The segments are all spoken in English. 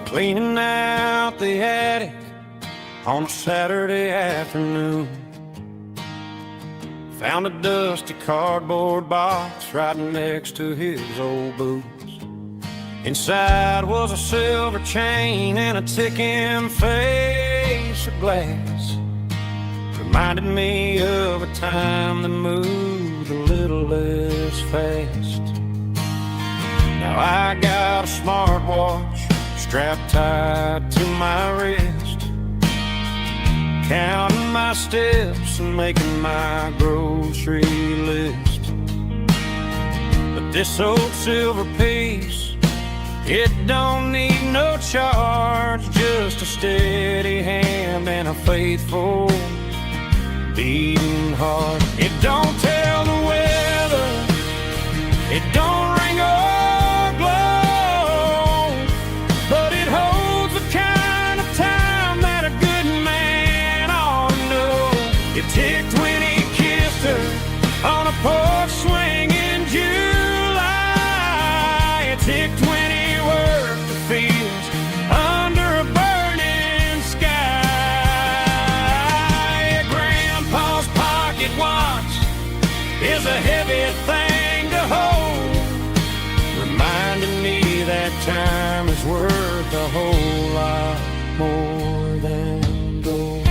Cleaning out the attic on a Saturday afternoon. Found a dusty cardboard box right next to his old boots. Inside was a silver chain and a ticking face of glass. Reminded me of a time that moved a little less fast. Now I got a smartwatch strapped tight to my wrist, counting my steps and making my grocery list. But this old silver piece, it don't need no charge, just a steady hand and a faithful beating heart. It don't tell the weather, it don't ring or glow, but it holds the kind of time that a good man ought to know. It ticked when he kissed her on a porch swing in July. It ticked when he worked the fields under a burning sky. Grandpa's pocket watch is a heavy thing to hold, reminding me that time is worth a whole lot more than gold.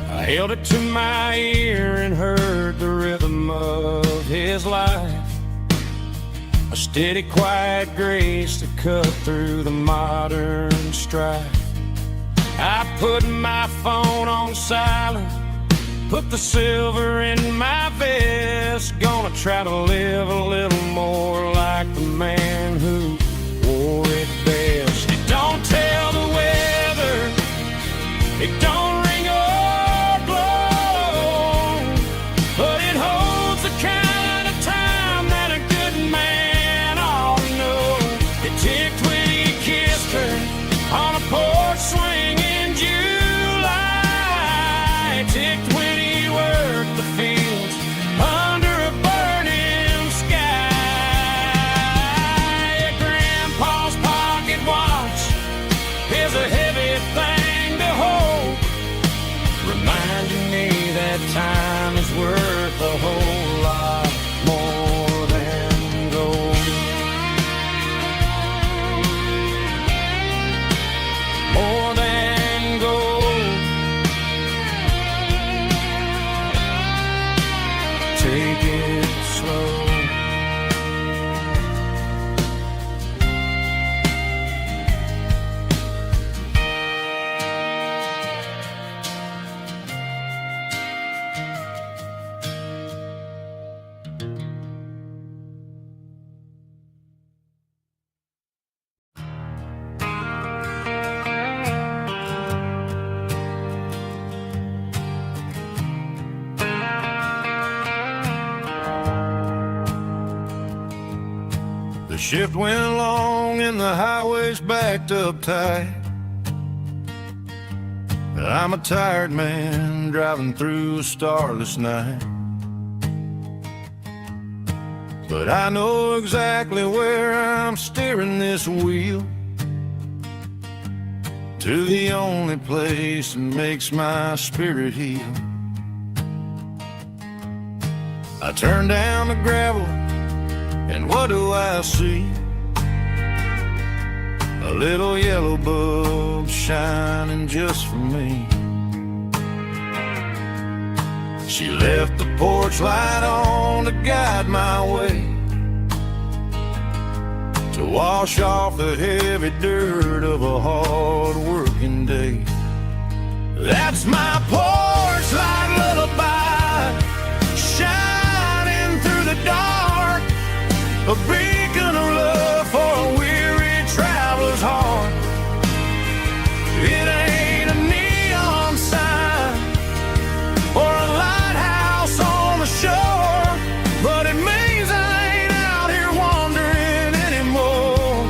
I held it to my ear and heard the rhythm of his life, a steady, quiet grace that cut through the modern strife. I put my phone on silent, put the silver in my vest. Gonna try to live a little more like the man who wore it best. It don't tell the weather, it don't ring or blow, but it holds the kind of time that a good man ought to know. It ticked when he kissed her on a porch swing in July. It ticked when he worked the fields under a burning sky. Grandpa's pocket watch is a heavy thing to hold, reminding me that time is worth a whole lot more than gold. More than gold. Take it slow. The shift went along and the highway's backed up tight. I'm a tired man driving through a starless night, but I know exactly where I'm steering this wheel, to the only place that makes my spirit heal. I turn down the gravel, and what do I see? A little yellow bulb shining just for me. She left the porch light on to guide my way, to wash off the heavy dirt of a hard-working day. That's my porch light lullaby, shining through the dark, a beacon of love for a weary traveler's heart. It ain't a neon sign or a lighthouse on the shore, but it means I ain't out here wandering anymore.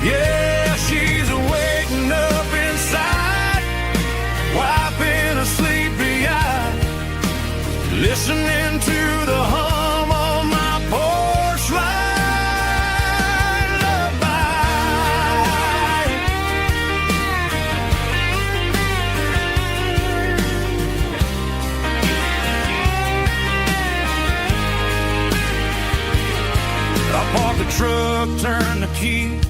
Yeah, she's waiting up inside key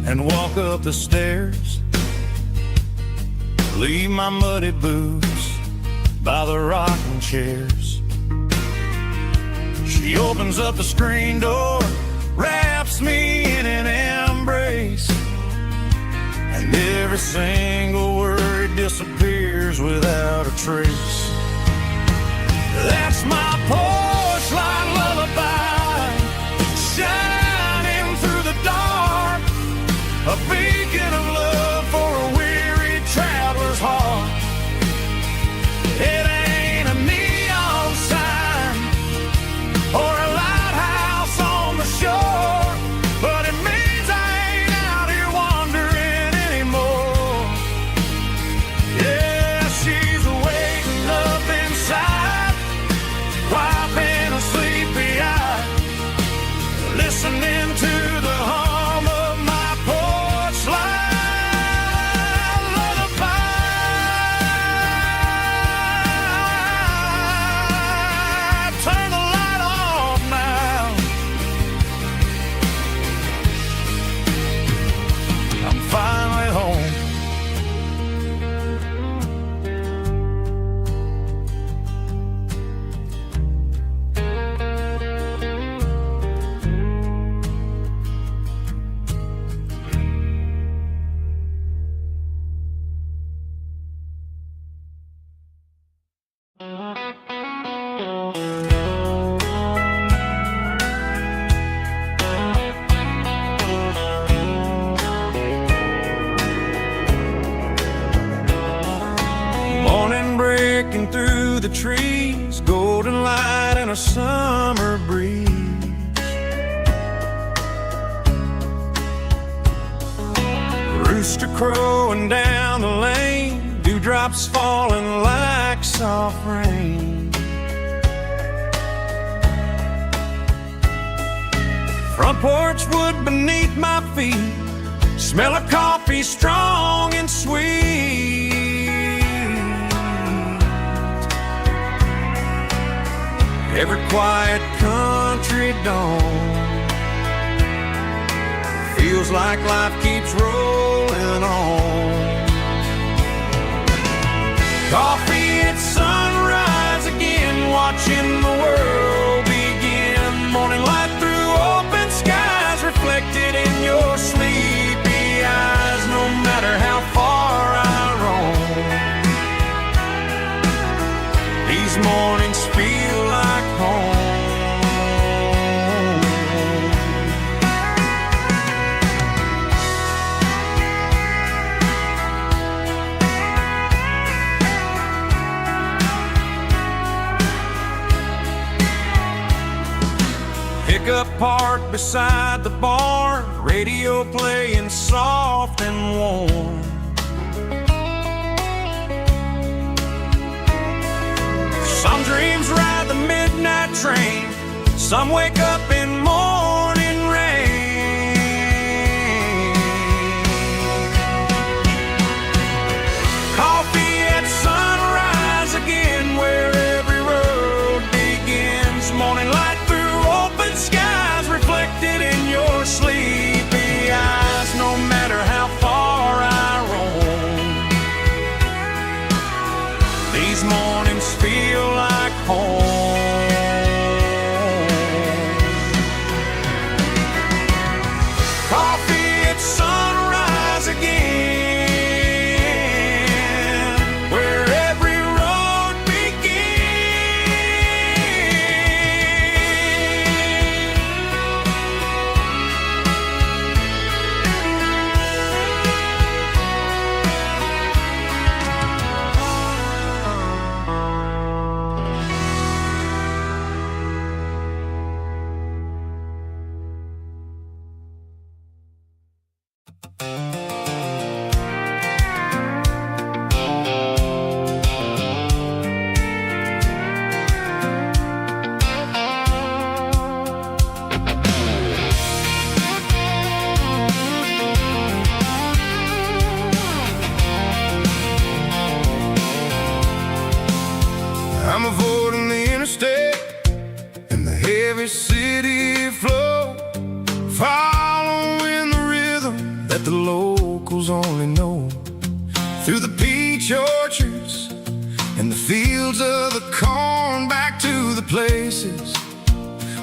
and walk up the stairs. Leave my muddy boots by the rocking chairs. She opens up the screen door, wraps me in an embrace, and every single word disappears without a trace. That's my porch light lullaby, shining through the dark, a beacon of love for a weary traveler's heart. It ain't a neon sign or a lighthouse on the shore, but it means I ain't out here wandering anymore. Yeah, she's waiting up inside, wiping a sleepy eye, listening to the hum of my porch light lullaby. Turn the light off now. I'm finally home. Morning breaking through the trees, golden light and a summer breeze. Rooster crowing down the lane, dewdrops falling like soft rain. Front porch wood beneath my feet, smell of coffee strong and sweet. Every quiet country dawn feels like life keeps rolling on. Coffee at sunrise again, watching the world begin. Morning light through open skies, reflected in your sleepy eyes. No matter how far I roam, these mornings feel like home. Pickup parked beside the barn, radio playing soft and warm. Some dreams ride the midnight train, some wake up in morning rain. Coffee at sunrise again, where every road begins. Morning light through open skies, reflected in your sleepy eyes. No matter how far I roam, these mornings feel like home. the locals only know. Through the peach orchards and the fields of the corn, back to the places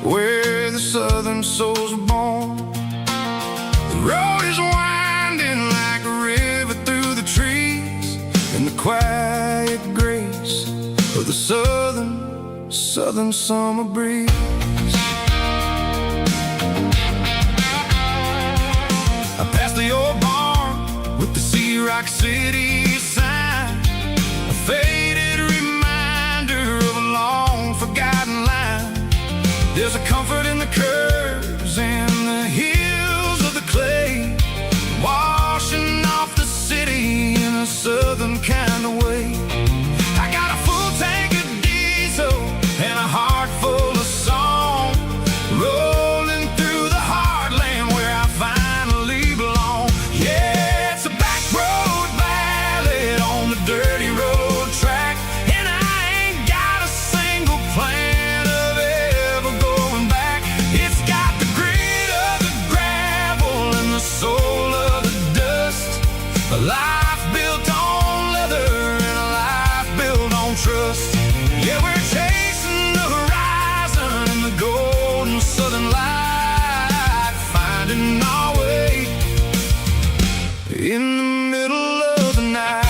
where the southern souls were born. The road is winding like a river through the trees, and the quiet grace of the southern summer breeze. I passed the old barn with the Sea Rock City sign, a faded reminder of a long forgotten line. There's a comfort in the curves and the hills of the clay, washing off the city in a southern kind of way. I got a full tank of diesel and a heart full of song, rolling through the heartland where I finally belong. Yeah, it's a back road ballad on the dirty road track, and I ain't got a single plan of ever going back. It's got the grit of the gravel and the soul of the dust, a life built on leather and a life built on trust. Yeah, we're chasing the horizon in the golden southern light, finding our way in the middle of the night.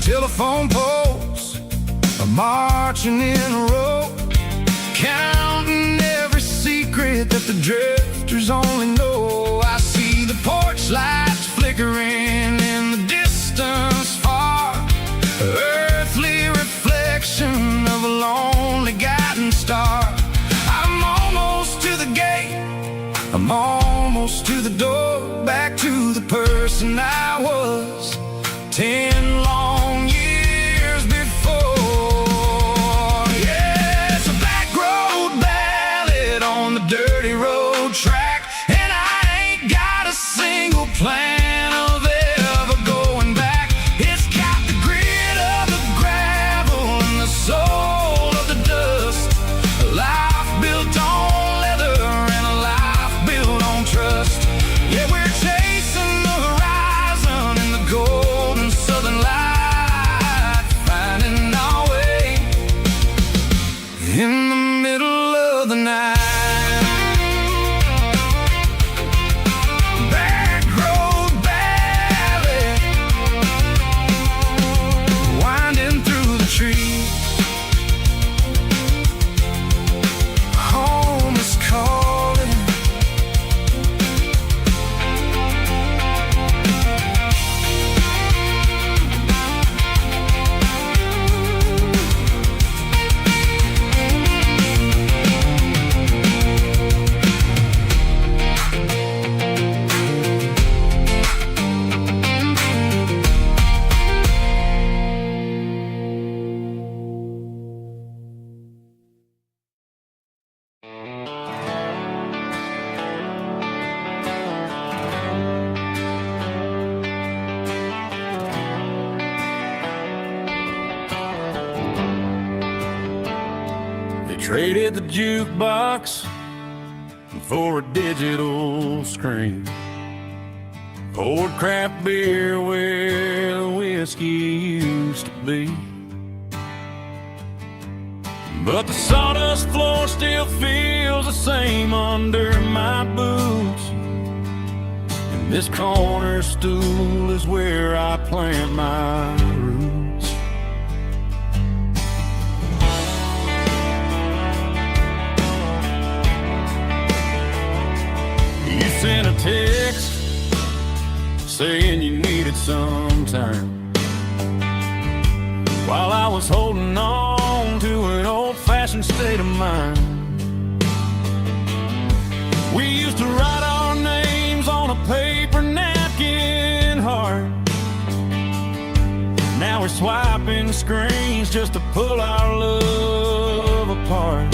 Telephone poles are marching in a row, counting every secret that the drifters only know. I see the porch lights flickering in the distance far, earthly reflection of a lonely guiding star. I'm almost to the gate, I'm almost to the door, back to the person I was 10 long years before. Yeah, it's a back road ballad on the dirty road track, and I ain't got a single plan of ever going back. It's got the grit of the gravel and the soul of the dust, a life built on leather and a life built on trust. Yeah, we're chasing the horizon in the golden southern light, finding our way in the middle of the night. Back road ballad, winding through the trees. Home is calling. They traded the jukebox for a digital screen, poured craft beer where the whiskey used to be. But the sawdust floor still feels the same under my boots, and this corner stool is where I plant my roots. You sent a text saying you needed some time, while I was holding on to an old-fashioned state of mind. We used to write our names on a paper napkin heart. Now we're swiping screens just to pull our love apart.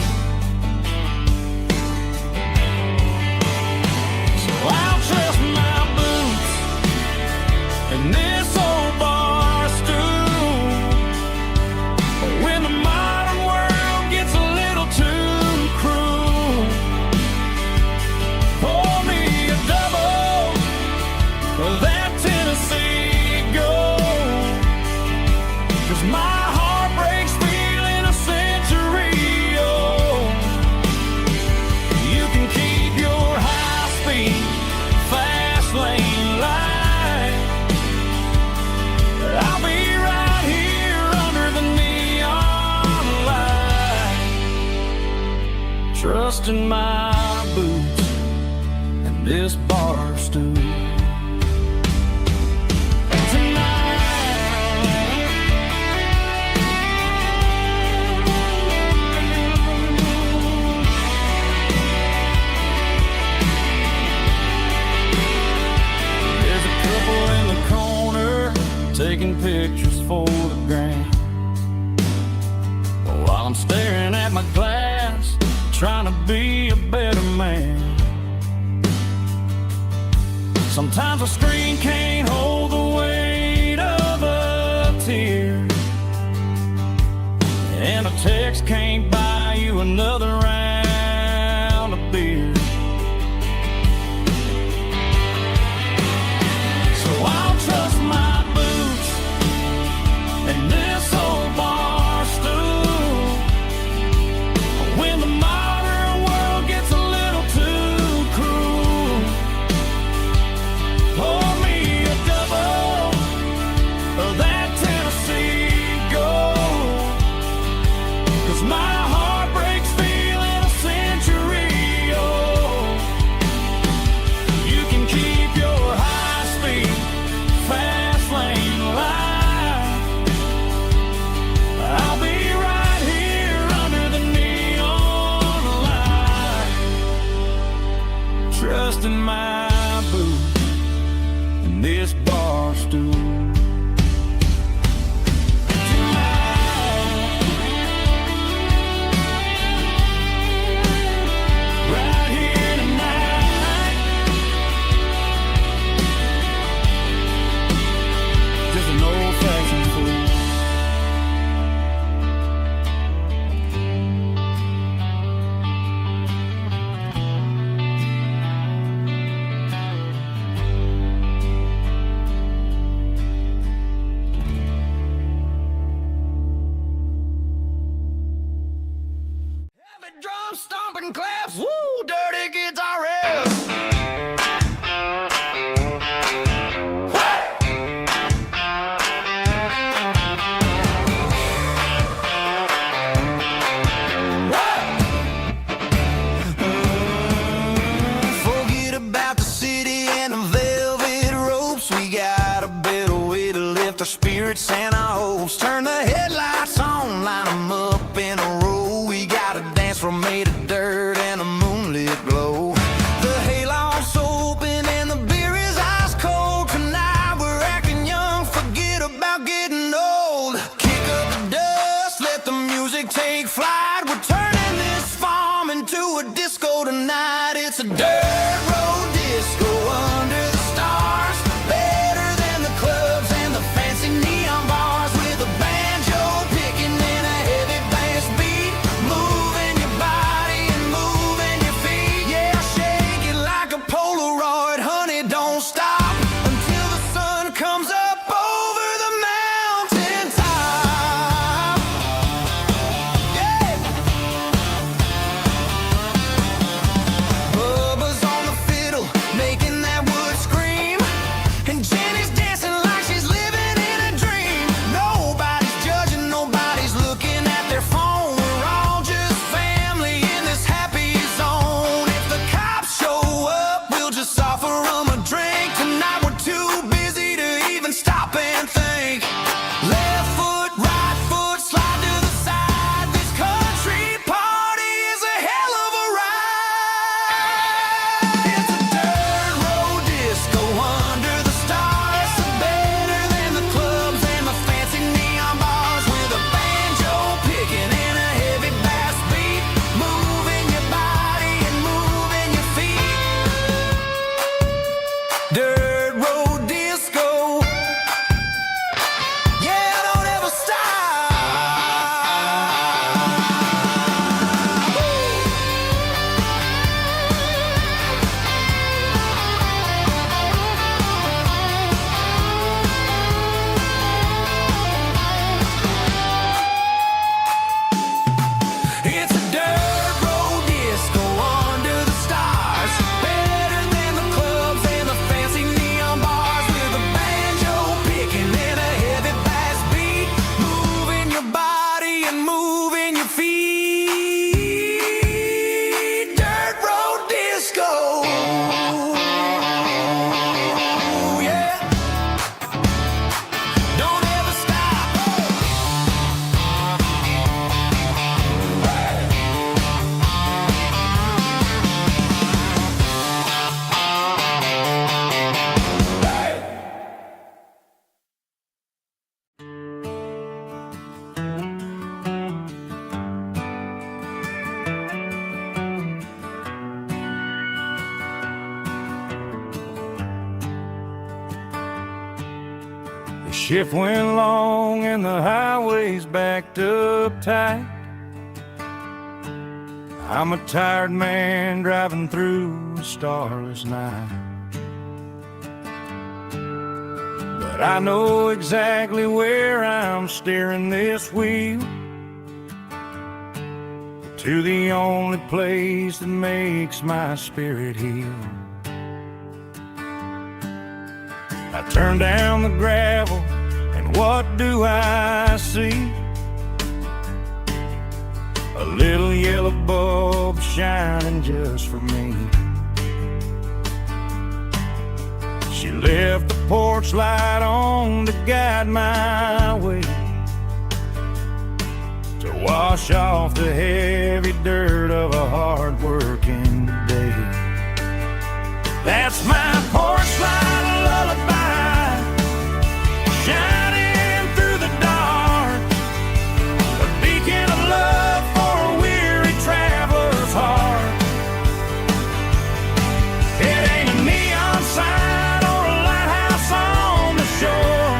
in my boots and this bar stool. Taking pictures for the gram, while I'm staring at my glass, trying to be a better man. Sometimes a screen can't hold the weight of a tear, and a text can't buy you another round of beer. So I'll trust my and this old bar stool when the modern world gets a little too cruel. Pour me a double of that Tennessee Gold, 'cause my heart breaks feeling a century old. You can keep your high-speed fast lane life. I'll be right here under the neon light, trusting my boots and this bar stool. Right here tonight, just an old-fashioned fool. Drum stomping claps, woo, dirty guitar riffs. Forget about the city and the velvet ropes. We got a better way to lift our spirits and our hopes. Turn the headlights on, line them up in a row. From made of dirt and a moonlit glow. The hayloft's open and the beer is ice cold. Tonight we're acting young, forget about getting old. Kick up the dust, let the music take flight. We're turning this farm into a disco tonight. It's a dirt road disco under the stars, better than the clubs and the fancy neon bars, with a banjo picking in a heavy bass beat, moving your body and moving your feet. Yeah, shake it like a Polaroid, honey, don't stop until the sun comes up over the mountain top. Yeah. Bubba's Shift went long and the highway's backed up tight. I'm a tired man driving through a starless night. But I know exactly where I'm steering this wheel, to the only place that makes my spirit heal. I turn down the gravel, and what do I see? A little yellow bulb shining just for me. She left the porch light on to guide my way, to wash off the heavy dirt of a hard-working day. That's my porch light lullaby, shining through the dark, a beacon of love for a weary traveler's heart. It ain't a neon sign or a lighthouse on the shore,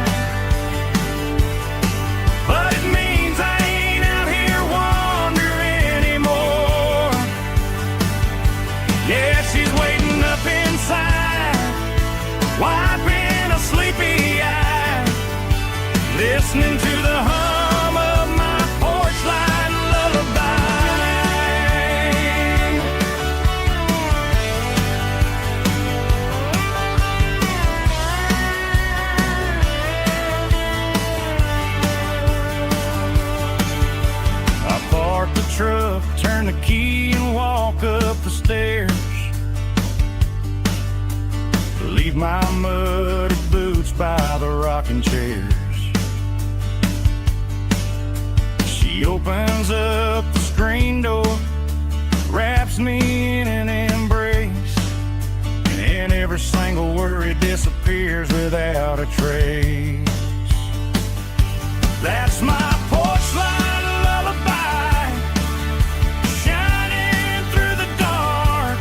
but it means I ain't out here wandering anymore. Yeah, she's waiting up inside, wiping a sleepy eye, listening to the hum of my porch light lullaby. I park the truck, turn the key and walk up the stairs, leave my muddy boots by the rocking chairs. She opens up the screen door, wraps me in an embrace, and every single worry disappears without a trace. That's my porch light lullaby, shining through the dark,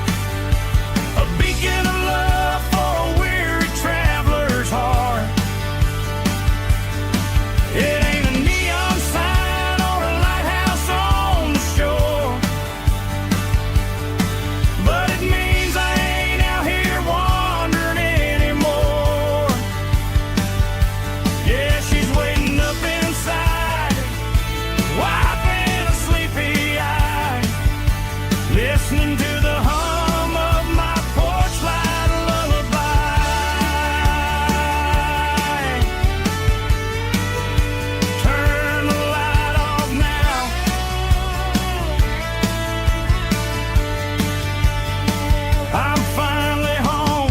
a beacon of love for a weary traveler's heart. It ain't a neon sign or a lighthouse on the shore, but it means I ain't out here wandering anymore. Yeah, she's waiting up inside, wiping a sleepy eye, listening to the hum of my porch light lullaby. Turn the light off now, I'm finally home.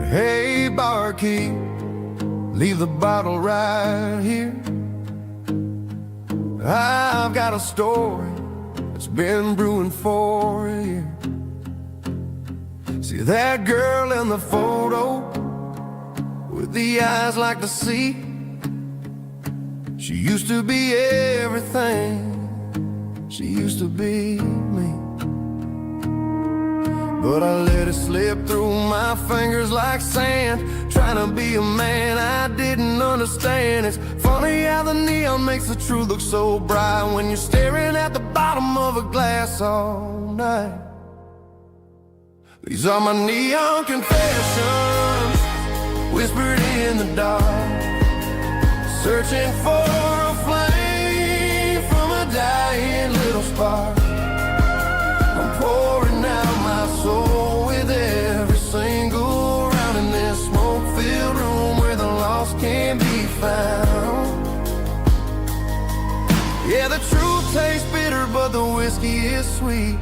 Hey, barkeep, leave the bottle right here. I've got a story that's been brewing for a year. See that girl in the photo with the eyes like the sea? She used to be everything, she used to be me. But I let it slip through my fingers like sand, trying to be a man I didn't understand. It's funny how the neon makes the truth look so bright when you're staring at the bottom of a glass all night. These are my neon confessions, whispered in the dark, searching for a flame from a dying little spark. I'm pouring out my soul with every single round in this smoke-filled room where the lost can be found. Yeah, the truth tastes bitter, but the whiskey is sweet.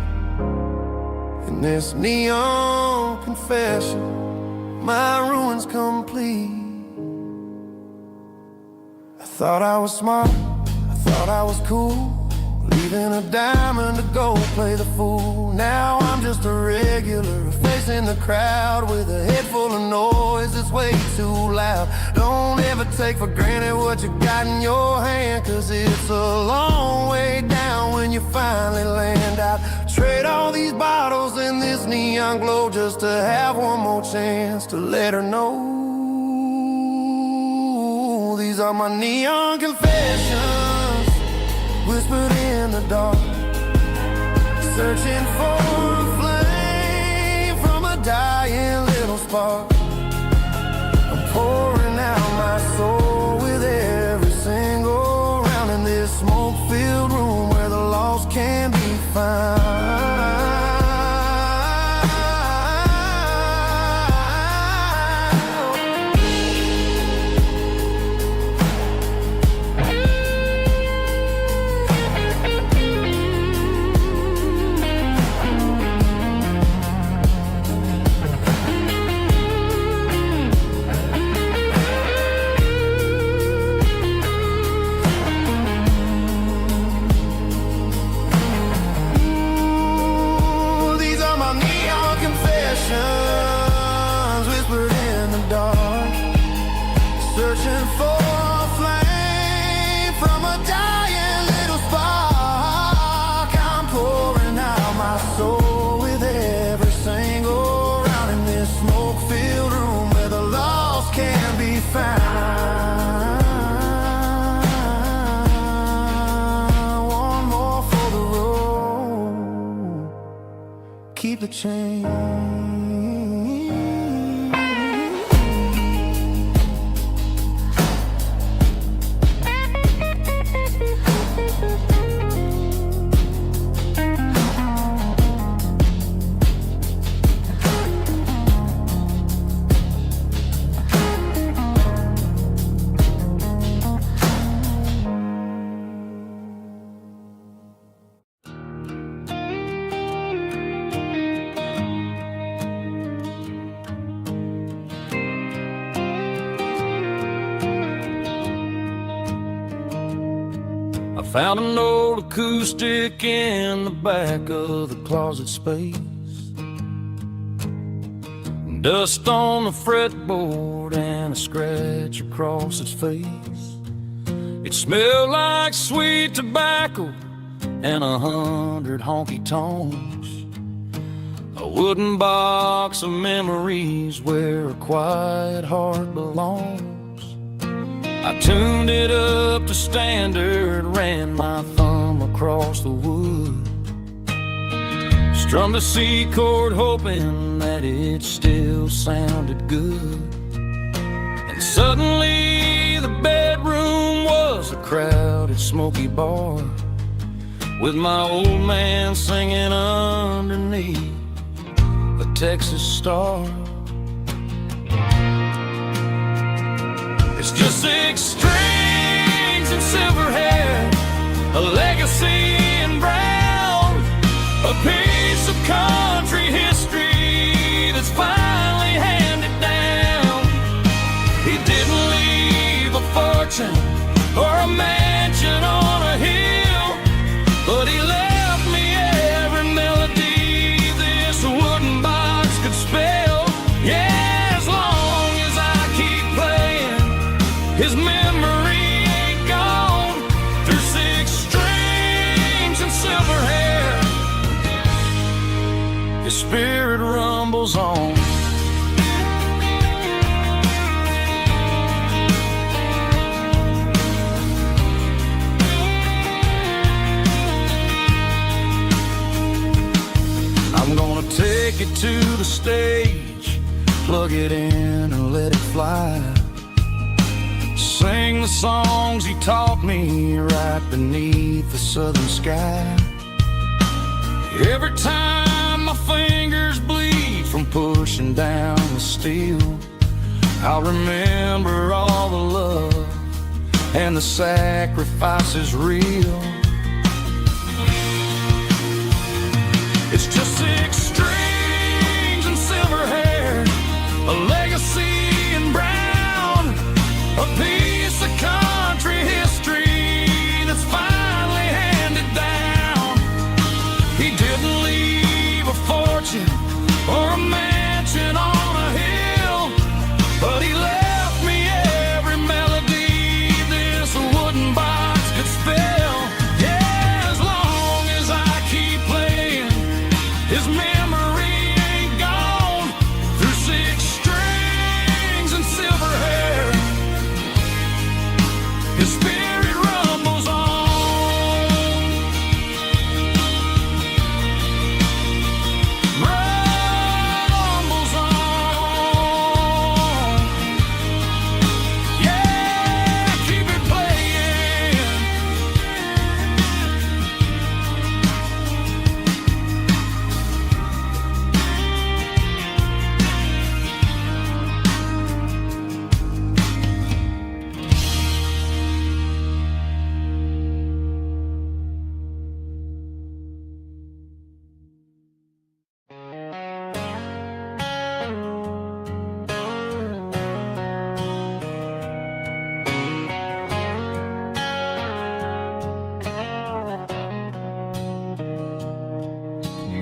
And this neon confession my ruin's complete. I thought I was smart, I thought I was cool, leaving a diamond to go play the fool. Now I'm just a regular, facing the crowd with a head full of noise that's way too loud. Don't ever take for granted what you got in your hand, 'cause it's a long way down when you finally land out. Trade all these bottles and this neon glow just to have one more chance to let her know. These are my neon confessions, whispered in the dark, searching for a flame from a dying little spark. I'm pouring out my soul with every single round in this smoke-filled room where the lost can be found. Whispered in the dark, searching for a flame from a dying little spark. I'm pouring out my soul with every single round in this smoke-filled room where the lost can be found. One more for the road, keep the change. Found an old acoustic in the back of the closet space. Dust on the fretboard and a scratch across its face. It smelled like sweet tobacco and 100 honky-tonks. A wooden box of memories where a quiet heart belongs. I tuned it up to standard, ran my thumb across the wood, strummed a C chord hoping that it still sounded good. And suddenly the bedroom was a crowded smoky bar, with my old man singing underneath the Texas star. It's just 6 strings and silver hair, a legacy in brown, a piece of country history that's finally handed down. He didn't leave a fortune or a mansion on a hill, but he left me every melody this wooden box could spell. Yeah, as long as I keep playing, his memory ain't gone. Through 6 strings and silver hair, his spirit rumbles on. I'm gonna take it to the stage, plug it in and let it fly. Sing the songs he taught me right beneath the southern sky. Every time my fingers bleed from pushing down the steel, I'll remember all the love and the sacrifices real. It's just 6 strings and silver hair, a legacy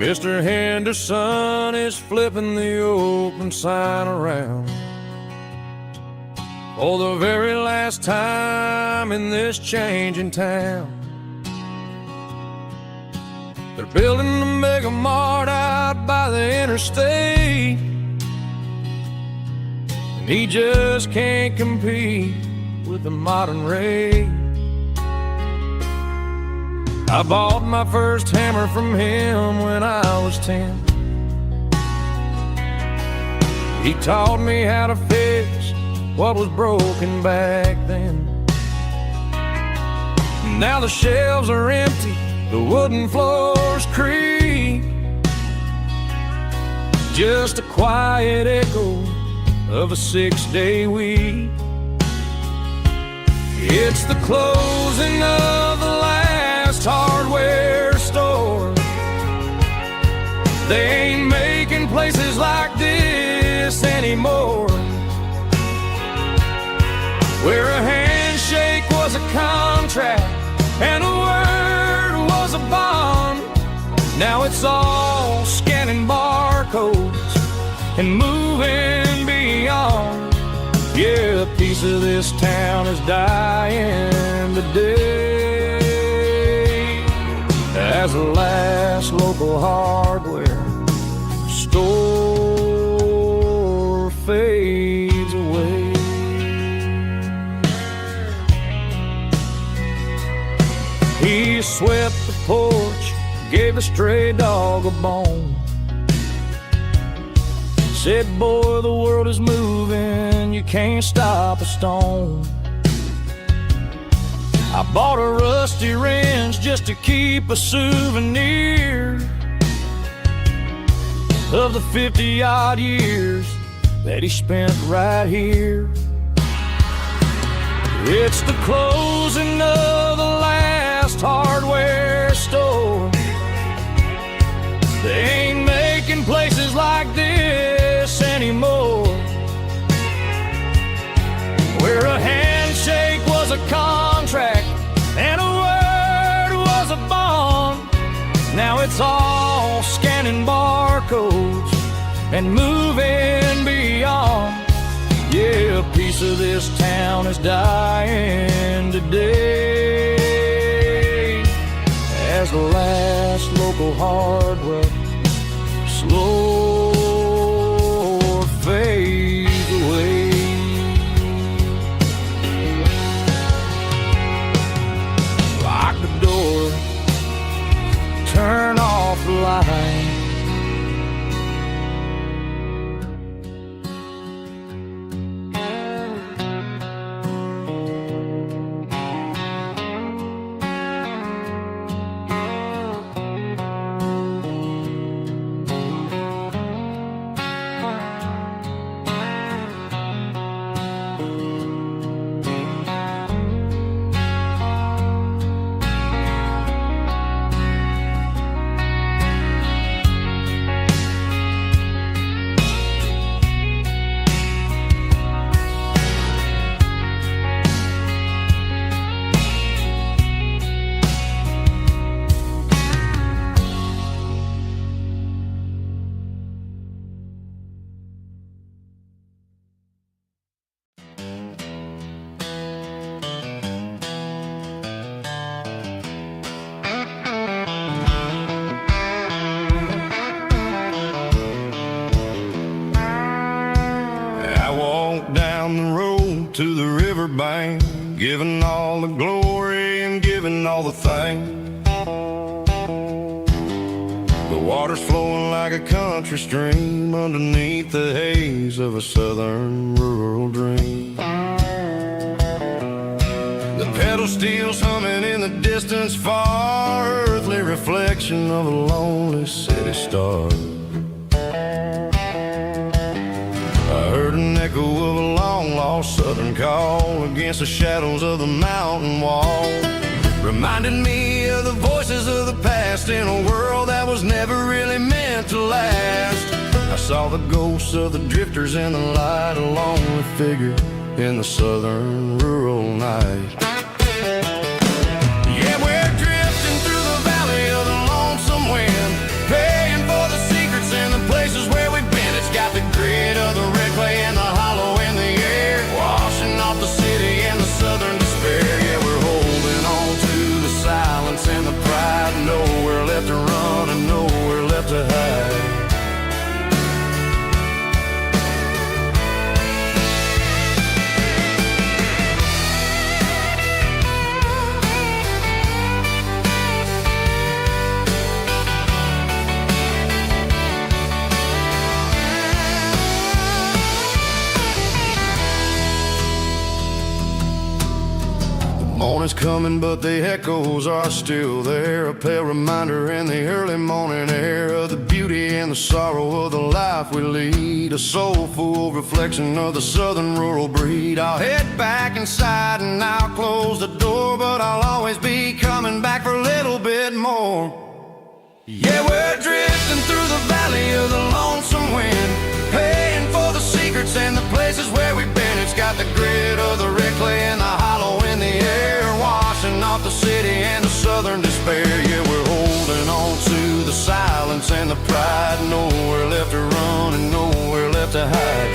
Mr. Henderson is flipping the open sign around for the very last time in this changing town. They're building a mega mart out by the interstate, and he just can't compete with the modern rate. I bought my first hammer from him when I was 10. He taught me how to fix what was broken back then. Now the shelves are empty, the wooden floors creak, just a quiet echo of a 6-day week. It's the closing of the last hardware store. They ain't making places like this anymore, where a handshake was a contract and a word was a bond. Now it's all scanning barcodes and moving beyond. Yeah, a piece of this town is dying today as the last local hardware store fades away. He swept the porch, gave the stray dog a bone, said, boy, the world is moving, you can't stop a stone. I bought a rusty wrench just to keep a souvenir of the 50-odd years that he spent right here. It's the closing of the last hardware store. They ain't making places like this anymore, where a handshake was a contract and a word was a bond. Now it's all scanning barcodes and moving beyond. Yeah, a piece of this town is dying today as the last local hardware slow fades away. Lock the door, turn off the light. To the riverbank, giving all the glory and giving all the thanks. The water's flowing like a country stream underneath the haze of a southern rural dream. The pedal steel's humming in the distance far, earthly reflection of a lonely city star. I heard an echo of a long-lost southern call against the shadows of the mountain wall, reminded me of the voices of the past in a world that was never really meant to last. I saw the ghosts of the drifters in the light, a lonely figure in the southern rural night. Yeah, we're drifting through the valley of the lonesome wind, paying morning's coming, but the echoes are still there. A pale reminder in the early morning air of the beauty and the sorrow of the life we lead. A soulful reflection of the southern rural breed. I'll head back inside and I'll close the door, but I'll always be coming back for a little bit more. Yeah, we're drifting through the valley of the lonesome wind, paying for the secrets and the places where we've been. It's got the grit of the red clay and the hollow in the air, washing off the city and the southern despair. Yeah, we're holding on to the silence and the pride. Nowhere left to run and nowhere left to hide.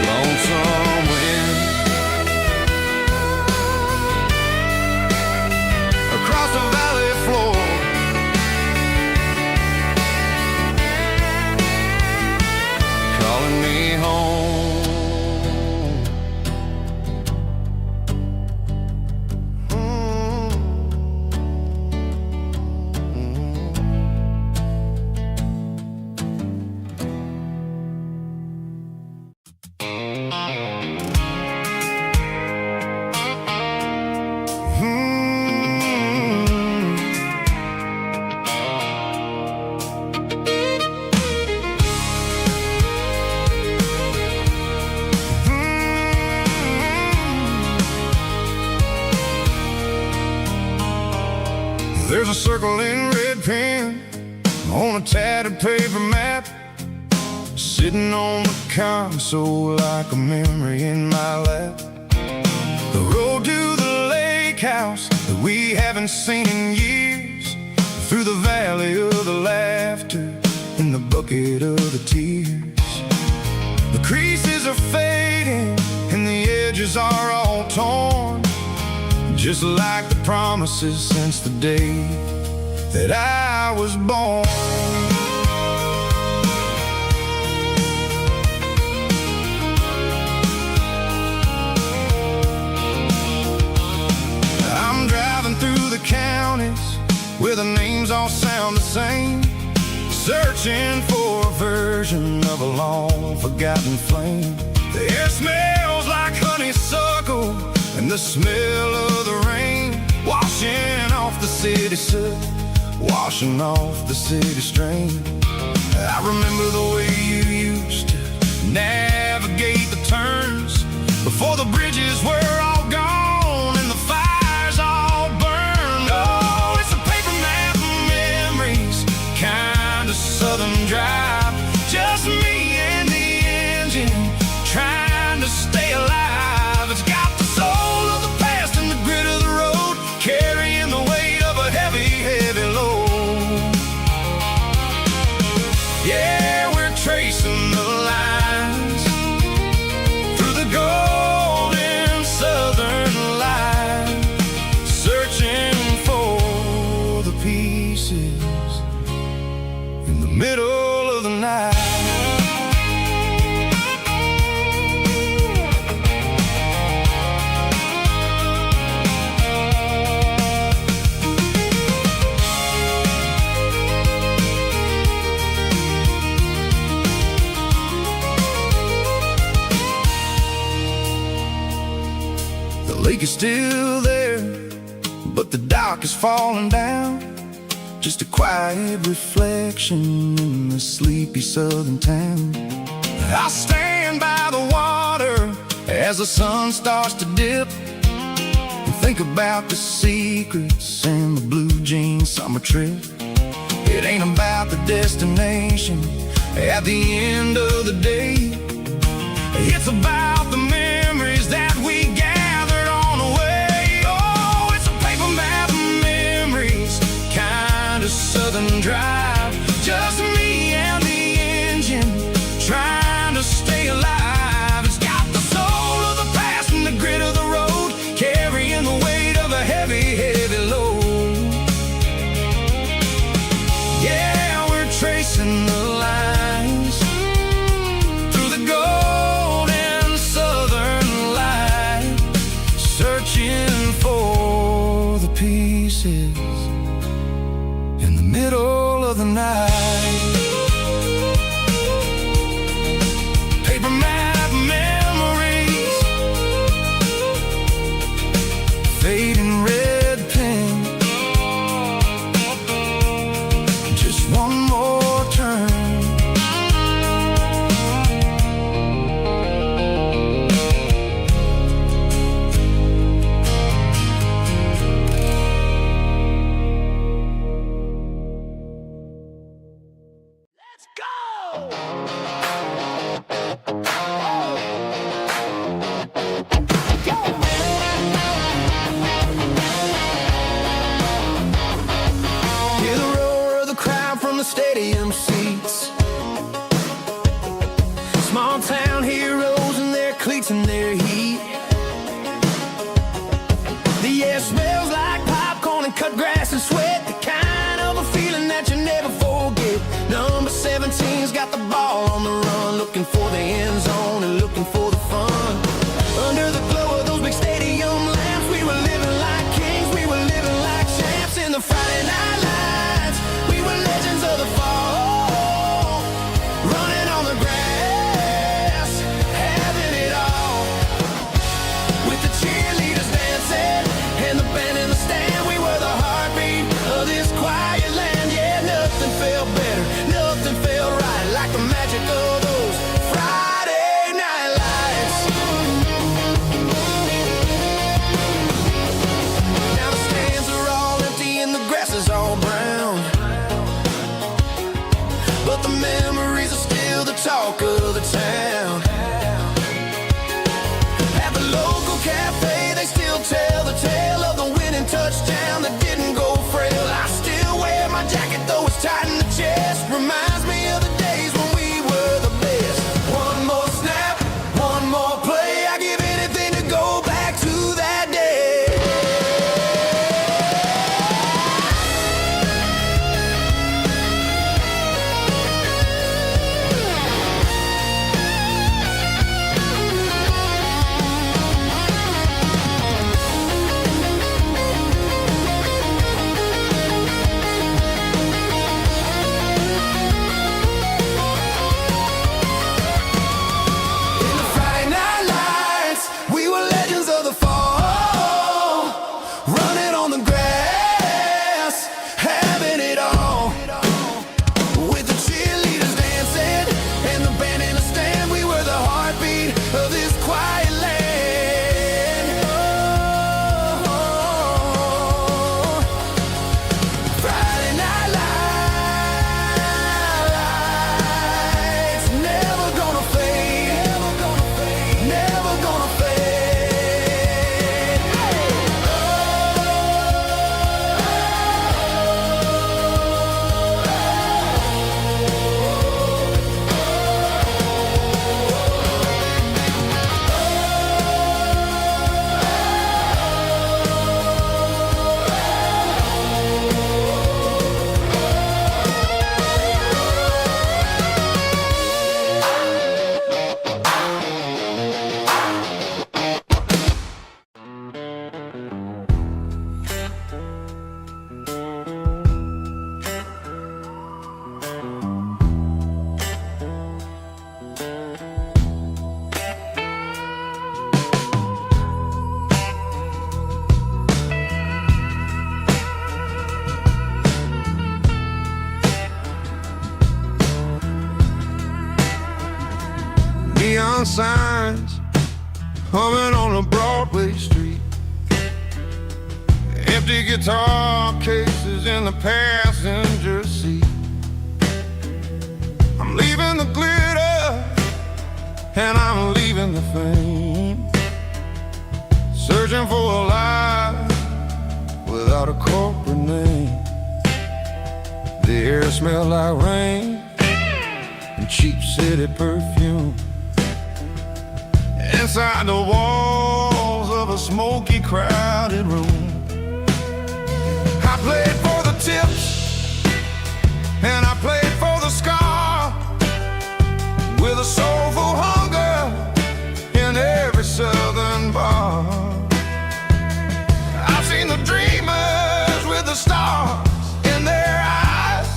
Lonesome wind across the valley floor, calling me home. There's a circle in red pen on a tattered paper map, sitting on the console like a memory in my lap. The road to the lake house that we haven't seen in years, through the valley of the laughter in the bucket of the tears. The creases are fading and the edges are all torn, just like the promises since the day that I was born. I'm driving through the counties where the names all sound the same, searching for a version of a long forgotten flame. The air smells like honeysuckle and the smell of the rain, washing off the city soot, washing off the city strain. I remember the way you used to navigate the turns before the bridges were all gone and the fires all burned. Oh, it's a paper map of memories, kind of southern drive, just me and the engine trying to stay alive. It's got the soul of the past and the grit of the road, carrying the weight of a heavy, heavy load. Yeah, we're tracing the lines through the golden southern light, searching for the pieces in the middle of the night. The lake is still there, but the dock is falling down, just a quiet reflection in the sleepy southern town. I'll stand by the water as the sun starts to dip and think about the secrets and the blue jean summer trip. It ain't about the destination at the end of the day, it's about the memories that we gathered on the way. Oh, it's a paper map of memories, kind of southern drive, just me and the engine trying to stay alive. It's got the soul of the past and the grit of the road, carrying the weight of a heavy, heavy load. Yeah, we're tracing the lines through the golden southern light, searching for the pieces in the middle of the night. Paper map cut grass and sweat, the kind of a feeling that you never forget. Number 17's got the ball on the run, looking for the end zone and looking for the fun. Under the glow of those big stadium lamps, we were living like kings, we were living like champs. In the Friday night lights, we were legends of the fall, running on the grass, having it all. With the cheerleaders dancing and the band in the stand, we were the heartbeat of this quiet land. Yeah, nothing felt better, nothing felt right like the magic of those Friday night lights. Now the stands are all empty and the grass is all brown, but the memories are still the talk of the town. At the local cafe, they still tell the tale of the winning touchdown that didn't go frail. I still wear my jacket though it's tight in the chest. Reminds me of the days when we were the best. One more snap, one more play, I give anything to go back to that day. In the Friday night lights, we were legends of the fall, running on the grass, having it all. With the cheerleaders dancing and the band in the stand, we were the heartbeat of this quiet land. Oh, Friday night lights, never gonna fade, never gonna fade. Neon signs humming on a Broadway street, empty guitar cases in the passenger seat. I'm leaving the glitter and I'm leaving the fame, searching for a life without a corporate name. The air smelled like rain and cheap city perfume. Inside the walls of a smoky, crowded room, I played for the tips and I played for the scar, with a soulful hunger in every southern bar. I've seen the dreamers with the stars in their eyes,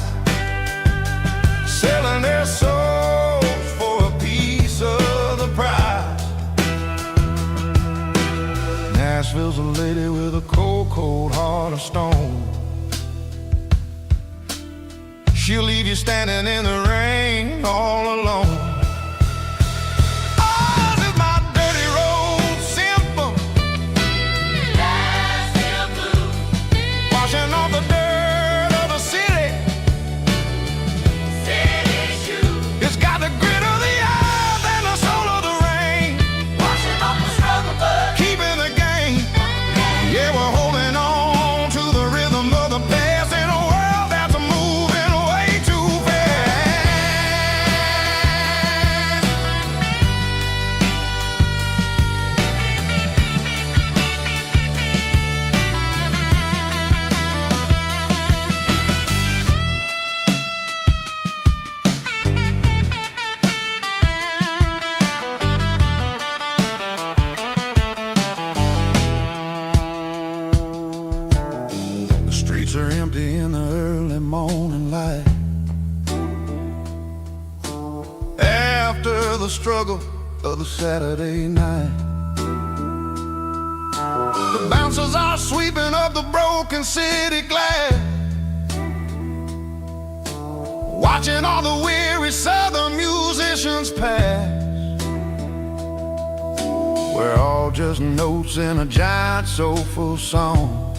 selling their souls for a piece of the prize. Nashville's a lady with a cold, cold heart of stone. She'll leave you standing in the rain all alone. Ours is my dirty road symphony, Nashville blues, washing off the dirt of the city shoes. It's got the grit of the earth and the soul of the rain, washing off the struggle but keeping the game. Yeah, we're holding on to the rhythm of the past in a world that's moving way too fast. are empty in the early morning light. After the struggle of the Saturday night, the bouncers are sweeping up the broken city glass, watching all the weary southern musicians pass. We're all just notes in a giant soulful song,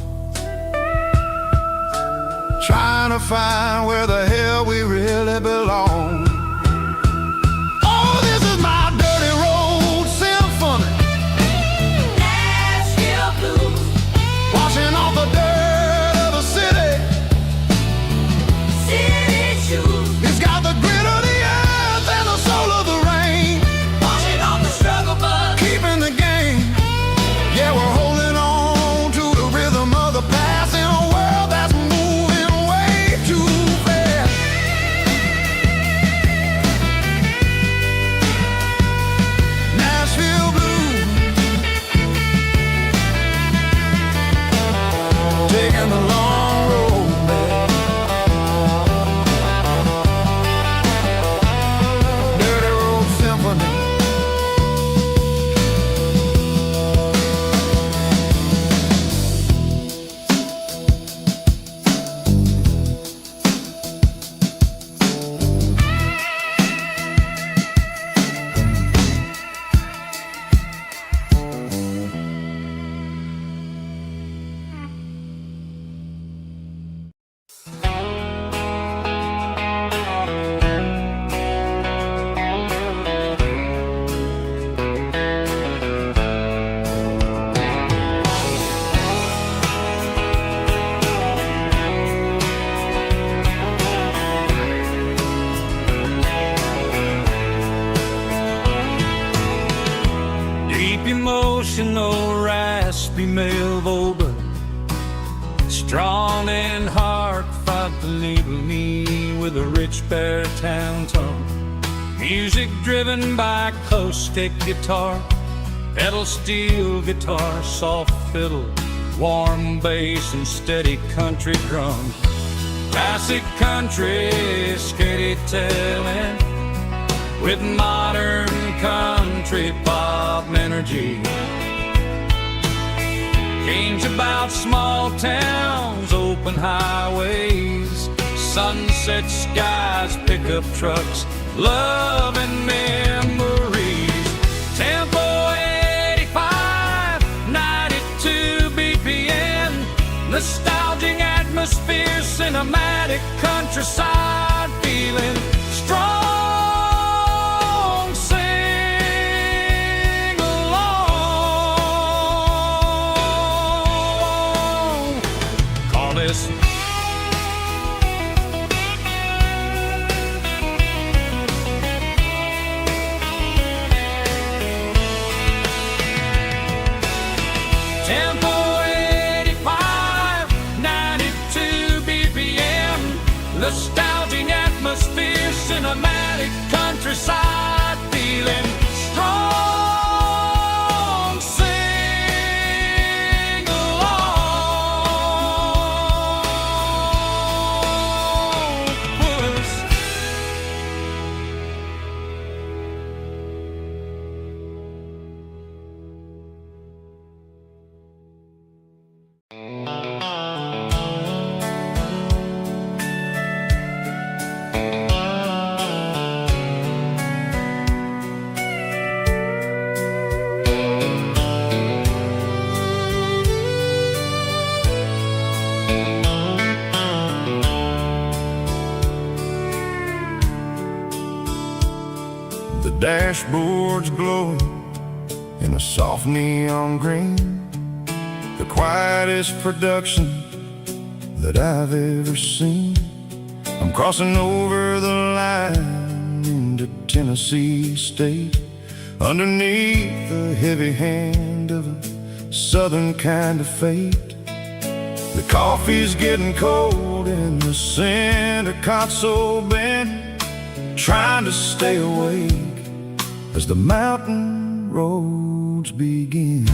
trying to find where the hell we really belong. Oh, this is my dirty road symphony, Nashville blues, washing off the dirt of the city. city shoes, It's got the grit of the earth and the soul of the rain, washing off the struggle bug. keeping the game. Yeah, we're holding on to the rhythm of the past in a world that's moving way too fast. Nashville blues, taking the long road back. Dirty road symphony. Deep emotional, raspy male vocal, strong and heart fought to label me with a rich baritone tone. Music driven by acoustic guitar, pedal steel guitar, soft fiddle, warm bass and steady country drum. Classic country storytelling with modern country pop energy. Games about small towns, open highways, sunset skies, pickup trucks, love and memories. Tempo 85, 92 BPM, nostalgic atmosphere, cinematic countryside feeling strong. Sing along. Call this Tempo 85, 92 BPM, nostalgic atmosphere, cinematic countryside feeling strong. Sing along. Puss. The dashboard's glowing in a soft neon green, the quietest production that I've ever seen. I'm crossing over the line into Tennessee State, underneath the heavy hand of a southern kind of fate. The coffee's getting cold in the center console bin, trying to stay awake as the mountain roads begin.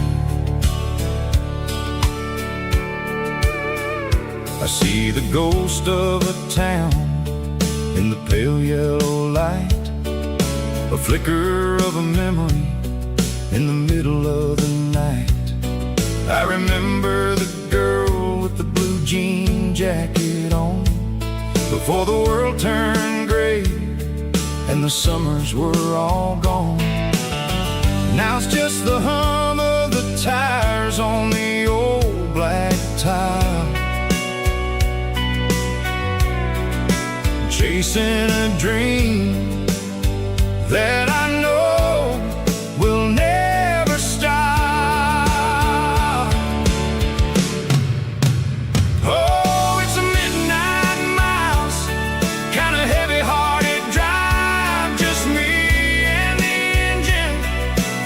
I see the ghost of a town in the pale yellow light, a flicker of a memory in the middle of the night. I remember the girl with the blue jean jacket on, before the world turned gray and the summers were all gone. Now it's just the hum of the tires on the old black tile, chasing a dream that I know will never stop. Oh, it's a midnight miles, kind of heavy-hearted drive, just me and the engine,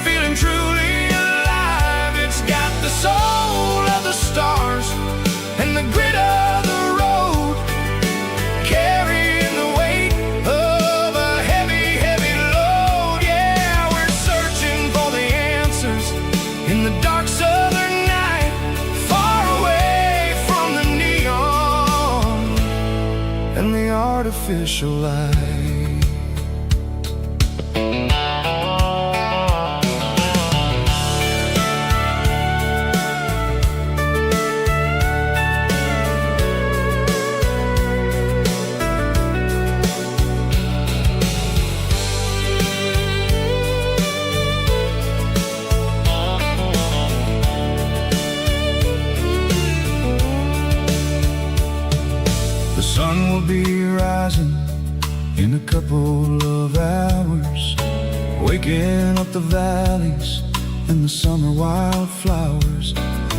feeling truly alive. It's got the soul of the stars and the grit of the road, carrying the weight of a heavy, heavy load. Yeah, we're searching for the answers in the dark southern night, far away from the neon and the artificial light. The sun will be rising in a couple of hours, waking up the valleys and the summer wildflowers.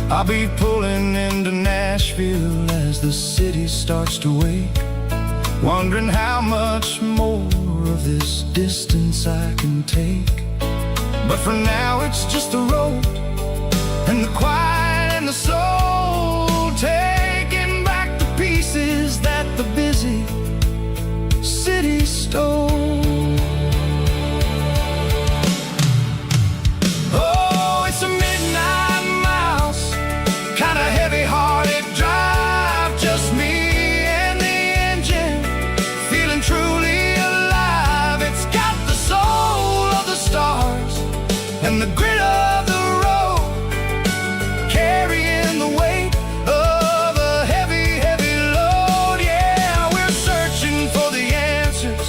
I'll be pulling into Nashville as the city starts to wake, wondering how much more of this distance I can take. But for now it's just the road and the quiet and the soul, taking back the pieces that the busy city stole. Oh, it's a midnight miles, kind of heavy-hearted drive, just me and the engine, feeling truly alive. It's got the soul of the stars and the grit of the road, carrying the weight of a heavy, heavy load. Yeah, we're searching for the answers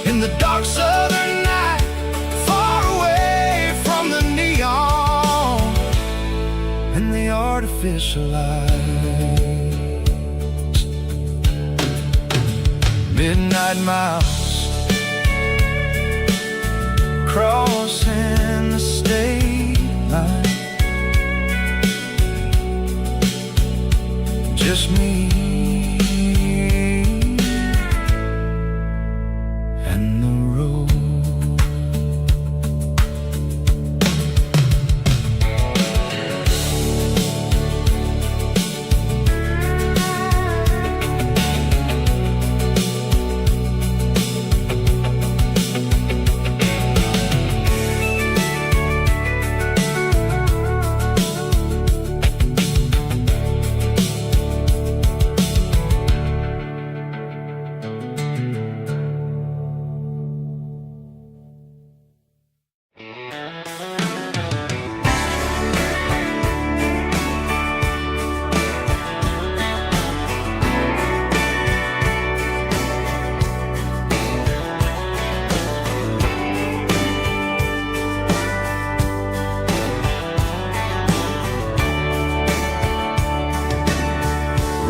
in the dark southern night, far away from the neon and the artificial lights. Midnight miles, crossing the state line, just me and the road.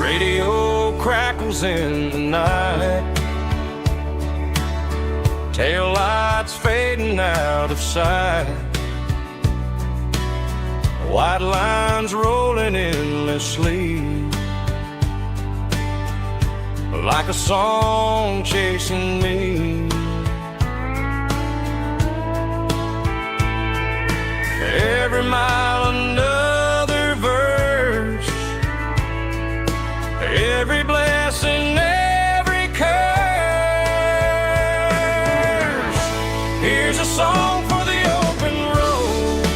Radio crackles in the night, tail lights fading out of sight, white lines rolling endlessly, like a song chasing me. Every mile another verse, every blessing, every curse. Here's a song for the open road,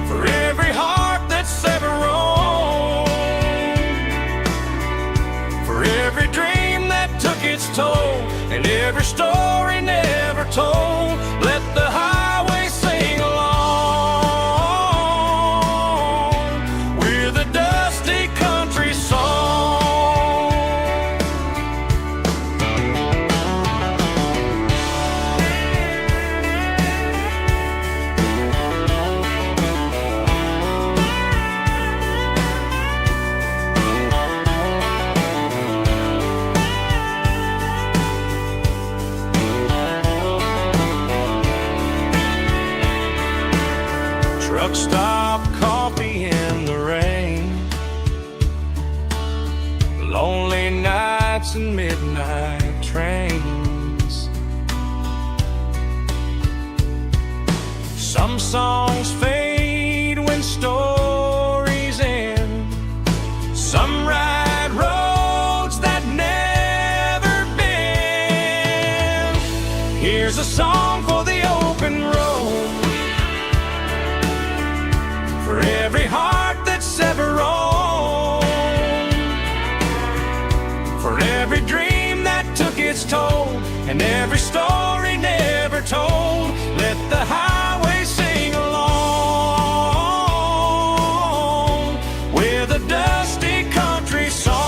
for every heart that's ever roamed. every story never told. Let the highway sing along with a dusty country song. Truck stop, coffee in the rain, lonely nights and midnight trains. Some songs fade when stories end. Some ride roads that never bend. Here's a song for the open road, for every heart that's ever roamed, for every dream that took its toll, and every story never told. Let the highway sing along with a dusty country song.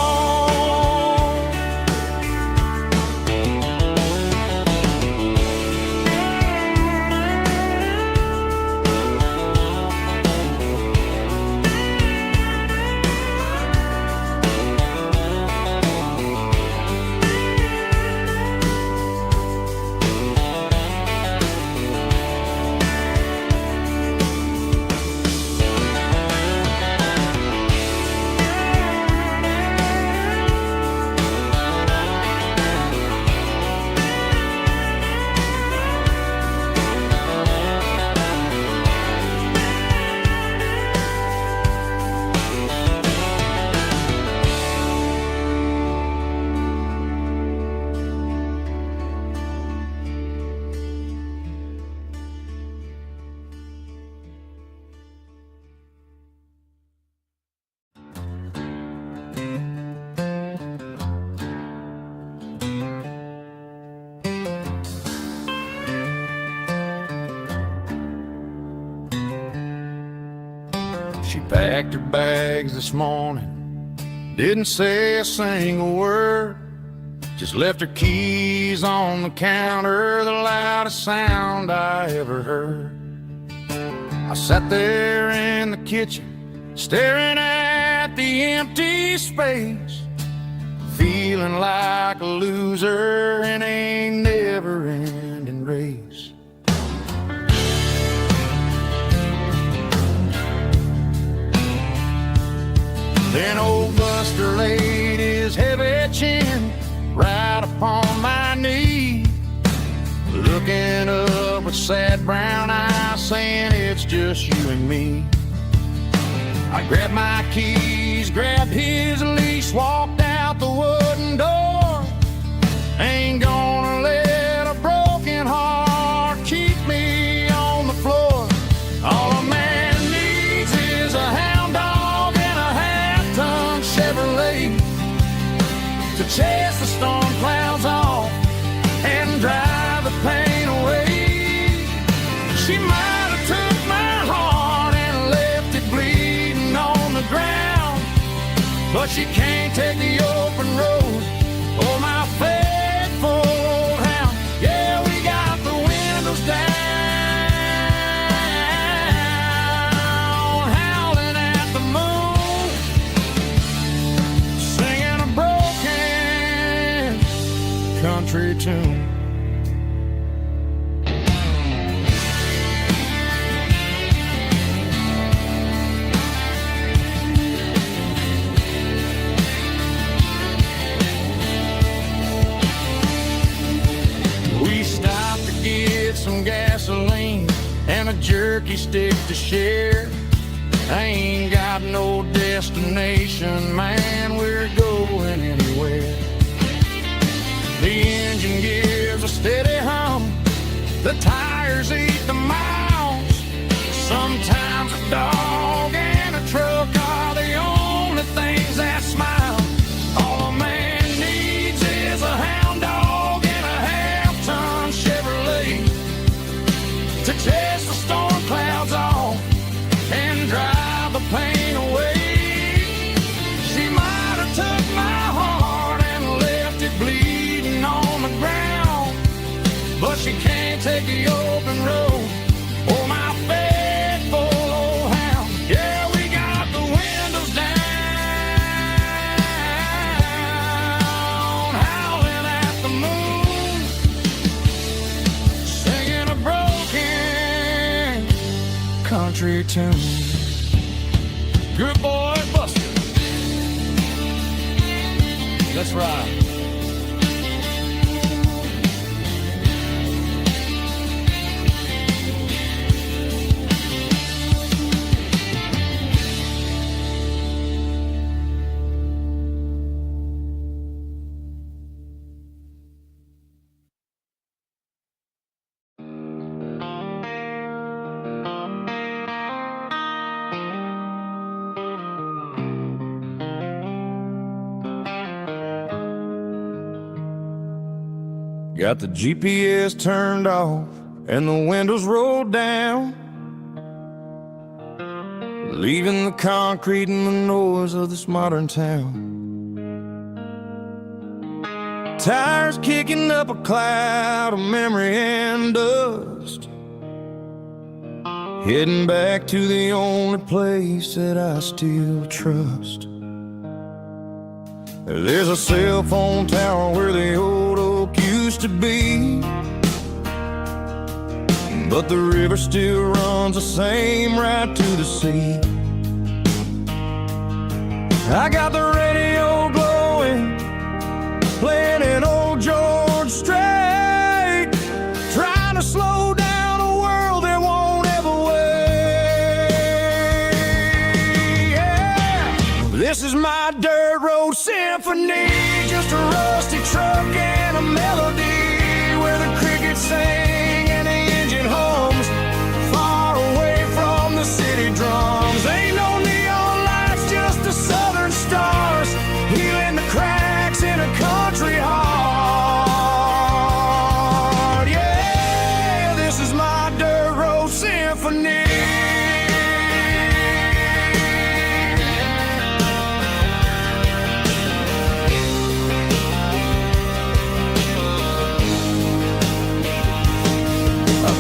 She packed her bags this morning, didn't say a single word, just left her keys on the counter, the loudest sound I ever heard. I sat there in the kitchen, staring at the empty space, feeling like a loser in a never-ending race. Then old Buster laid his heavy chin right upon my knee, looking up with sad brown eyes, saying it's just you and me. I grabbed my keys, grabbed his leash, walked out the wooden door. Ain't gonna let a broken heart keep me on the floor. All a man needs is a hound dog and a half-ton Chevrolet to chase the storm clouds off and drive the pain away. She might have took my heart and left it bleeding on the ground, but she can't take the open road or my faithful old hound. Yeah, we got the windows down, howling at the moon, singing a broken country tune. Some gasoline and a jerky stick to share. I ain't got no destination, man, we're going anywhere. The engine gives a steady hum, the tires eat the miles. Sometimes a dog and a truck are the only things that smile. All a man needs is a hound dog and a the open road. Oh, my faithful old hound. Yeah, we got the windows down, howling at the moon, singing a broken country tune. Good boy, Buster. Let's ride. Got the GPS turned off and the windows rolled down, leaving the concrete and the noise of this modern town. Tires kicking up a cloud of memory and dust, heading back to the only place that I still trust. There's a cell phone tower where the old oak used to be, but the river still runs the same right to the sea. I got the radio glowing, playing an old George Strait, trying to slow down a world that won't ever wait. Yeah. This is my dirt road symphony, just a rusty truck and a melody where the crickets sing and the engine hums, far away from the city drums. Ain't no neon lights, just the southern stars, healing the cracks in a country heart. Yeah, this is my dirt road symphony.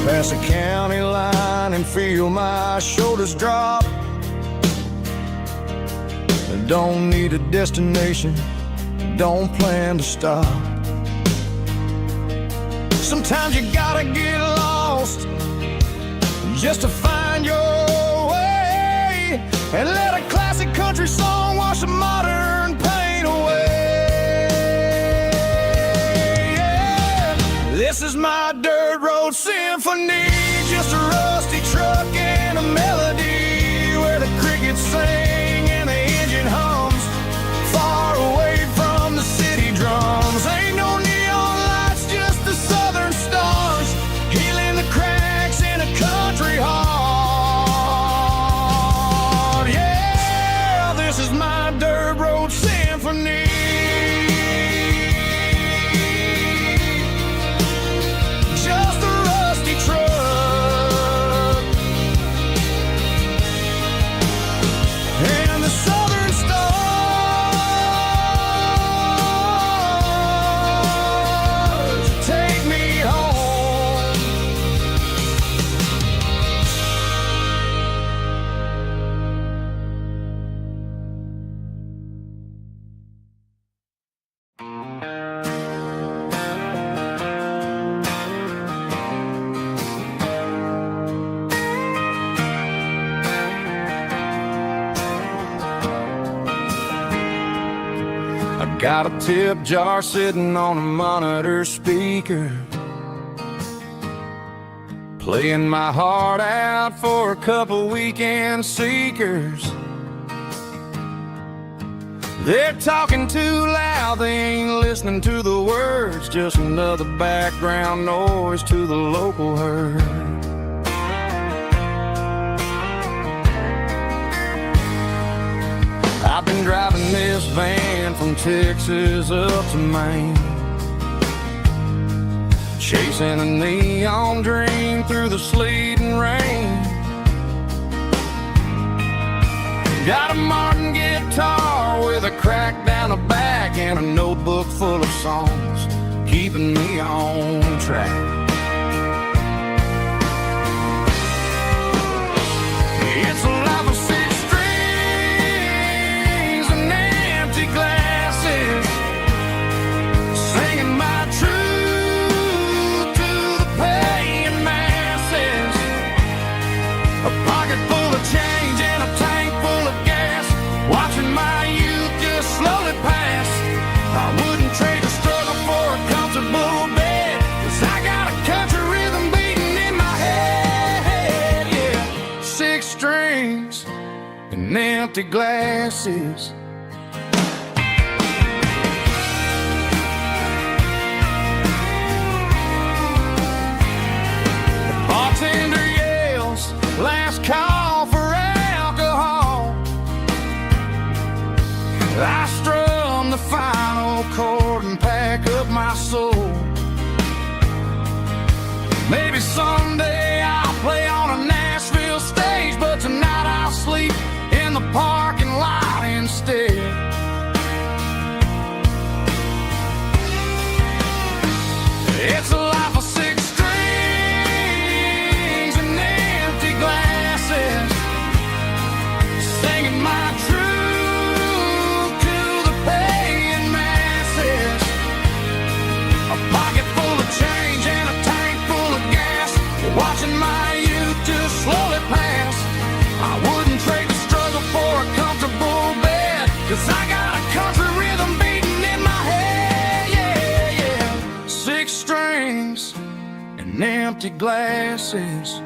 Pass a county line and feel my shoulders drop. Don't need a destination, don't plan to stop. Sometimes you gotta get lost just to find your way, and let a classic country song wash a modern pain away. Yeah. This is my dirt road symphony, just a rusty truck and a melody where the crickets sing and the engine hums, far away from the city drums. Ain't no neon lights, just the southern stars, healing the cracks in a country heart. Yeah, this is my dirt road symphony. Got a tip jar sitting on a monitor speaker, playing my heart out for a couple weekend seekers. They're talking too loud, they ain't listening to the words, just another background noise to the local herd. I've been driving this van from Texas up to Maine, chasing a neon dream through the sleet and rain. Got a Martin guitar with a crack down the back and a notebook full of songs, keeping me on track. I wouldn't trade the struggle for a comfortable bed, 'cause I got a country rhythm beating in my head, yeah. 6 strings and empty glasses. The bartender yells, last call for alcohol. I strum the final chord and pack up my soul. Maybe someday I'll play on a Nashville stage, but tonight I'll sleep in the parking lot instead. It's a life of 6 strings and empty glasses, singing my truth to the paying masses. A pocket full of change and a tank full of gas, watching my youth just slowly pass. I wouldn't trade the struggle for a comfortable bed, 'cause I got a country rhythm beating in my head, yeah, yeah. 6 strings and empty glasses.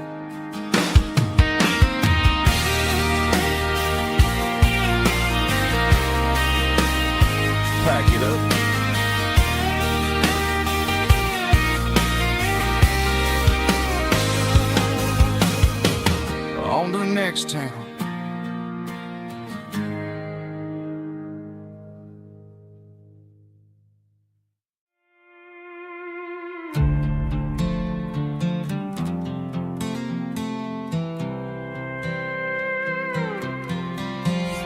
Pack it up. On to the next town.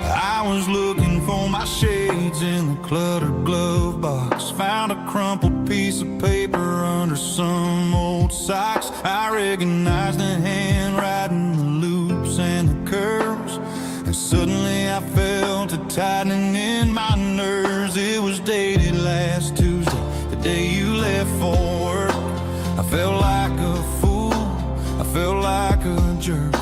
I was looking for my shades in the cluttered glove box. Found a crumpled piece of paper under some old socks. I recognized the handwriting, the loops and the curves, and suddenly I felt a tightening in my nerves. It was dated last Tuesday, the day you left for work. I felt like a fool, I felt like a jerk.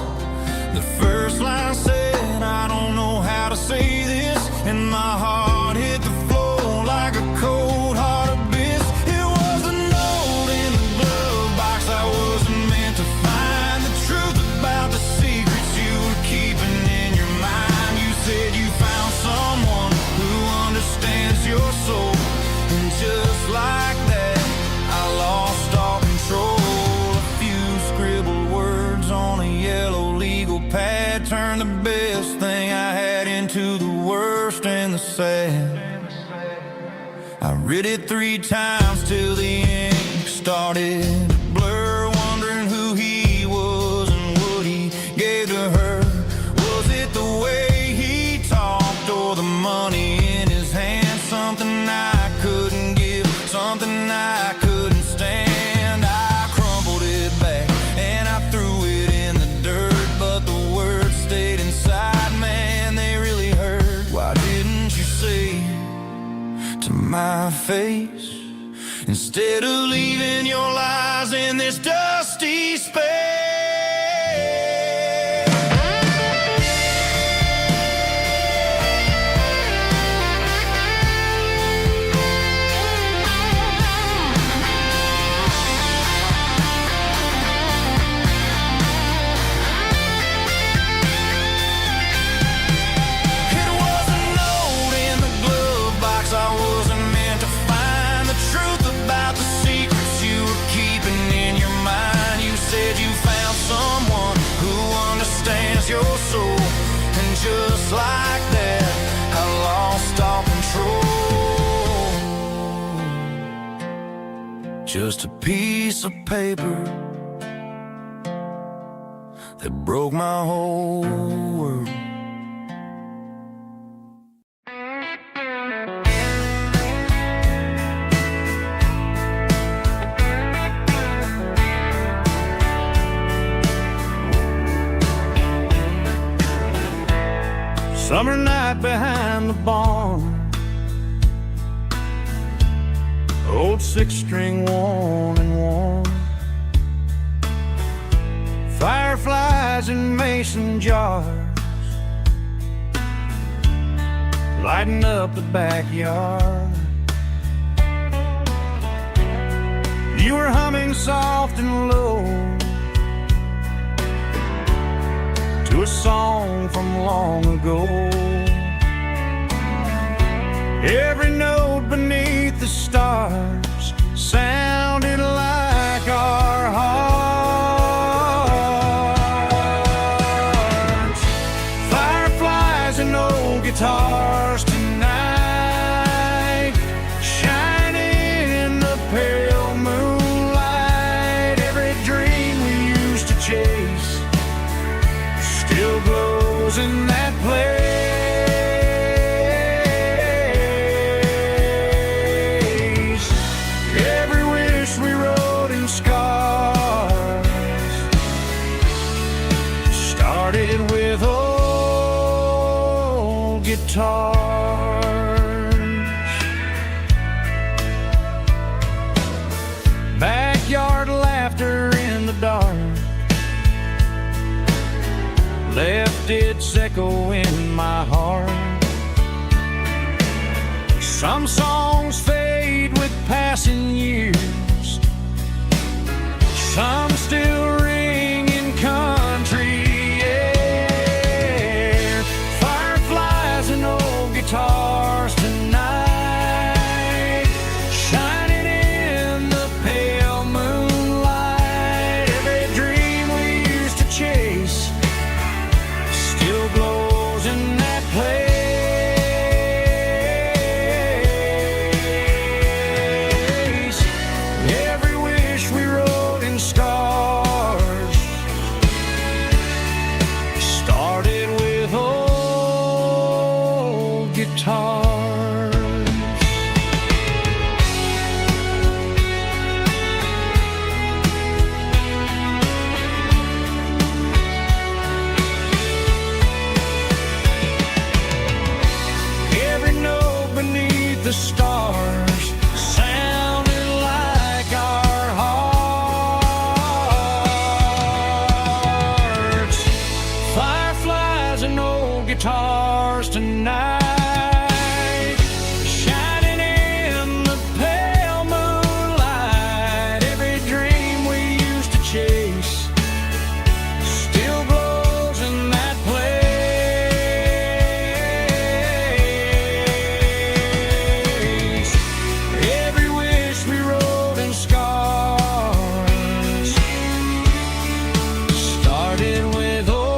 The first line said, I don't know how to say this, and my heart hit the floor like a cold heart abyss. It was a note in the glove box I wasn't meant to find. The truth about the secrets you were keeping in your mind. You said you found someone who understands your soul, and just like that, I lost all control. A few scribbled words on a yellow legal pad turned the best thing I had into the worst and the sad. I read it 3 times till the ink started to blur, wondering who he was and what he gave to her. Was it the way he talked or the money in his hand? Something I couldn't give, something I couldn't stand. I crumpled it back and I threw it in the dirt, but the words stayed inside, man, they really hurt. Why didn't you say to my face, instead of leaving your lies in this dusty space? It was a note in the glove box I wasn't meant to find. The truth about the secrets you were keeping in your mind. You said you found someone who understands your soul, and just like that, I lost all control. Just a piece of paper that broke my whole world. Summer night behind the barn, old 6-string worn and worn. Fireflies in mason jars, lighting up the backyard. You were humming soft and low to a song from long ago. Every note beneath the stars sounded like our hearts. Fireflies and old guitars tonight, shining in the pale moonlight. Every dream we used to chase still glows in that place. Every wish we wrote in scars started with old guitars. Backyard laughter in the dark left its echo in my heart. Some songs fade with passing years, some still ring in country air. Fireflies and old guitars tonight, shining in the pale moonlight. Every dream we used to chase still glows in that place. Every wish we wrote in scars started with old guitars. Every note beneath the stars sounded like our hearts. Fireflies and old guitars tonight, shining in the pale moonlight. Every dream we used to chase still glows in that place. Every wish we wrote in scars started with old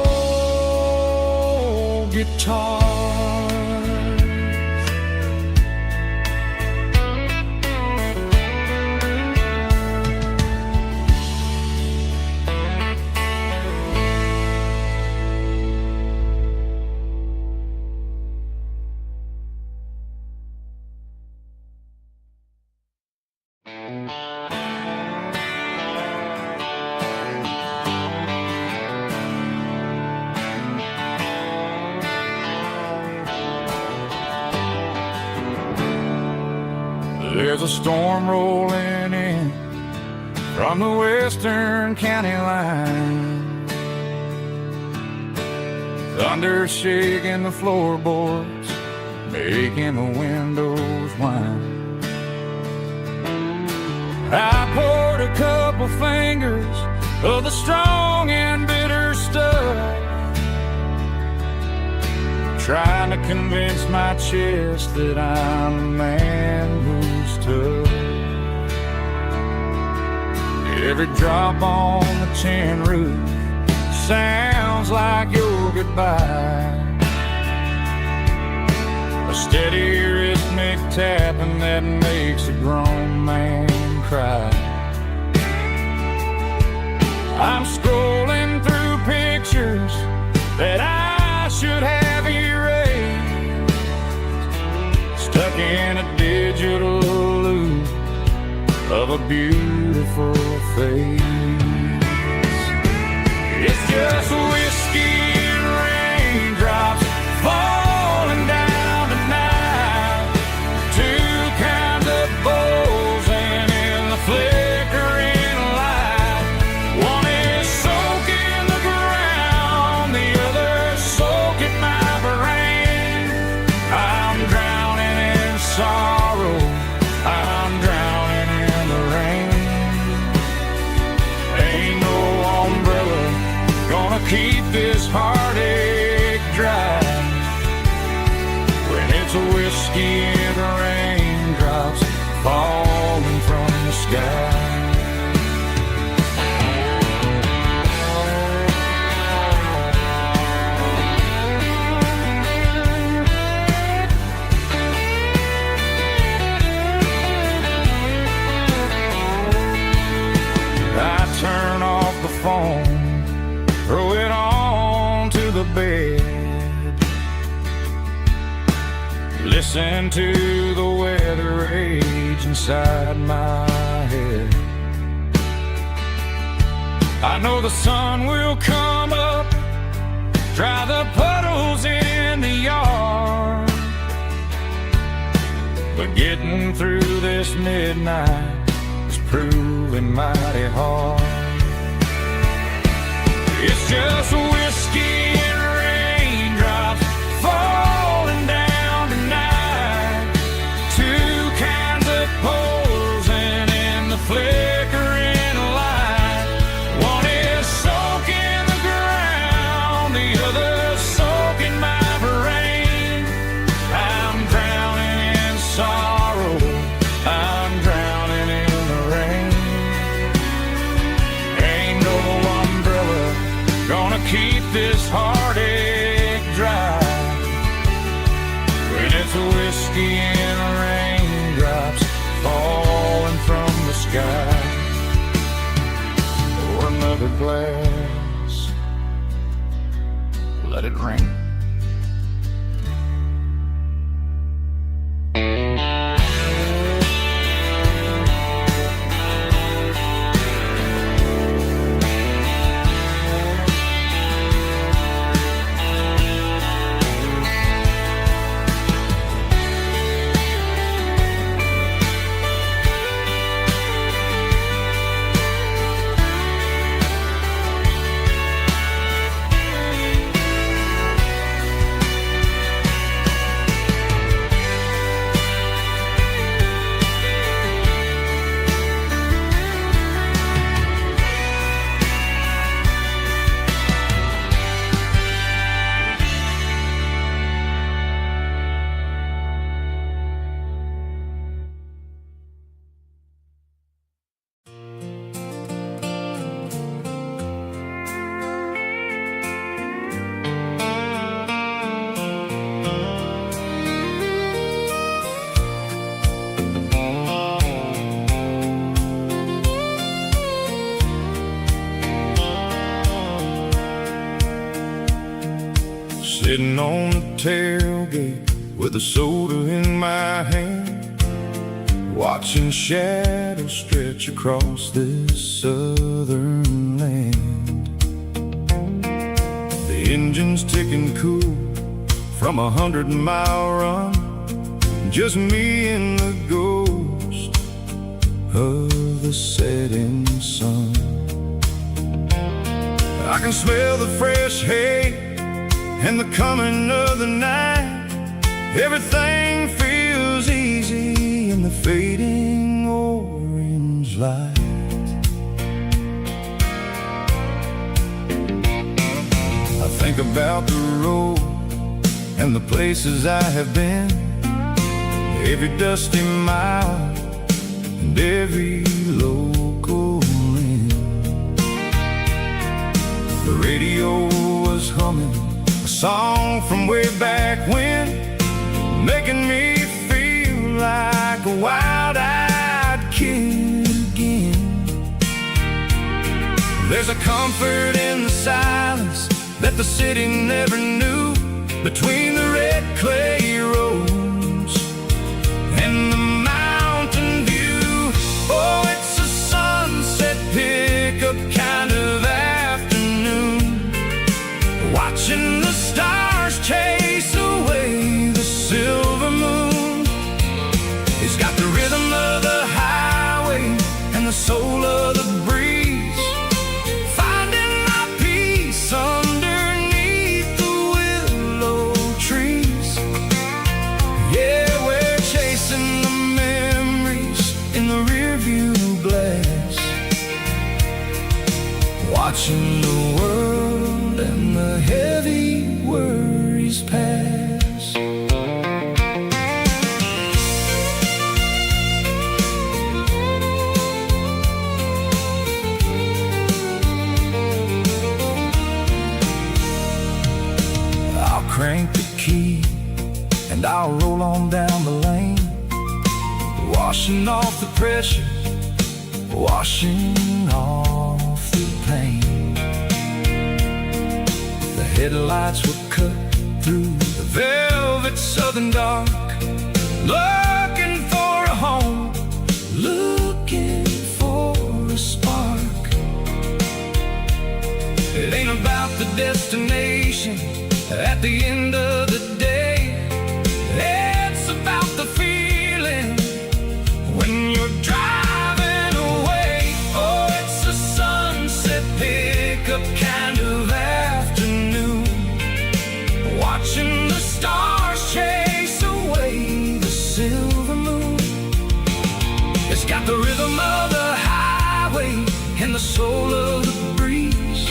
guitars. There's a storm rolling in from the western county line. Thunder shaking the floorboards, making the windows whine. I poured a couple fingers of the strong and bitter stuff, trying to convince my chest that I'm a man who's tough. Every drop on the tin roof sounds like your goodbye, a steady rhythmic tapping that makes a grown man cry. I'm scrolling through pictures that I should have erased, stuck in a digital loop of a beautiful face. It's just whiskey and raindrops falling down tonight, two kinds of bowls and in the flickering light. One is soaking the ground, the other soaking my brain. I'm drowning in sorrow, I'm drowning in the rain. listen to the weather rage inside my head. I know the sun will come up, dry the puddles in the yard, but getting through this midnight is proving mighty hard. It's just whiskey and raindrops falling down tonight, two cans of poison in the flickering light. One is soaking the ground, the other soaking my brain. I'm drowning in sorrow, I'm drowning in the rain. Ain't no umbrella gonna keep this heartache dry when it's whiskey and raindrops falling from the sky. Pour another glass, let it rain. Sitting on the tailgate with a soda in my hand, watching shadows stretch across this southern land. The engine's ticking cool from 100-mile run, just me and the ghost of the setting sun. I can smell the fresh hay and the coming of the night. Everything feels easy in the fading orange light. I think about the road and the places I have been, every dusty mile and every local inn. The radio was humming a song from way back when, making me feel like a wild-eyed kid again. There's a comfort in the silence that the city never knew, between the red clay roads and the mountain view. Oh, it's a sunset pickup kind of afternoon, watching the stars chase away the silver moon. It's got the rhythm of the highway and the soul of the breeze, finding my peace underneath the willow trees. Yeah, we're chasing the memories in the rearview glass, watching the world and the heavy worries pass. I'll crank the key and I'll roll on down the lane, washing off the pressure, washing off the pain. The headlights were cut through the velvet southern dark, At the end of the day, it's about the feeling when you're driving away. Oh, it's a sunset pickup kind of afternoon, watching the stars chase away the silver moon. It's got the rhythm of the highway and the soul of the breeze,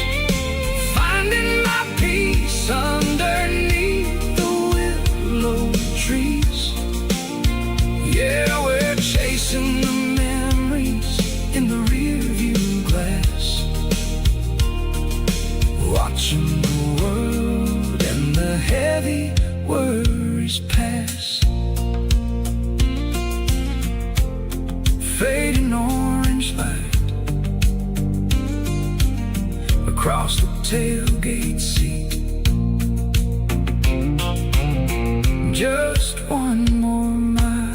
finding my peace underneath the willow trees. Yeah, we're chasing the memories in the rearview glass, watching the world and the heavy worries pass. Fading orange light across the tailgate seat. Just one more mile.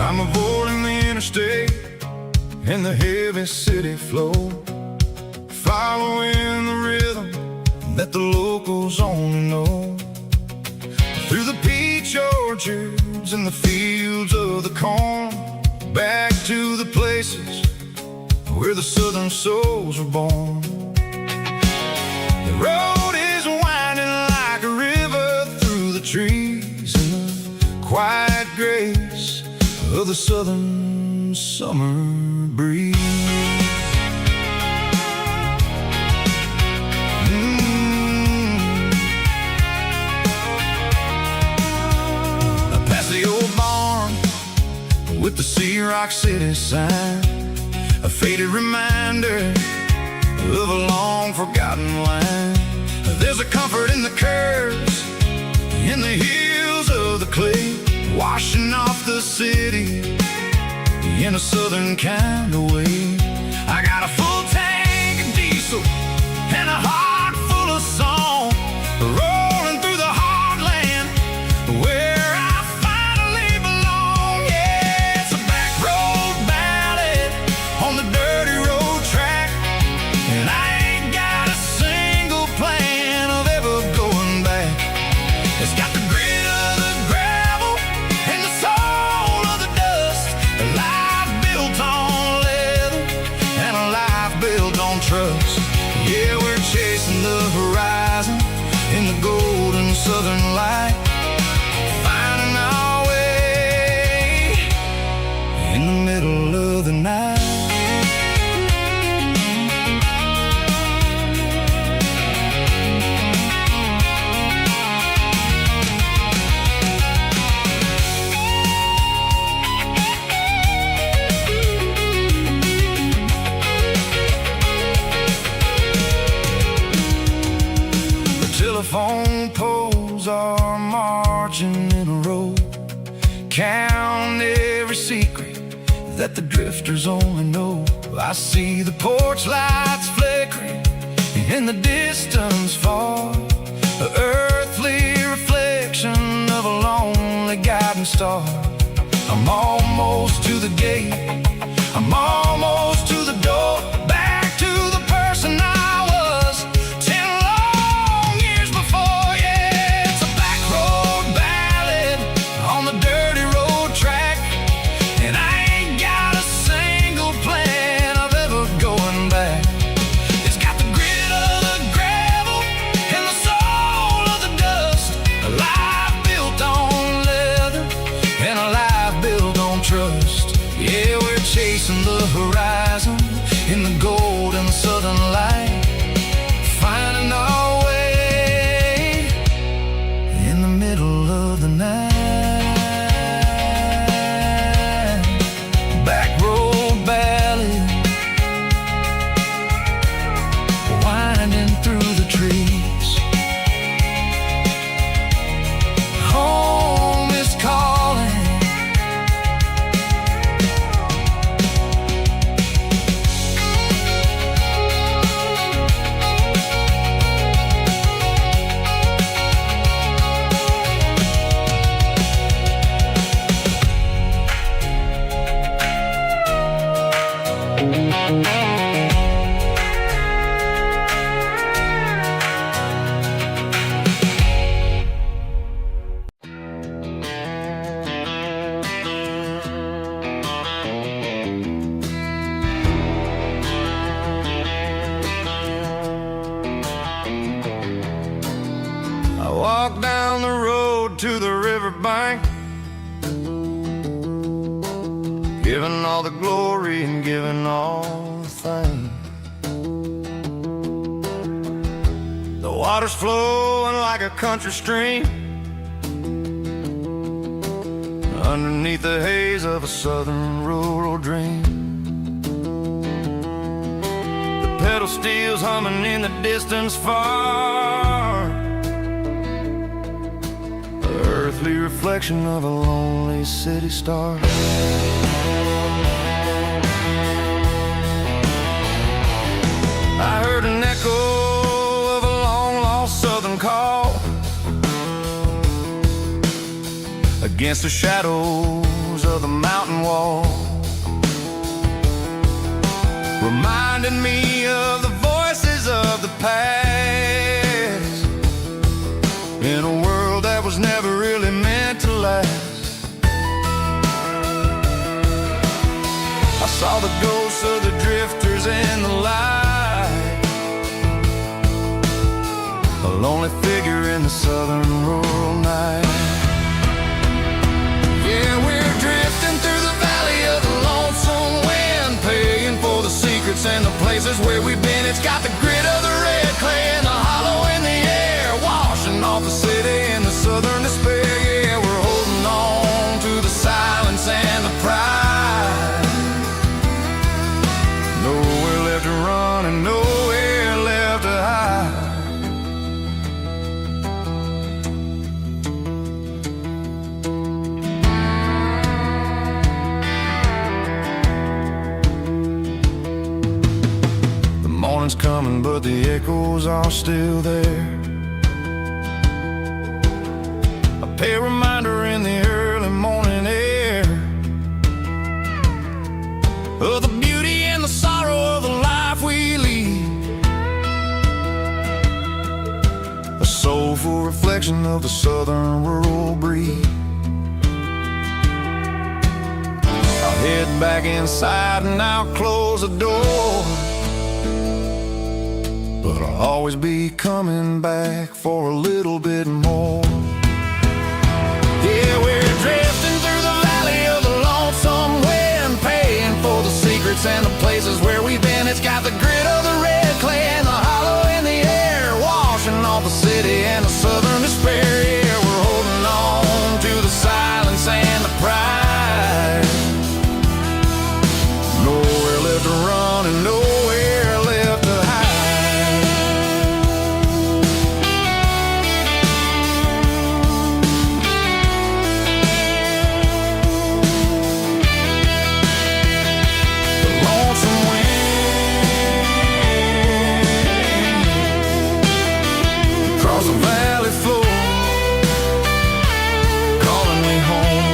I'm avoiding the interstate and the heavy city flow, following the rhythm that the locals only know. Through the peach orchards and the fields of the corn, back to the places where the southern souls were born. The road is winding like a river through the trees in the quiet grace of the southern summer breeze. Past the old barn with the Sea Rock City sign, a faded reminder of a long forgotten line. There's a comfort in the curves, in the hills of the clay, washing off the city in a southern kind of way. I got a full tank of diesel and a heart full of song, rolling through the heartland where I finally belong. Yeah, it's a back road ballad on the dirty road track, and I ain't got a single plan of ever going back. It's got the grit of the gravel and the soul of the dust, a life built on leather and a life built on trust. Yeah, we're chasing the horizon in the golden southern light, finding our way in the middle of the night. Telephone poles are marching in a row, count every secret that the drifters only know. I see the porch lights flickering in the distance far, an earthly reflection of a lonely guiding star. I'm almost to the gate, I'm almost to the door, back to the person I was 10 long years before. Yeah, it's a back road ballad on the dirty road track, and I ain't got a single plan of ever going back. It's got the grit of the gravel and the soul of the dust, a life built on leather and a life built on trust. Yeah, we're chasing the horizon in the golden southern light, finding our way in the middle of I walk down the road to the riverbank, giving all the glory and giving all the thanks. The water's flowing like a country stream underneath the haze of a southern rural dream. The pedal steel's humming in the distance far, the earthly reflection of a lonely city star. I heard an echo of a long-lost southern call against the shadows of the mountain wall, reminding me of the voices of the past in a world that was never really meant to last. I saw the ghosts of the drifters in the light, a lonely figure in the southern rural night. Yeah, we're drifting through the valley of the lonesome wind, paying for the secrets and the places where we've been. It's got the grit of the red clay and the hollow in the air, washing off the city in the southern despair. Yeah, we're holding on to the silence and the pride. Nowhere left to run and nowhere left to hide. The morning's coming, but the echoes are still there. A pale reminder in the early morning air of the beauty and the sorrow of the life we lead, a soulful reflection of the southern rural breed. I'll head back inside and I'll close the door, but I'll always be coming back for a little bit more. Yeah, we're drifting through the valley of the lonesome wind, paying for the secrets and the places where we've been. It's got the grit of the red clay and the hollow in the air, washing off the city and the southern despair. Yeah, we're holding on to the silence and the pride. Nowhere left to run and nowhere left to hide. Across the valley floor, calling me home.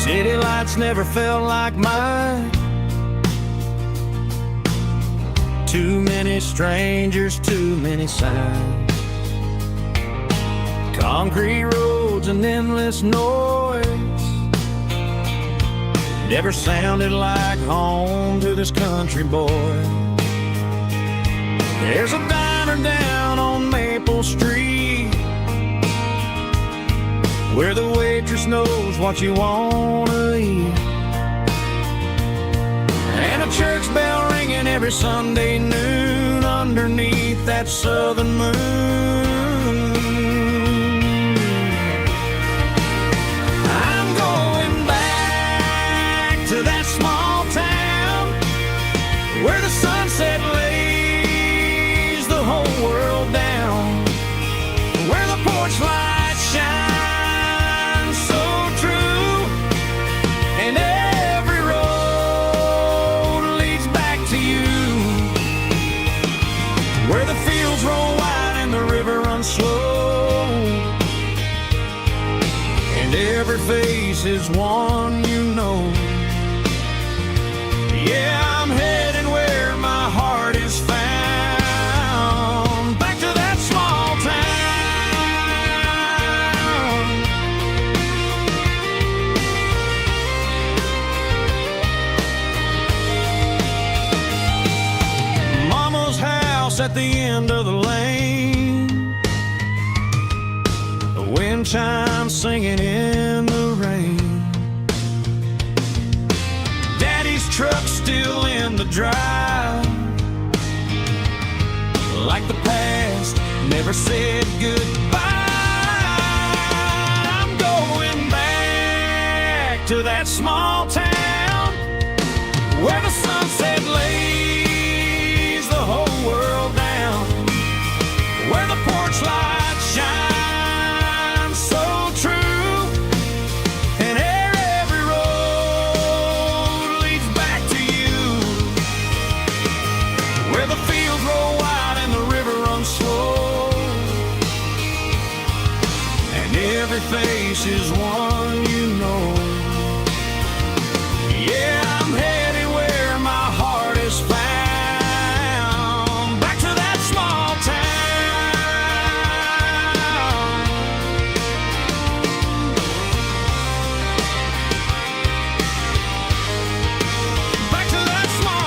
City lights never felt like mine. Too many strangers, too many signs. Concrete roads and endless noise never sounded like home to this country boy. There's a diner down on Maple Street where the waitress knows what you wanna eat, and a church bell ringing every Sunday noon underneath that southern moon. I'm going back to that small town where the sunset lays the whole world down, where the porch light shines so true, and every road leads back to you, where the fields roll wide and the river runs slow, and every face is one you know. Yeah, I'm heading where my heart is found, back to that small town. Mama's house at the end of the lane, the wind chimes singing in the rain, truck still in the drive, like the past never said goodbye. I'm going back to that small town, where the sunset lays the whole world down, where the porch light shines so true, and every road leads back to you, where the fields roll wide and the river runs slow, and every face is one you know. Yeah, I'm headed where my heart is found, back to that small town. Back to that small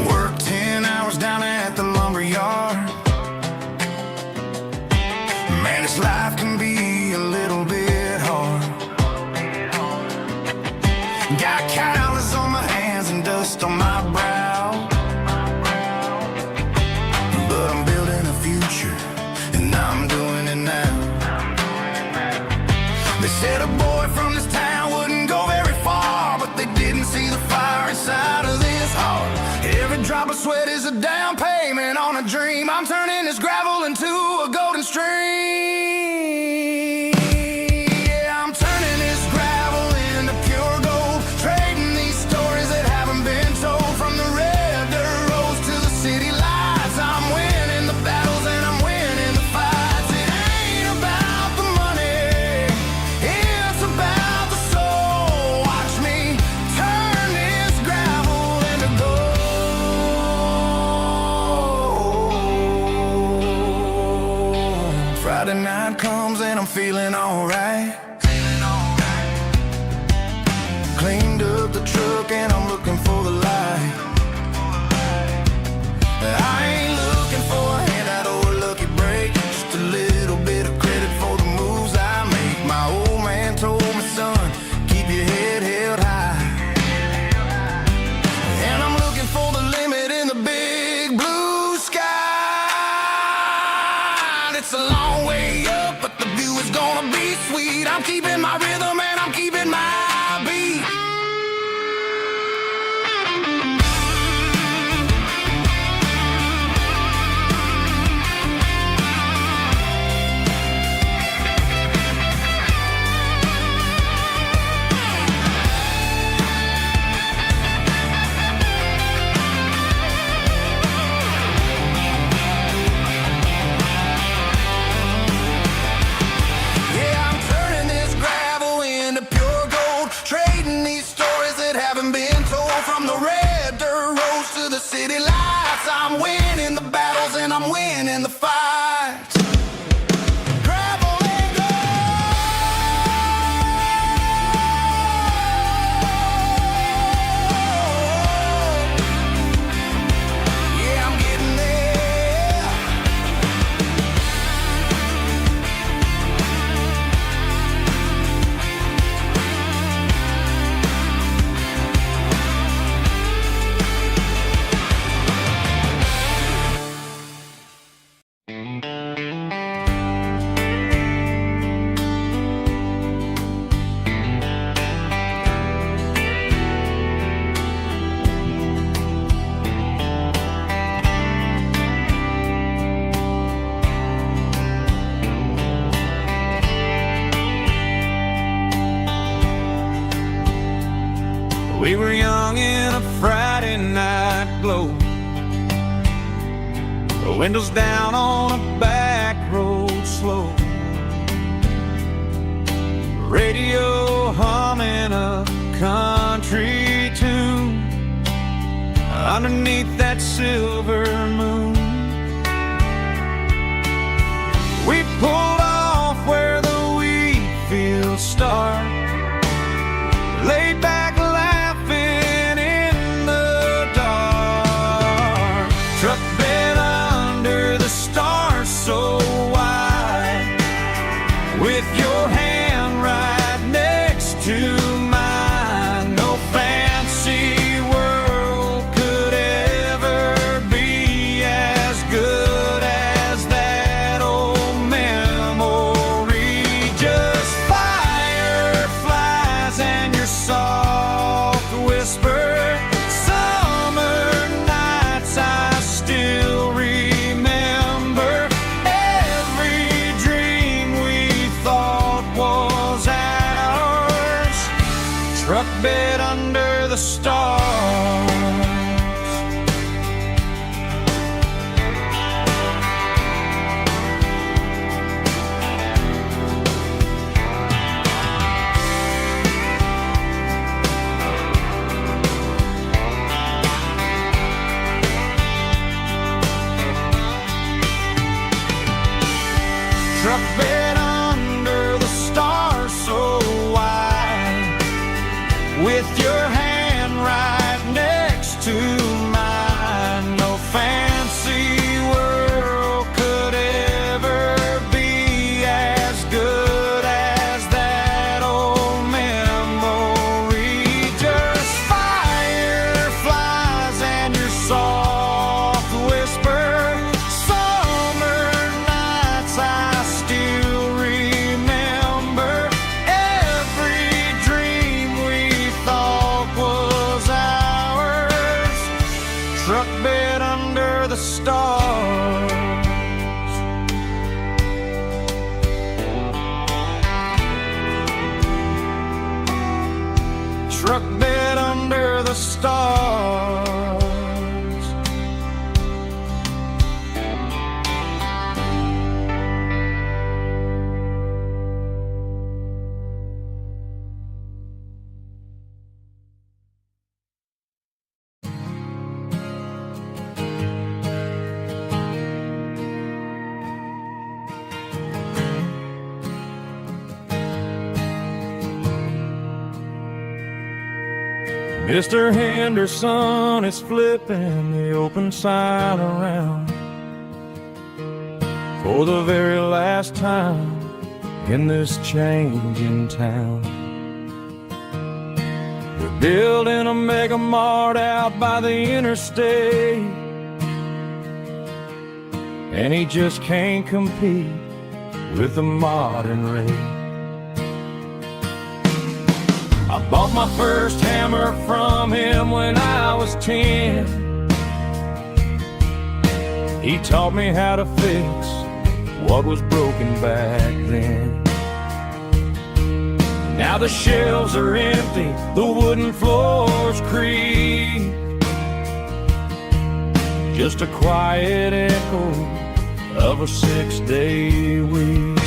Worked 10 hours down at the lumber yard. Man, this life can be a little bit hard. Got calluses on my hands and dust on my brow, but I'm building a future, and I'm doing it now. They said a boy from this town wouldn't go very far, but they didn't see the fire inside of this heart. Every drop of sweat is a down payment on a dream. I'm turning this gravel into a golden stream. Yeah, I'm turning this gravel into pure gold, trading these stories that haven't been told, from the red dirt roads to the city lights. I'm winning the battles and I'm winning the fights. It ain't about the money, it's about the soul. Watch me turn this gravel into gold. Friday night comes and I'm feeling alright. Cleaned up the truck and I'm looking for the light. I ain't looking for a handout or a lucky break, just a little bit of credit for the moves I make. My old man told me, son, keep your head held high. And I'm looking for the limit in the big blue sky. It's a long way up, but the view is gonna be sweet. I'm keeping my rhythm and I'm keeping my beat. Yeah, I'm turning this gravel into pure gold, trading these stories that haven't been told, from the red dirt roads to the city lights. I'm winning the battles and I'm winning the fights. Gravel and gold. windows down on a back road slow, radio humming a country tune underneath that silver moon. We pulled off where the wheat fields start, laid back laughing in the dark. Truck bed under the stars so wide, with your hand right next to mine. No fancy world could ever be as good as that old memory. Just fireflies and your soft whisper. Summer nights I still remember. Every dream we thought was ours. Truck bed under the stars. Truck bed under the stars so wide, with your hand right next to mine. No fancy world could ever be as good as that old memory. Just fireflies and your soft whisper. Summer nights I still remember. Every dream we thought was ours. Truck bed under the stars. Truck bed under the stars. Mr. Henderson is flipping the open sign around for the very last time in this changing town. They're building a mega mart out by the interstate, and he just can't compete with the modern rate. I bought my first hammer from him when I was 10. He taught me how to fix what was broken back then. Now the shelves are empty, the wooden floors creak, just a quiet echo of a 6-day week.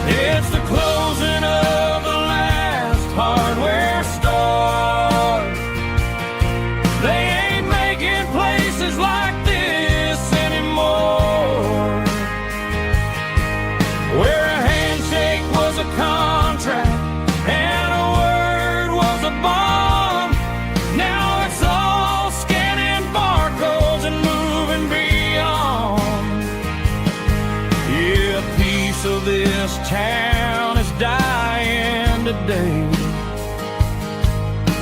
It's the closing of the hardware store. They ain't making places like this anymore, where a handshake was a contract and a word was a bond. Now it's all scanning barcodes and moving beyond. Yeah, a piece of this town is dying today,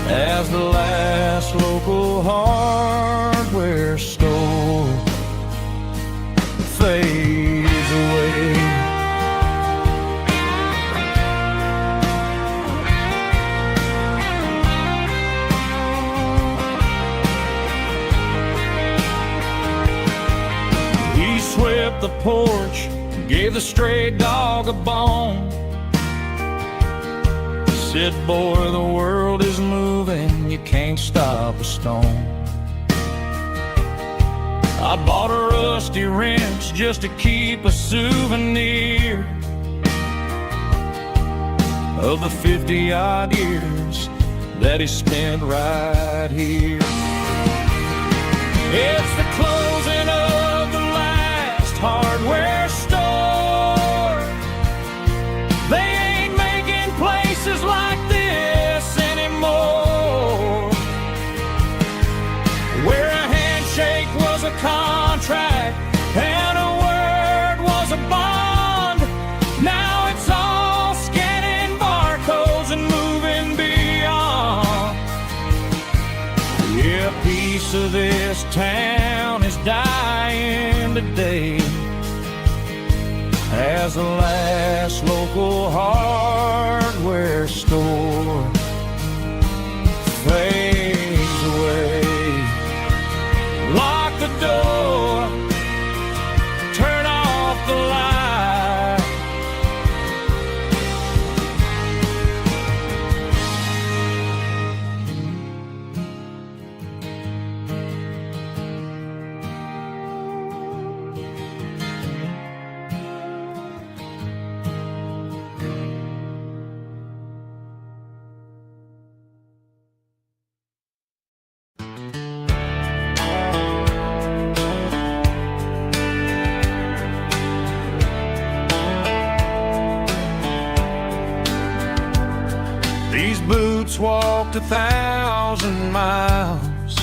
as the last local hardware store fades away. He swept the porch, gave the stray dog a bone, said, boy, the world is moving, you can't stop a stone. I bought a rusty wrench just to keep a souvenir of the 50-odd years that he spent right here. It's the closing of the last hardware store. They ain't making places like this anymore, where a handshake was a contract and a word was a bond. Now it's all scanning barcodes and moving beyond. Yeah, a piece of this town is dying today as the last local hardware store fades away. Lock the door, turn off the light. These boots walked 1,000 miles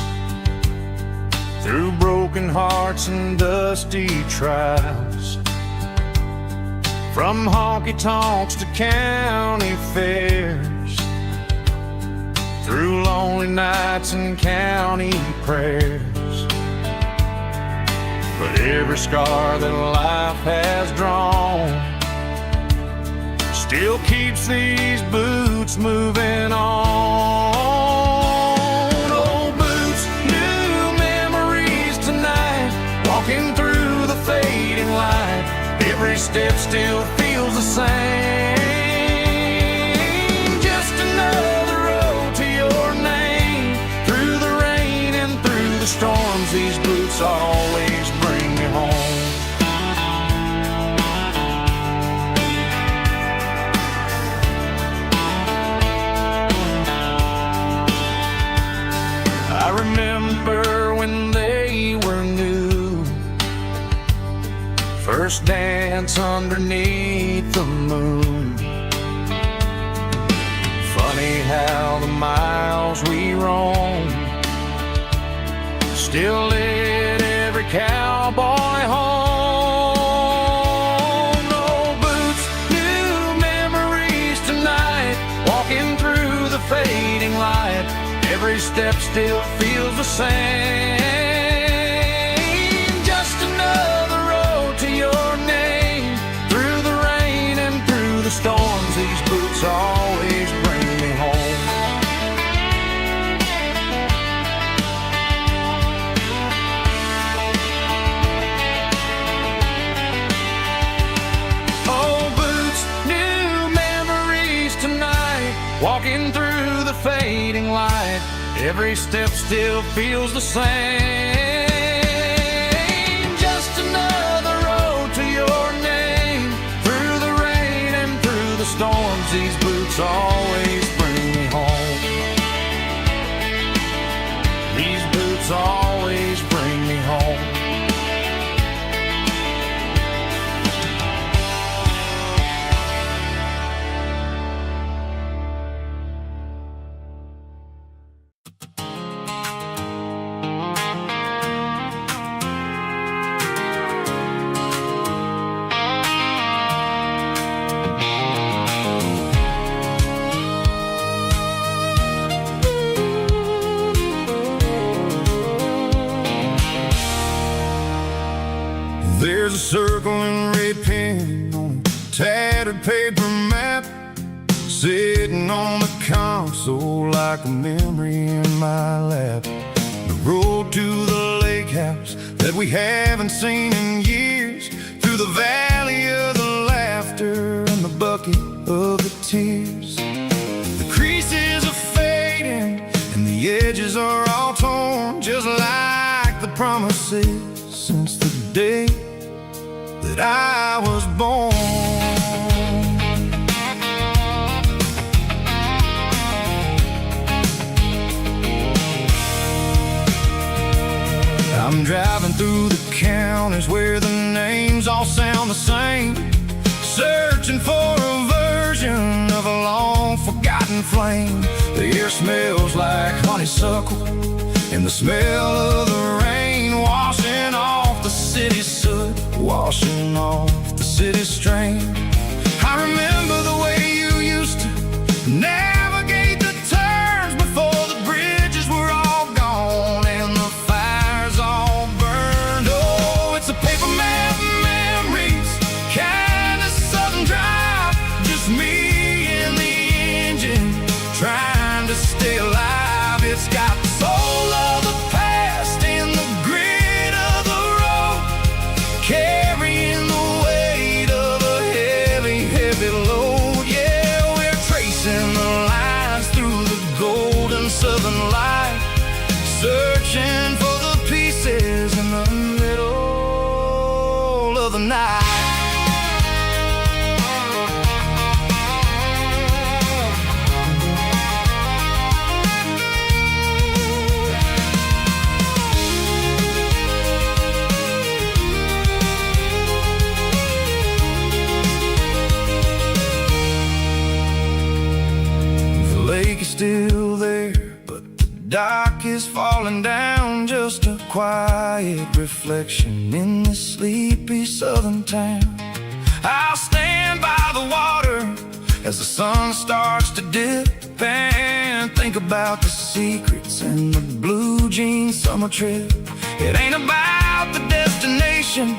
through broken hearts and dusty trials, from honky-tonks to county fairs, through lonely nights and county prayers. But every scar that life has drawn still keeps these boots moving on. Old boots, new memories tonight, walking through the fading light. Every step still feels the same. Just another road to your name. Through the rain and through the storms, these boots always bring me home. I remember when they were new, first dance underneath the moon. Funny how the miles we roam still lit every cowboy home. Old boots, new memories tonight, walking through the fading light. Every step still feels the same. Just another road to your name. Through the rain and through the storms, these boots always bring me home. Old boots, new memories tonight, walking through the fading light. Every step still feels the same. Just another road to your name. Through the rain and through the storms, these boots always bring me home. These boots always bring me home. There's a circling red pen on a tattered paper map, sitting on the console like a memory in my lap. The road to the lake house that we haven't seen in years, through the valley of the laughter and the bucket of the tears. The creases are fading and the edges are all torn, just like the promises since the day that I was born. I'm driving through the counties where the names all sound the same, searching for a version of a long-forgotten flame. The air smells like honeysuckle, and the smell of the rain washing off the city's soot, washing off the city's strain. I remember the way you used to navigate the turns before the bridges were all gone and the fires all burned. Oh, it's a paper map memories, kind of southern drive, just me and the engine trying to stay alive. It's got the soul of the past and the grit of the road, carrying the weight of a heavy, heavy load. Yeah, we're tracing the lines through the golden southern light, searching for the pieces in the middle of the night. The lake is still there, but the dock is falling down, just a quiet reflection in this sleepy southern town. I'll stand by the water as the sun starts to dip and think about the secrets and the blue jean summer trip. It ain't about the destination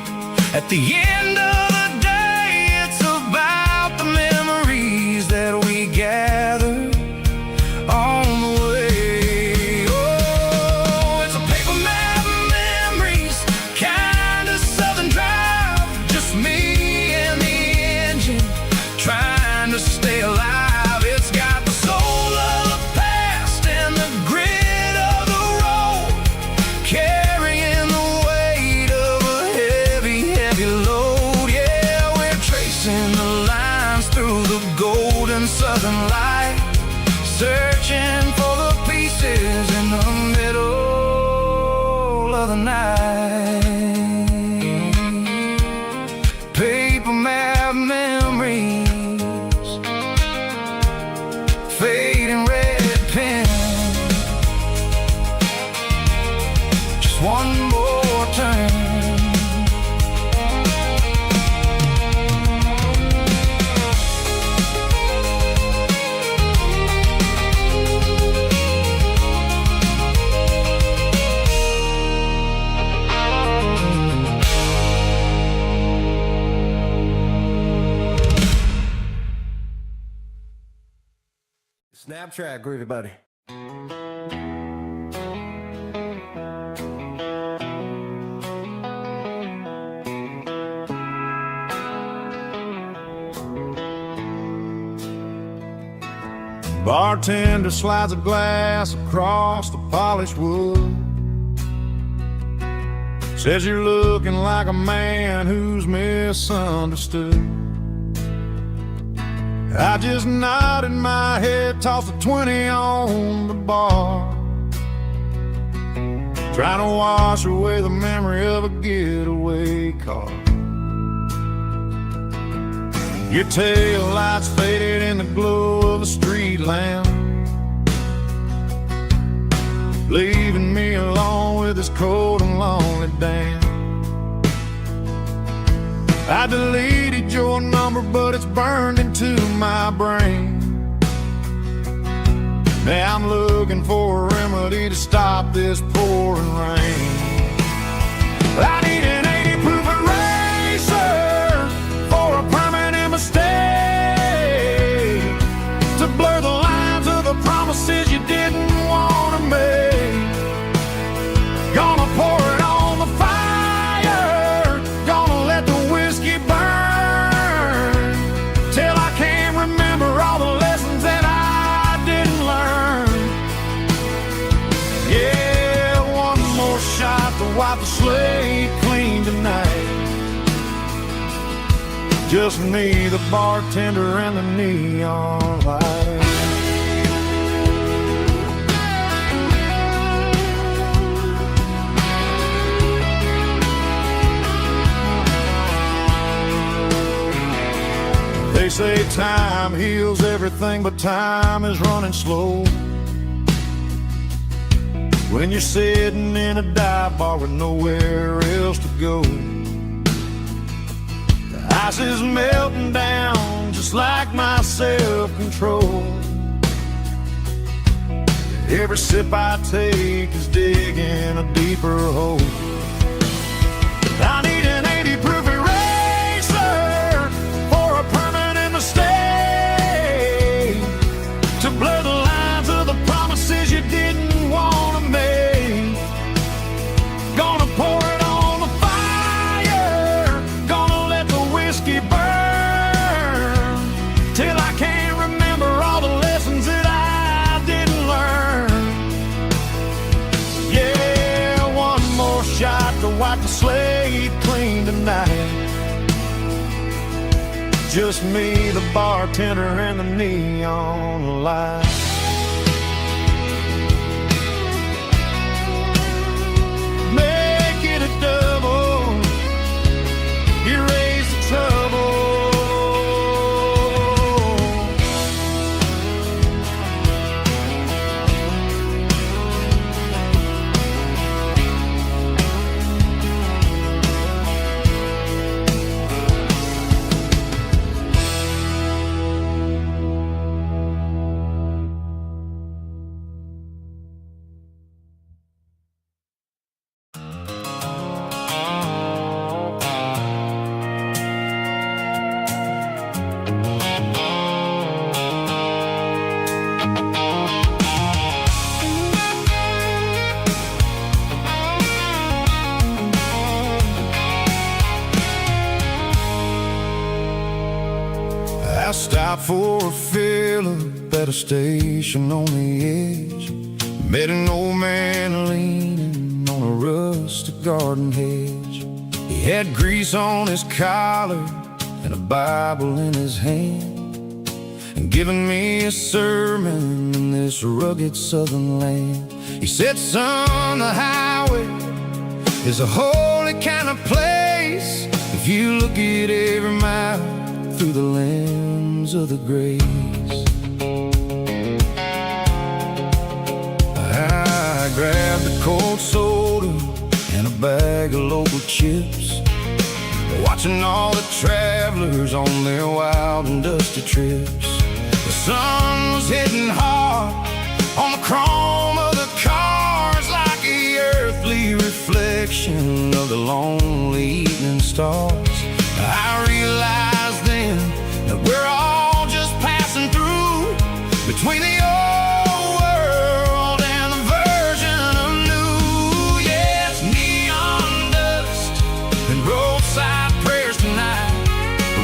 at the end of the day, it's about the memories that we gather on the way. Oh, it's a paper map memories, kind of southern drive, just me and the engine trying to stay alive. It's got the soul of the past and the grit of the road, carrying the weight of a heavy, heavy load. Yeah, we're tracing the lines through the golden southern light, searching for the pieces in the middle of the night. Paper map memories, fading red pen, just one more turn. Snap track, groovy buddy. Bartender slides a glass across the polished wood, says you're looking like a man who's misunderstood. I just nodded my head, tossed a 20 on the bar, trying to wash away the memory of a getaway car. Your tail lights faded in the glow of a street lamp, leaving me alone with this cold and lonely damn. I deleted your number, but it's burned into my brain. Now I'm looking for a remedy to stop this pouring rain. I need an 80 proof eraser for a permanent mistake, to blur the lines of the promises you didn't want to make. Gonna pour it on the fire, gonna let the whiskey burn, till I can't remember all the lessons that I didn't learn. Yeah, one more shot to wipe the slate clean. Just me, the bartender, and the neon light. They say time heals everything, but time is running slow. When you're sitting in a dive bar with nowhere else to go, the ice is melting down just like my self-control. Every sip I take is digging a deeper hole. I need an 80 proof eraser for a permanent mistake, to blur the lines of the promises you didn't want to make. Gonna pour it on the fire, gonna let the whiskey burn, till I can't remember all the lessons that I didn't learn. Yeah, one more shot to wipe the slate clean tonight. Just me, the bartender, and the neon light. Make it a double, erase the trouble. I stopped for a fill-up at a station on the edge. Met an old man leaning on a rustic garden hedge. He had grease on his collar and a Bible in his hand, and giving me a sermon in this rugged southern land. He said, son, the highway is a holy kind of place if you look at every mile through the lens of the grace. I grabbed a cold soda and a bag of local chips, watching all the travelers on their wild and dusty trips. The sun was hitting hard on the chrome of the cars, like the earthly reflection of the lonely evening stars. I realized then that we're all just passing through between the old world and the version of new. Yeah, it's neon dust and roadside prayers tonight,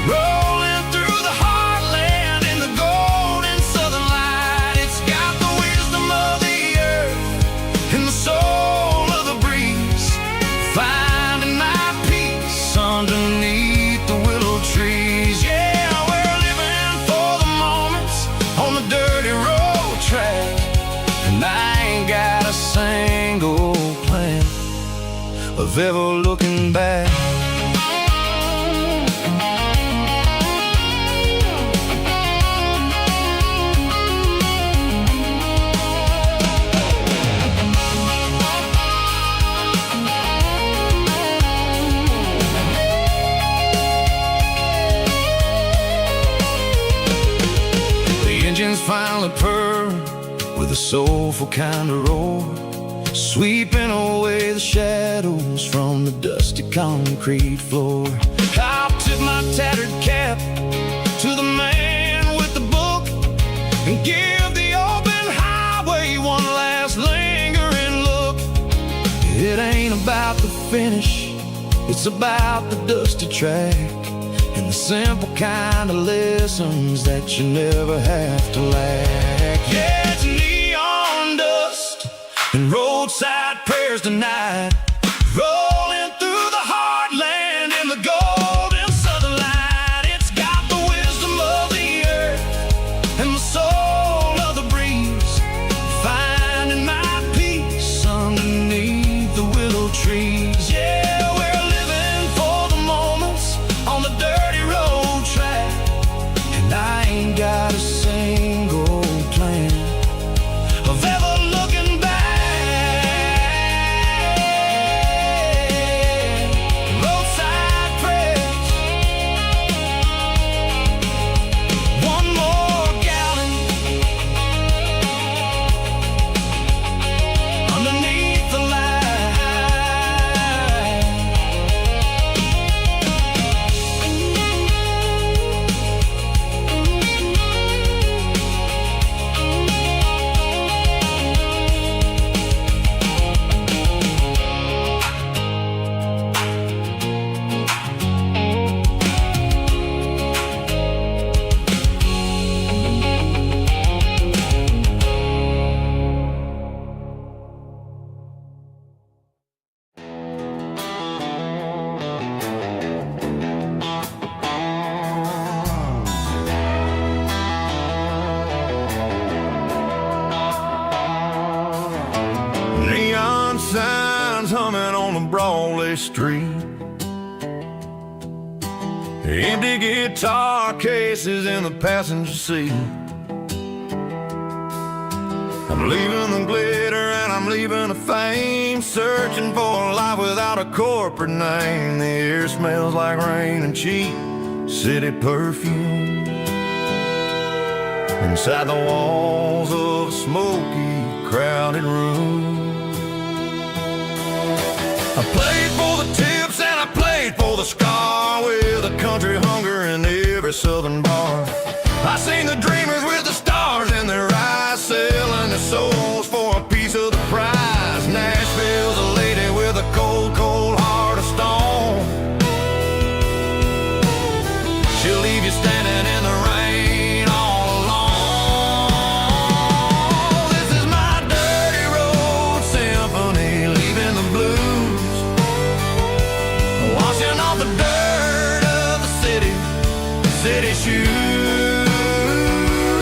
rolling through the heartland in the golden southern light. It's got the wisdom of the earth and the soul of the breeze, finding my peace underneath the willow trees. Yeah, we're living for the moments on the dirty road track, and I ain't got a single plan of ever looking back. Engines finally purr with a soulful kind of roar, sweeping away the shadows from the dusty concrete floor. I'll tip my tattered cap to the man with the book and give the open highway one last lingering look. It ain't about the finish, it's about the dusty track and the simple kind of lessons that you never have to lack. Yeah, it's neon dust and roadside prayers tonight, rolling through the heartland in the golden southern light. It's signs humming on the Broadway street. Empty guitar cases in the passenger seat. I'm leaving the glitter and I'm leaving the fame, searching for a life without a corporate name. The air smells like rain and cheap city perfume. Inside the walls of a smoky, crowded room. I played for the tips and I played for the scar, with a country hunger in every southern bar. I seen the dreamers with the stars in their eyes, selling their souls for a piece of the prize. Nashville's a lady with a cold, cold heart of stone. She'll leave you standing in the rain all alone. This is my dirty road symphony, leaving the blues, washing off the dirt of the city shoes.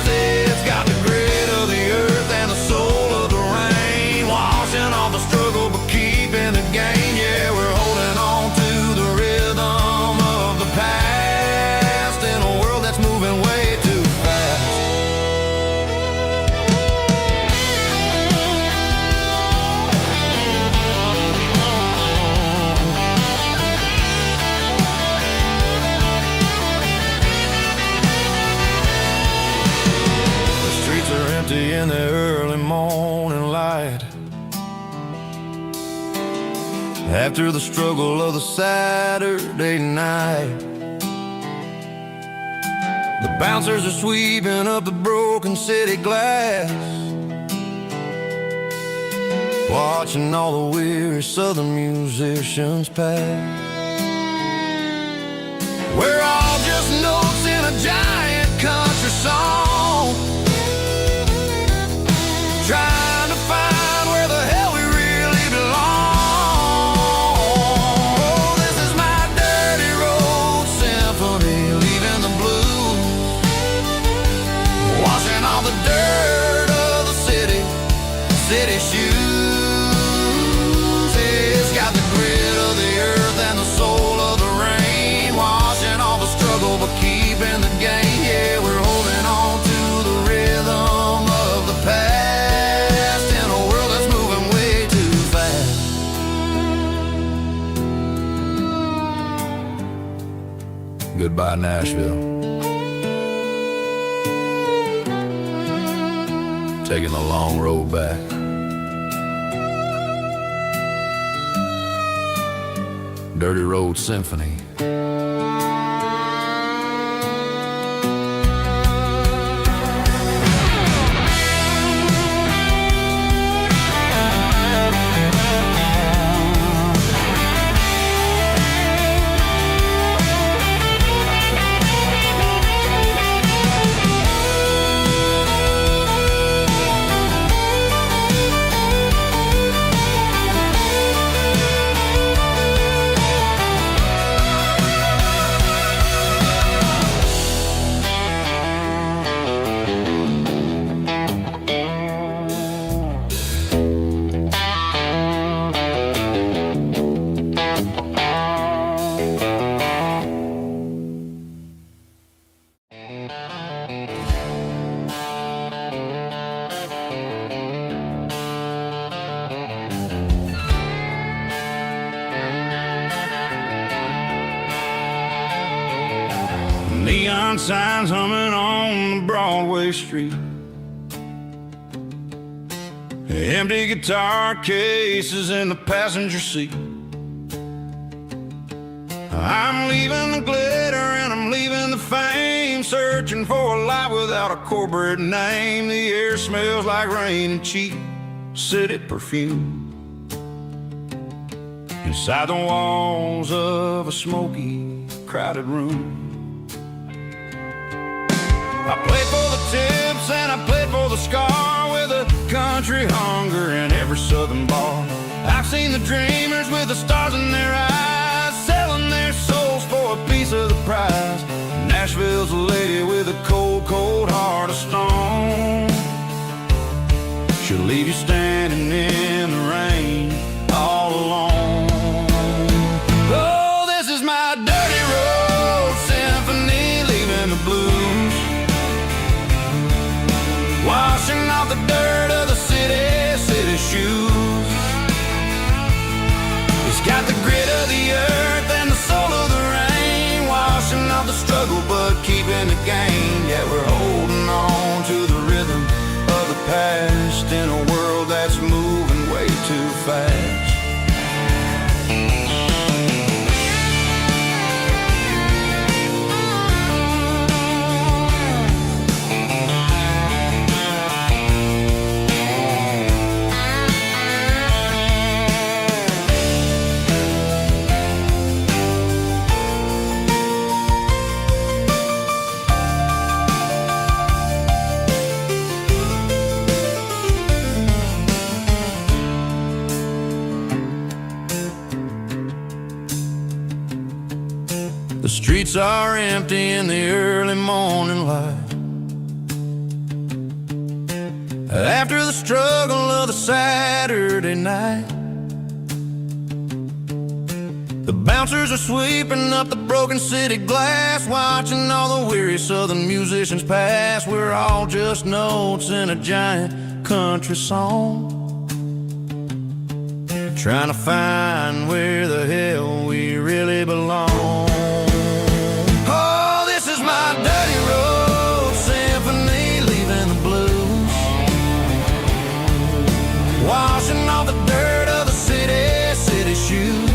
It's got the grit of the earth and the soul of the rain, washing off the struggle but keeping the gain. Yeah, we're holding on to the rhythm of the past in a world that's moving way too fast. Empty in the early morning light, after the struggle of the Saturday night. The bouncers are sweeping up the broken city glass, watching all the weary southern musicians pass. We're all just notes in a giant country song, trying to find where the hell we really belong. Oh, this is my dirty road symphony, leaving the blues, washing all the dirt of the city shoes. It's got the grit of the earth and the soul of the rain, washing all the struggle but keeping the gain. Yeah, we're holding on to the rhythm of the past. Goodbye, Nashville. Taking the long road back. Dirty Road Symphony. Neon signs humming on the Broadway street, empty guitar cases in the passenger seat. I'm leaving the glitter and I'm leaving the fame, searching for a life without a corporate name. The air smells like rain and cheap city perfume. Inside the walls of a smoky, crowded room. I played for the tips and I played for the scar, with a country hunger in every southern bar. I've seen the dreamers with the stars in their eyes, selling their souls for a piece of the prize. Nashville's a lady with a cold, cold heart of stone. She'll leave you standing in the rain all alone. struggle, but keeping the gain. Yeah, we're holding on to the rhythm of the past in a world that's moving way too fast. The streets are empty in the early morning light. After the struggle of the Saturday night, the bouncers are sweeping up the broken city glass, watching all the weary southern musicians pass. We're all just notes in a giant country song, trying to find where the hell we really belong. My dirty road symphony, leaving the blues, washing off the dirt of the city shoes.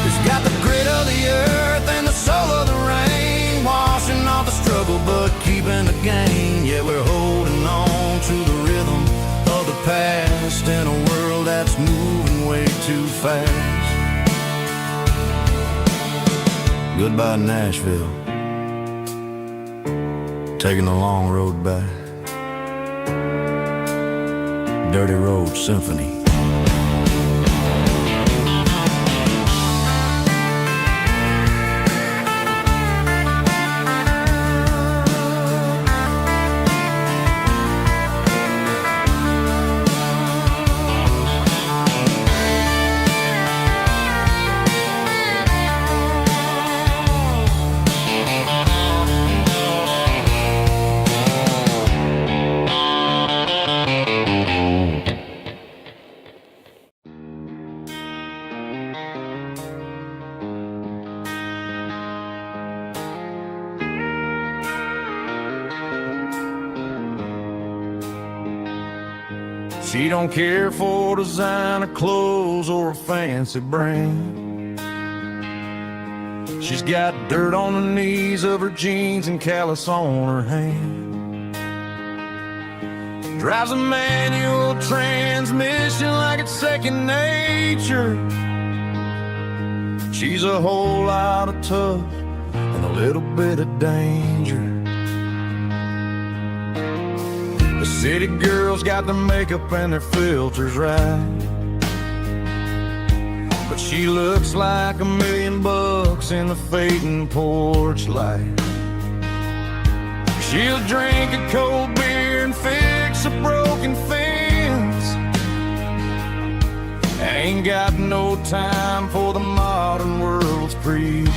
It's got the grit of the earth and the soul of the rain, washing off the struggle but keeping the gain. Yeah, we're holding on to the rhythm of the past in a world that's moving way too fast. Goodbye, Nashville. Taking the long road back. Dirty Road Symphony. She don't care for designer clothes or a fancy brand. She's got dirt on the knees of her jeans and callus on her hand. Drives a manual transmission like it's second nature. She's a whole lot of tough and a little bit of danger. The city girls got their makeup and their filters right, but she looks like $1 million in the fading porch light. She'll drink a cold beer and fix a broken fence. Ain't got no time for the modern world's pretense.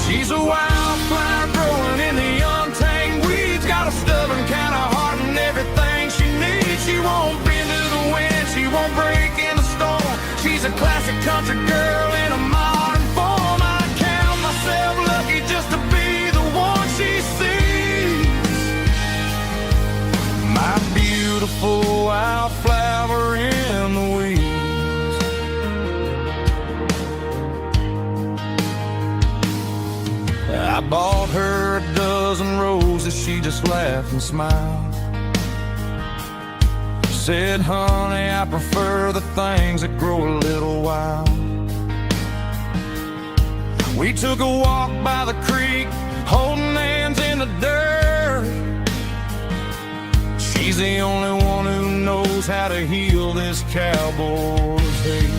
She's a wildflower growing in the untamed weeds, got a stubborn kind of heart and everything she needs. She won't bend to the wind, she won't break in the storm. She's a classic country girl in a modern form. I count myself lucky just to be the one she sees. My beautiful wildflower in the weeds. I bought her a dozen roses, she just laughed and smiled. Said, honey, I prefer the things that grow a little wild. We took a walk by the creek, holding hands in the dirt. She's the only one who knows how to heal this cowboy's hate.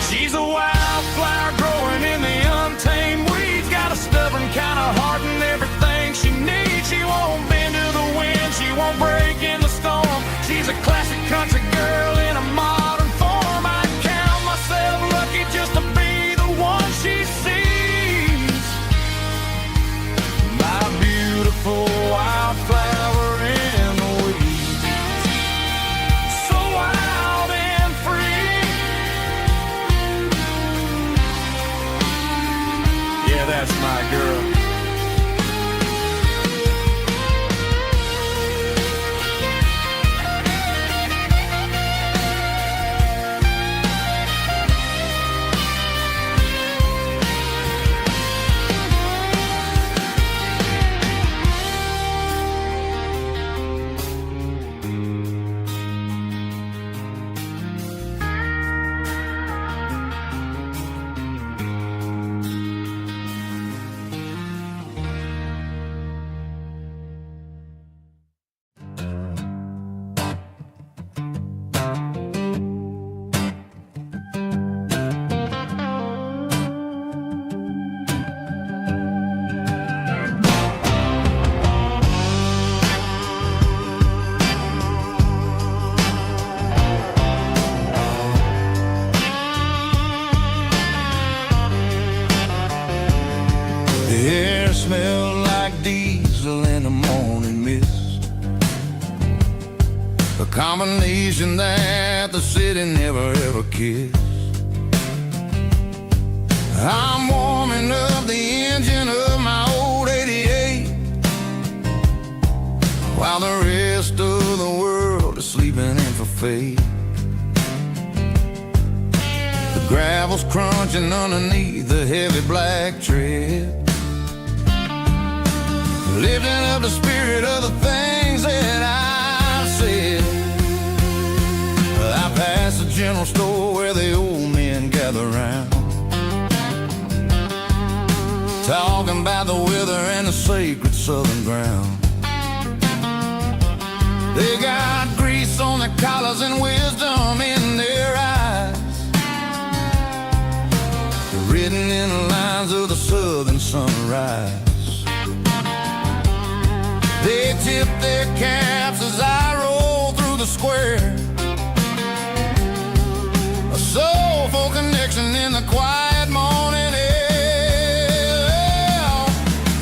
She's a wildflower growing in the untamed weeds, got a stubborn kind of heart and everything she needs. She won't bend to the wind, she won't break in the storm. She's a classic country girl in a modern form. I count myself lucky just to be the one she sees. My beautiful wildflower in the weeds, so wild and free. combination that the city never ever kissed. I'm warming up the engine of my old 88 while the rest of the world is sleeping in for fate. The gravel's crunching underneath the heavy black tread, lifting up the spirit of the things that I said. I passed the general store where the old men gather round, talking about the weather and the sacred southern ground. They got grease on their collars and wisdom in their eyes, written in the lines of the southern sunrise. They tip their caps as I roll through the square, a soulful connection in the quiet morning air.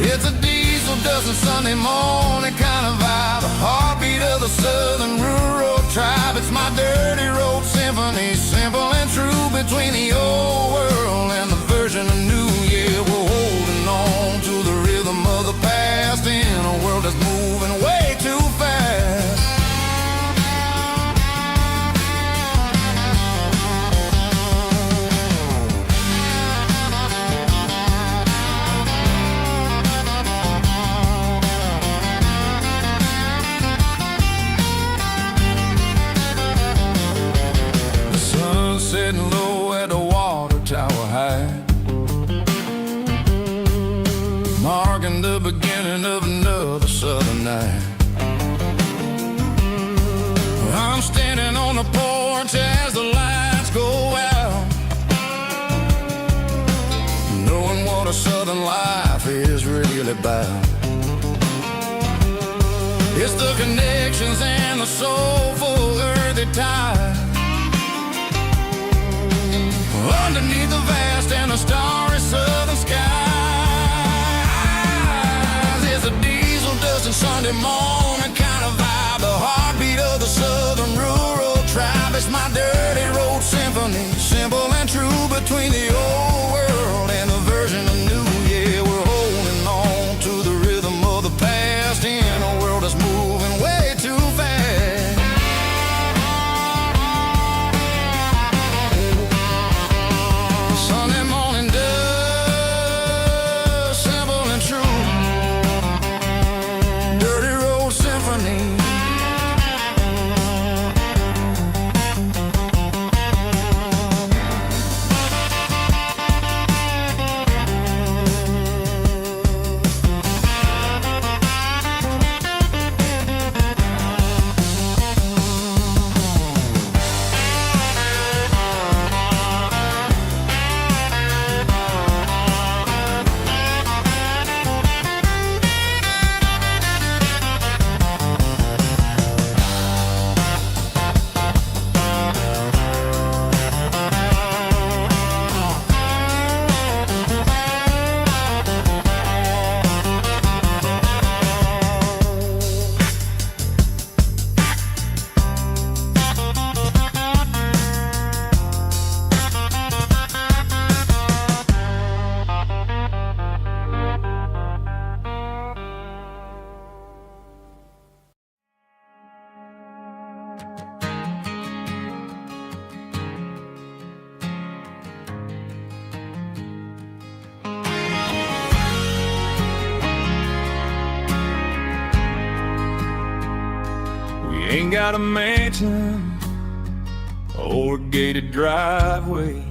It's a diesel dusting Sunday morning kind of vibe, the heartbeat of the southern rural tribe. It's my dirty road symphony, simple and true, between the old world and the version of new. Yeah, we're holding on to the rhythm of the past in a world that's moving way too fast. The sun setting low at the water tower high, marking the beginning of another southern night. I'm standing on the porch as the lights go out, knowing what a southern life is really about. It's the connections and the soulful earthy tie, underneath the vast and the starry southern skies. It's a diesel dusting Sunday morning kind of vibe, the heartbeat of the southern rural tribe. It's my dirty road symphony, simple and true, between the old world and the version of new. Yeah, we're holding on to the rhythm of the past in a world that's moving way too fast. Sunday morning dust, simple and true, dirty road symphony. Ain't got a mansion or a gated driveway,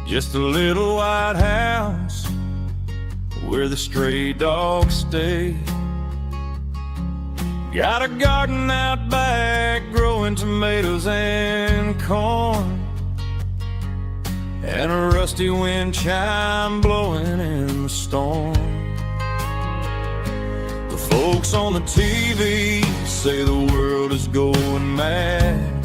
just a little white house where the stray dogs stay. Got a garden out back growing tomatoes and corn, and a rusty wind chime blowing in the storm. The folks on the TV say the world is going mad,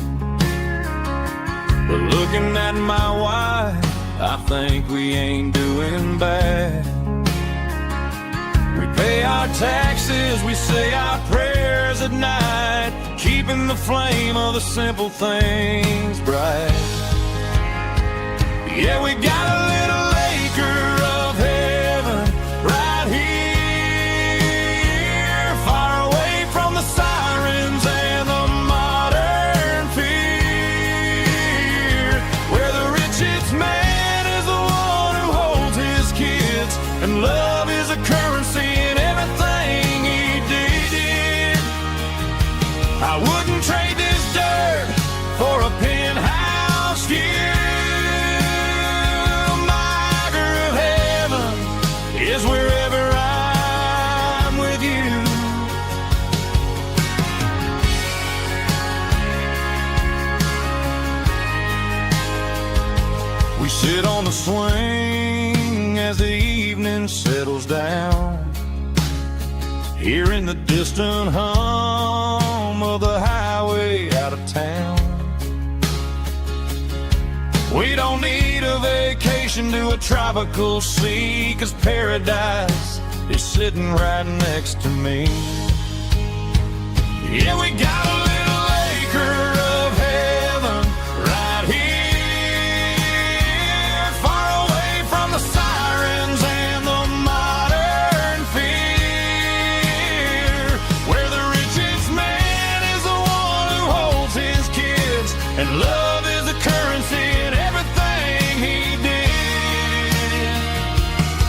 but looking at my wife, I think we ain't doing bad. We pay our taxes, we say our prayers, stars at night, keeping the flame of the simple things bright. Yeah, we got a little acre of heaven right here, far away from the sirens and the modern fear, where the richest man is the one who holds his kids, and love is a currency in everything he did. I wouldn't trade this dirt for a penthouse view. Is wherever I'm with you. We sit on the swing as the evening settles down, hearing the distant hum of the highway out of town. We don't need a vacation to a tropical sea, 'cause paradise is sitting right next to me. Yeah, we got a little acre of heaven right here, far away from the sirens and the modern fear, where the richest man is the one who holds his kids, and love is the currency in everything he did.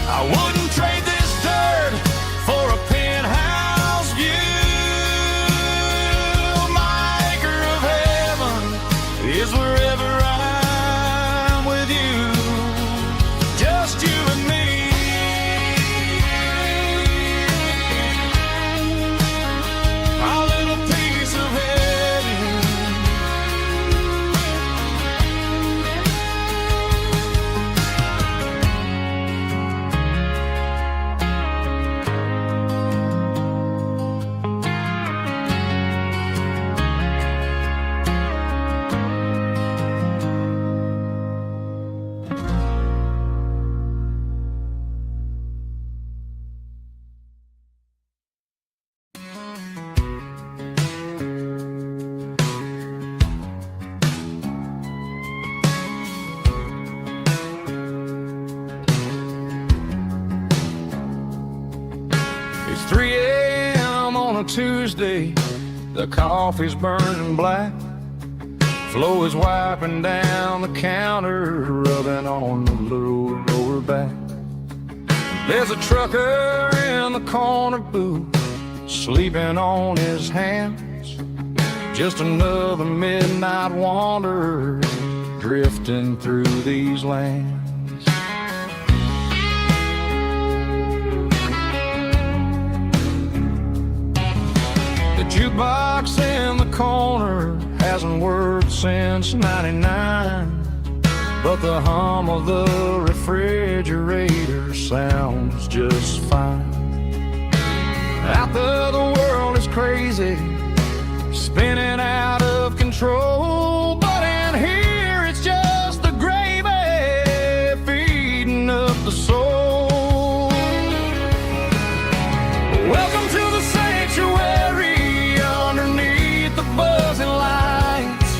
I wouldn't trade this dirt for a penthouse view. My acre of heaven is wherever I'm with you, just you and me. Our little piece of heaven. It's 3 a.m. on a Tuesday, the coffee's burning black, Flo is wiping down the counter, rubbing on the little lower back. There's a trucker in the corner booth, sleeping on his hands, just another midnight wanderer drifting through these lands. The jukebox in the corner hasn't worked since '99, but the hum of the refrigerator sounds just fine. Out there the world is crazy, spinning out of control, but in here it's just the gravy feeding up the soul. Welcome to the sanctuary underneath the buzzing lights,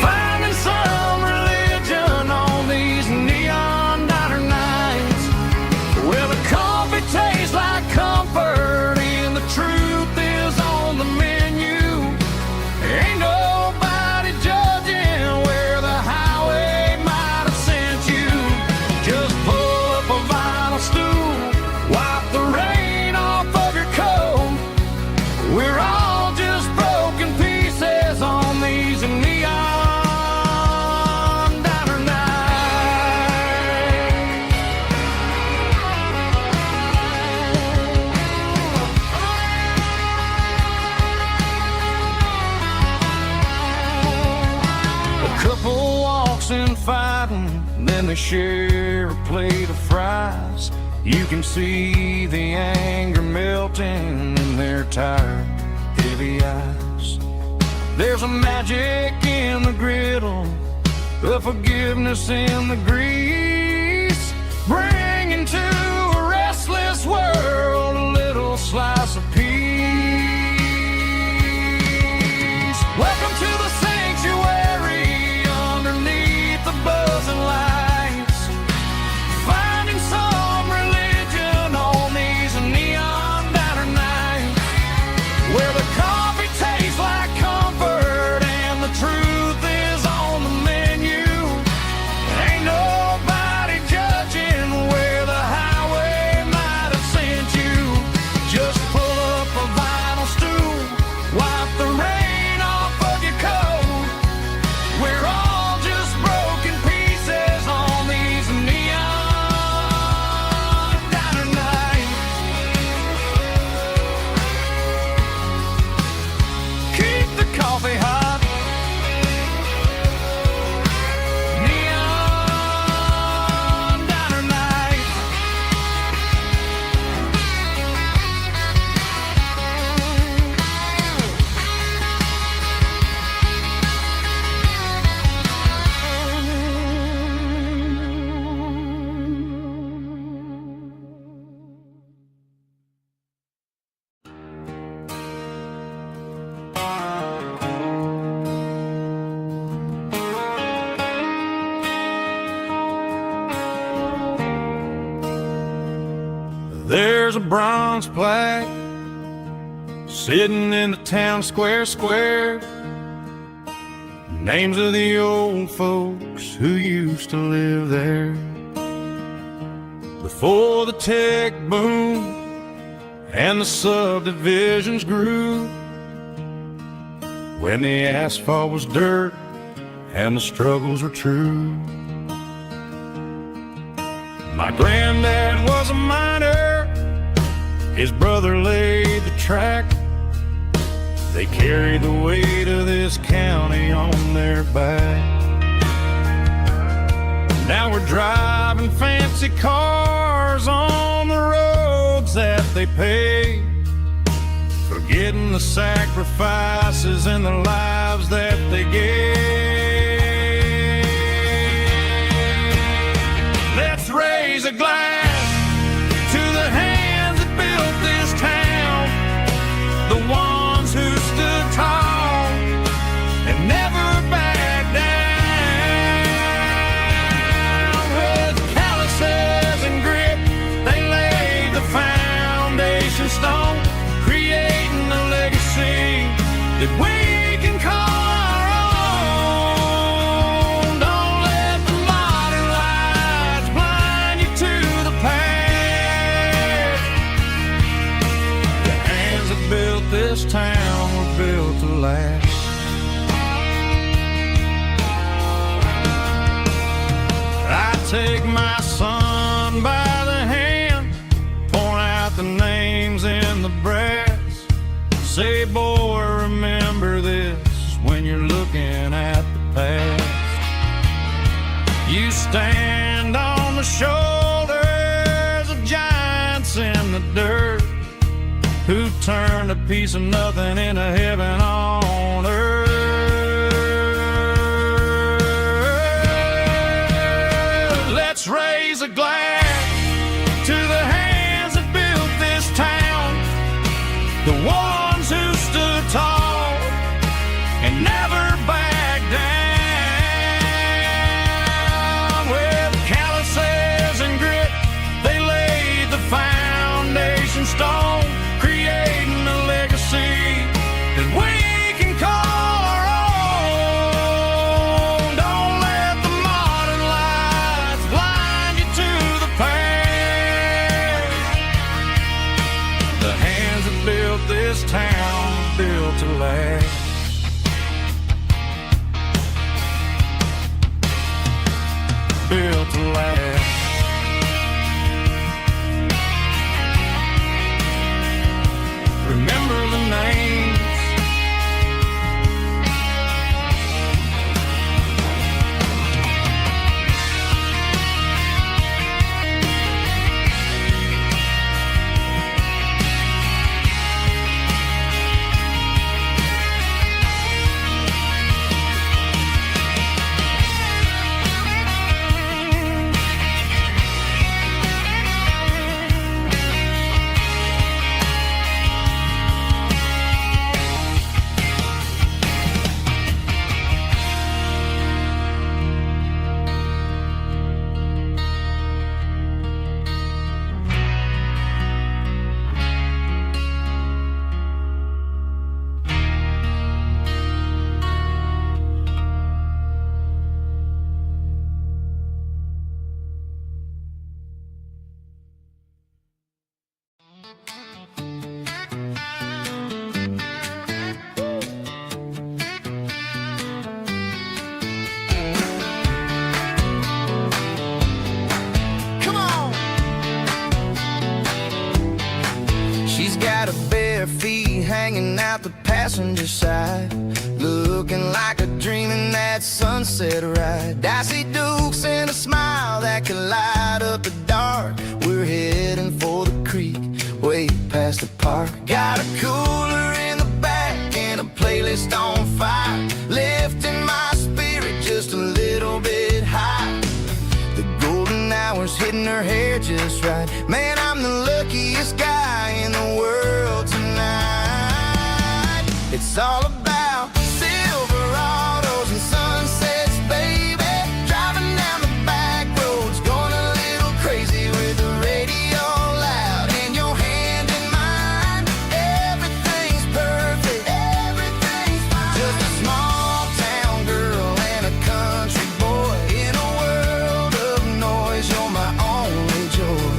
finding some religion on these neon diner nights, where the coffee tastes like comfort and the truth is on the menu. Ain't nobody judging where the highway might have sent you. Just pull up a vinyl stool, wipe the rain off of your coat. We're all just broken pieces on these neon diner nights. A couple walks in fighting, then they share a plate of fries. You can see the anger melting in their tired, heavy eyes. There's a magic in the griddle, the forgiveness in the grease, bringing to a restless world a little slice of peace. coffee hot. Neon diner night. There's a bronze plaque sitting in the town square. Names of the old folks who used to live there before the tech boom and the subdivisions grew, when the asphalt was dirt and the struggles were true. My granddad was a miner, his brother laid the track. They carried the weight of this county on their back. Now we're driving fancy cars on the roads that they paved, forgetting the sacrifices and the lives that they gave. Let's raise a glass to the hands that built this town, the ones who stood tall and never backed down. With calluses and grit, they laid the foundation stone, creating a legacy that we can call our own. Don't let the modern lights blind you to the past. The hands that built this town were built to last. I take my son by the hand, point out the names in the brass, say, boy, remember this when you're looking at the past. You stand on the shoulders of giants in the dirt, who turned a piece of nothing into heaven on earth. Let's raise a glass to the hands that built this town, the ones who stood tall and never backed down. With calluses and grit, they laid the foundation stone, creating a legacy that we can call our own. Don't let the modern lights blind you to the past. The hands that built this town built to last. Built to last. Remember the names. She's got her bare feet hanging out the passenger side, looking like a dream in that sunset ride. Dicey dukes and a smile that can light up the dark. We're heading for the creek, way past the park. Got a cooler in the back and a playlist on fire, lifting my spirit just a little bit high. The golden hour's hitting her hair just right. Man, I'm the luckiest guy in the world tonight. It's all about Silverados and sunsets, baby. Driving down the back roads, going a little crazy with the radio loud and your hand in mine. Everything's perfect, everything's fine. Just a small town girl and a country boy in a world of noise. You're my only joy.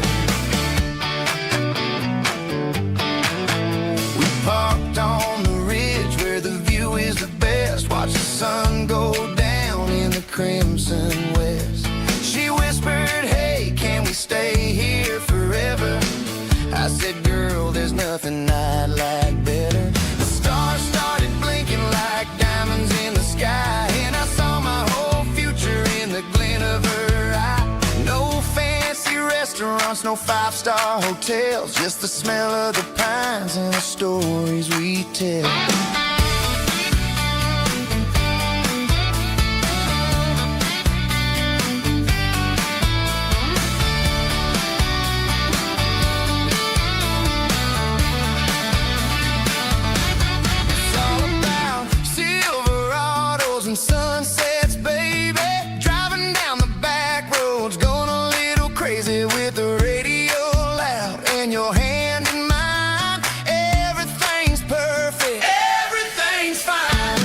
We parked on the ridge where the view is the best. Watch the sun go down in the crimson west. She whispered, hey, can we stay here forever? I said, girl, there's nothing I'd like better. The stars started blinking like diamonds in the sky, and I saw my whole future in the glint of her eye. No fancy restaurants, no five-star hotels, just the smell of the pines and the stories we tell. It's all about Silverados and sunsets, baby. Driving down the back roads, going a little crazy with the radio loud and your hand in mine. Everything's perfect, everything's fine.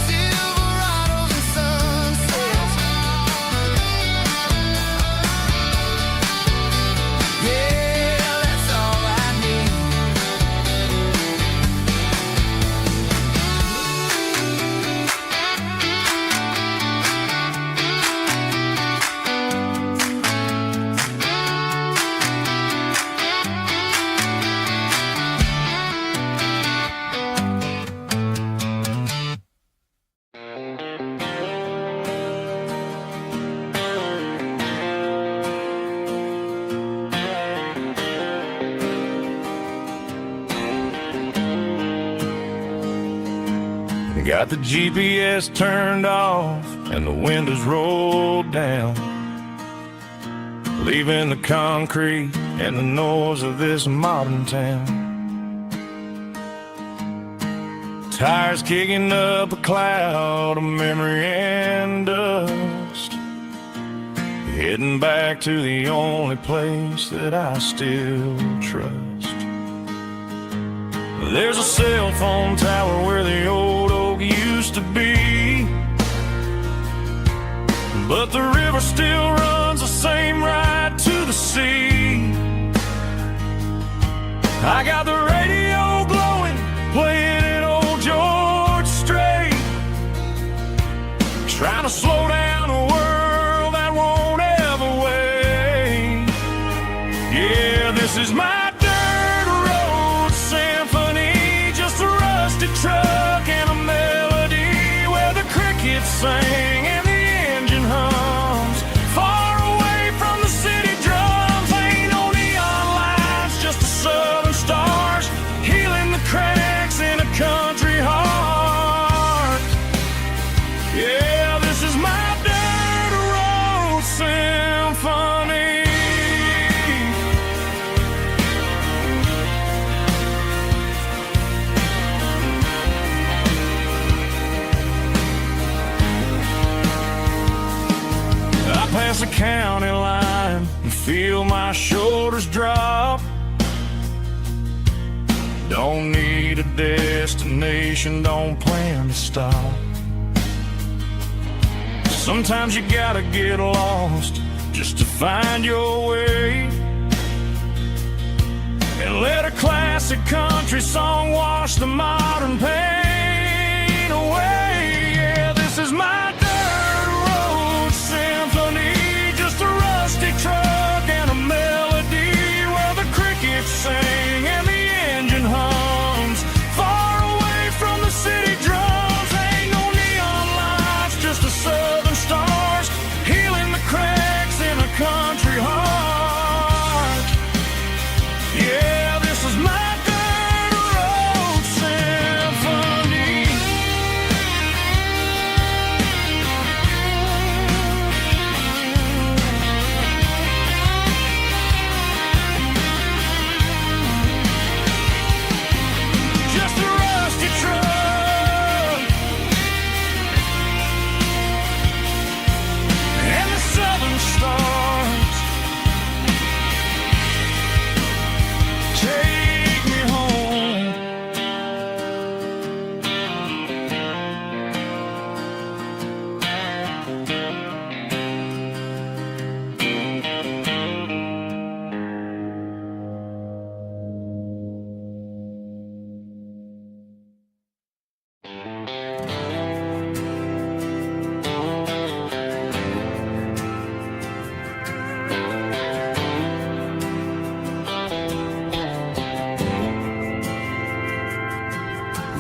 Silverados and sunsets. Yeah, that's all I need. Got the GPS turned off and the windows rolled down, leaving the concrete and the noise of this modern town. Tires kicking up a cloud of memory and dust, heading back to the only place that I still trust. There's a cell phone tower where the old oak used to be, but the river still runs the same right to the sea. I got the radio glowing, playing an old George Strait, trying to slow down a world that won't ever wait. Yeah, this is my dirt road symphony, just a rusty truck and a melody where the crickets sing and the engine hums. Far away from the city drums, ain't no neon lights, just the southern stars healing the cracks in a country heart. Yeah, this is my dirt road symphony. I pass the county line and feel my shoulders drop. Don't need a destination, don't plan to stop. Sometimes you gotta get lost just to find your way, and let a classic country song wash the modern pain away. Yeah, this is my dirt road symphony, just a rusty truck and a melody where the crickets sing and the engine hums. Far away from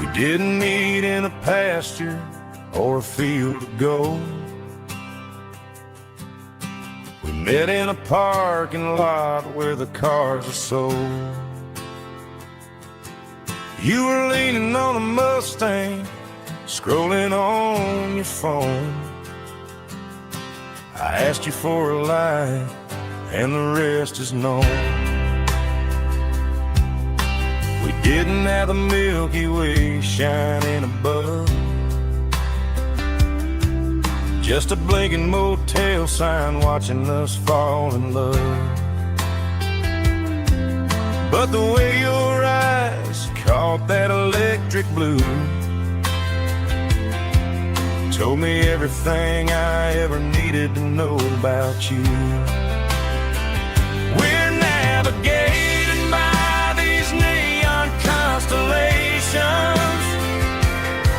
We didn't meet in a pasture or a field of gold. We met in a parking lot where the cars are sold. You were leaning on a Mustang, scrolling on your phone. I asked you for a light, and the rest is known. We didn't have the Milky Way shining above, just a blinking motel sign watching us fall in love. But the way your eyes caught that electric blue told me everything I ever needed to know about you. We're navigating by these neon constellations,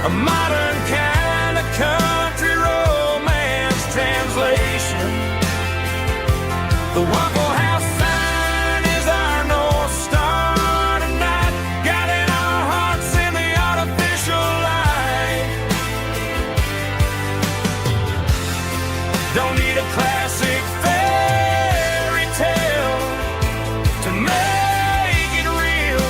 a modern kind of country romance translation. The Waffle House sign is our North Star tonight, guiding our hearts in the artificial light. Don't need a classic fairy tale to make it real.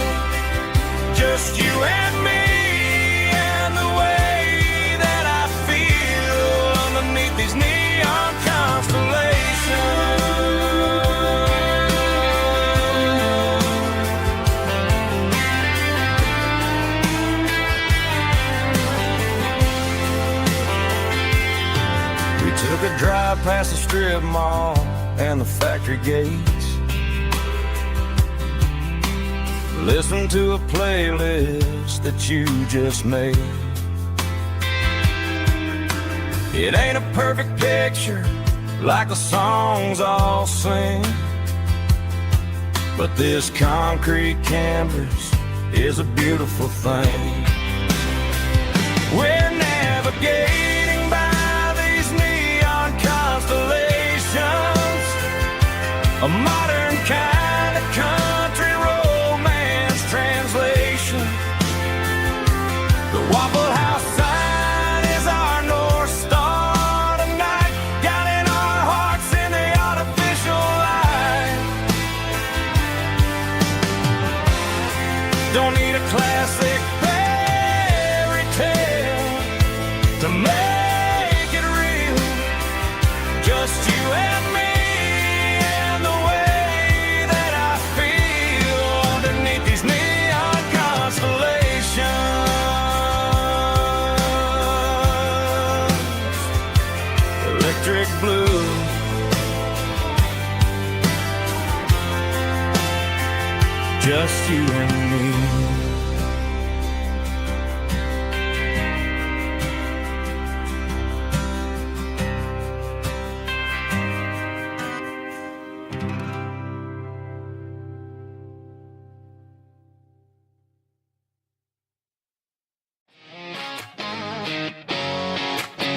Just you and me and the way that I feel underneath these neon constellations. We took a drive past the strip mall and the factory gates, listened to a playlist that you just made. It ain't a perfect picture like the songs all sing, but this concrete canvas is a beautiful thing. We're navigating by these neon constellations, a modern kind of country romance translation. The Waffle House sign is our North Star tonight, guiding our hearts in the artificial light. Don't need a classic fairy tale to make it real. Just you and me and the way that I feel underneath these neon constellations. Electric blue, just you and me.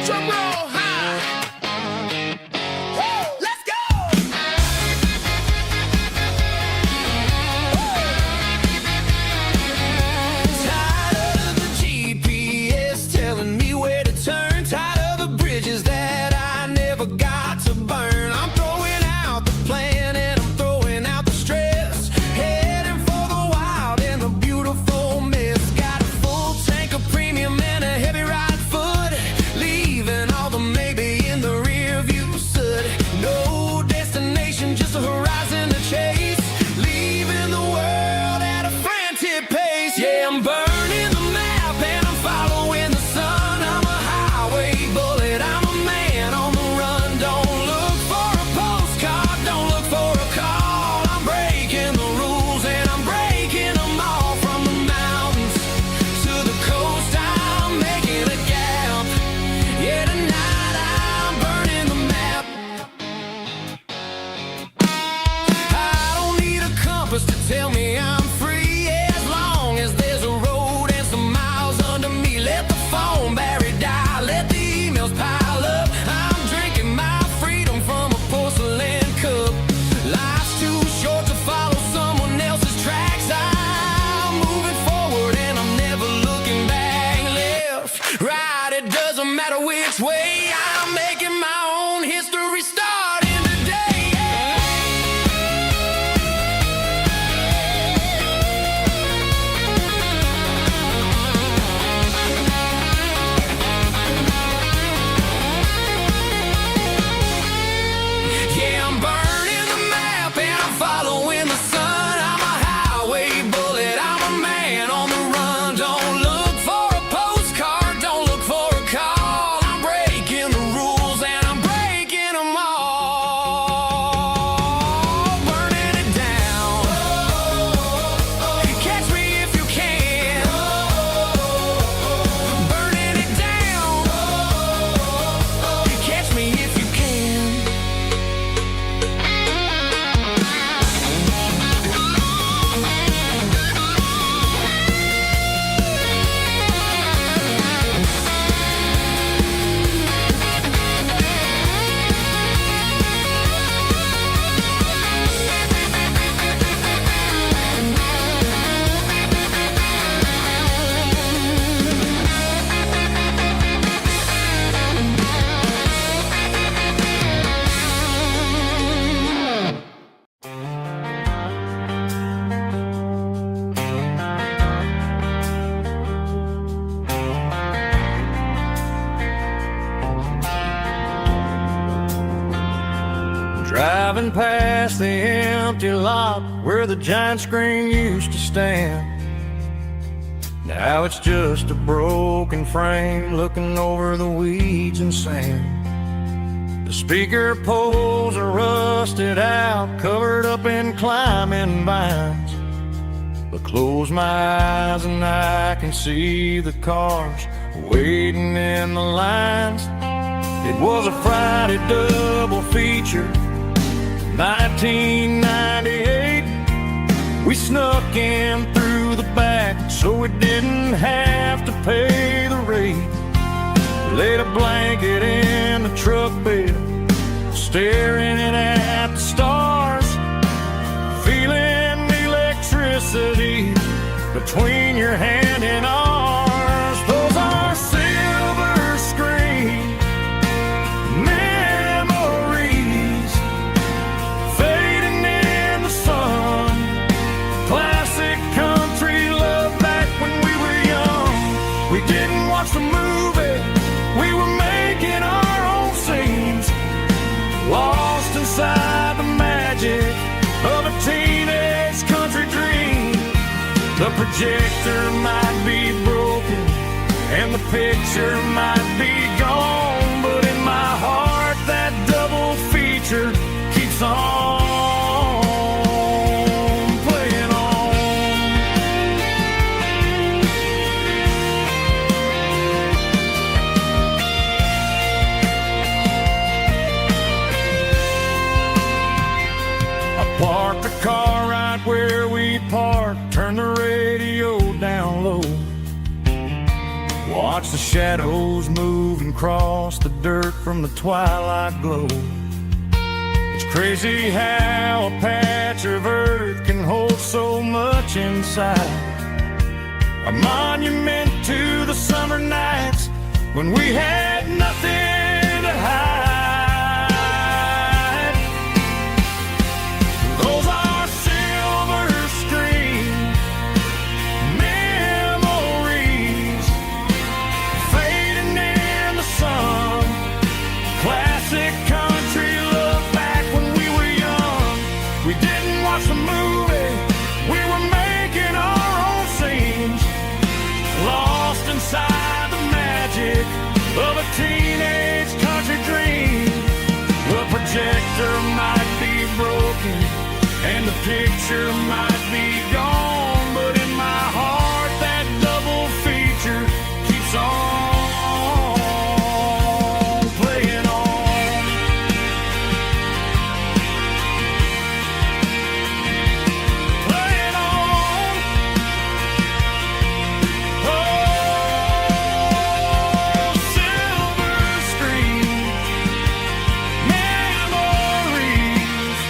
Drum roll high. Woo, let's go. past the empty lot where the giant screen used to stand. Now it's just a broken frame looking over the weeds and sand. The speaker poles are rusted out, covered up in climbing vines. But close my eyes and I can see the cars waiting in the lines. It was a Friday double feature, 1998. We snuck in through the back so we didn't have to pay the rate. We laid a blanket in the truck bed, staring at the stars, feeling the electricity between your hand and ours. Those are silver screen memories fading in the sun. Classic country love back when we were young. We didn't watch the movie, we were making our own scenes, lost inside the magic of a teenage country dream. The projector might be broken and the picture might be gone, but in my heart that double feature keeps on playing on. I parked the car right where we parked, turned the radio down low, watch the shadows move and cross the dirt from the twilight glow. It's crazy how a patch of earth can hold so much inside, a monument to the summer nights when we had nothing to hide. Those are silver screen memories fading in the sun. Classic country love back when we were young. We didn't watch the movie, we were making our own scenes, lost inside the magic of a teenage country dream. The projector might be broken and the picture might be gone, but in my heart that double feature keeps on playing on. Playing on. Oh, silver screen memories.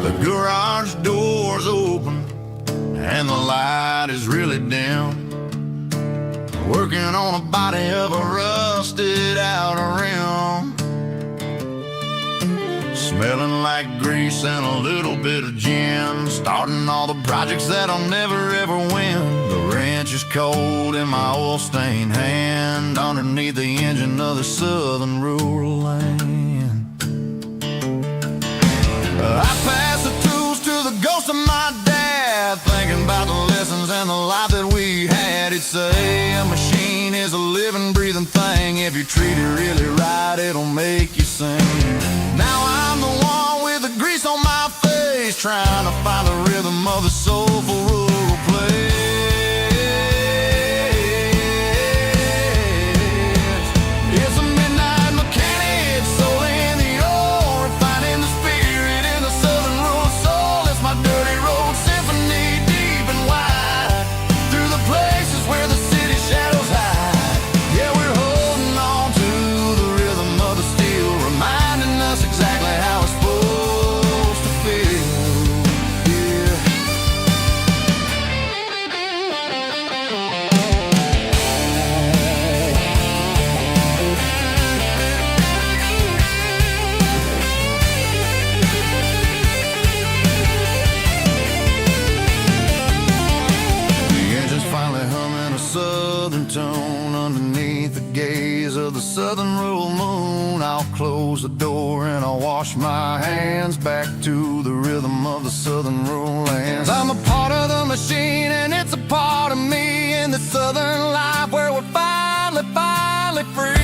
The garage door's open and the light is really dim. Working on a body of a rusted out rim, smelling like grease and a little bit of gin. Starting all the projects that I'll never ever win. The wrench is cold in my oil stained hand, underneath the engine of the southern rural land. I pass the tools to the ghost of my dad, thinking about the lessons and the life that we had. He'd say a machine is a living, breathing thing. If you treat it really right, it'll make you sing. Now I'm the one with the grease on my face, trying to find the rhythm of the soulful rural place. It's a midnight mechanic, soul in the ore, refining the spirit in the southern rural soul. It's my dirty road symphony, deep and wide, through the places where the city shadows hide. Yeah, we're holding on to the rhythm of the steel, reminding us exactly how it's supposed to feel. afternoon, underneath the gaze of the southern rural moon, I'll close the door and I'll wash my hands back to the rhythm of the southern rural lands. I'm a part of the machine and it's a part of me in the southern life where we're finally free.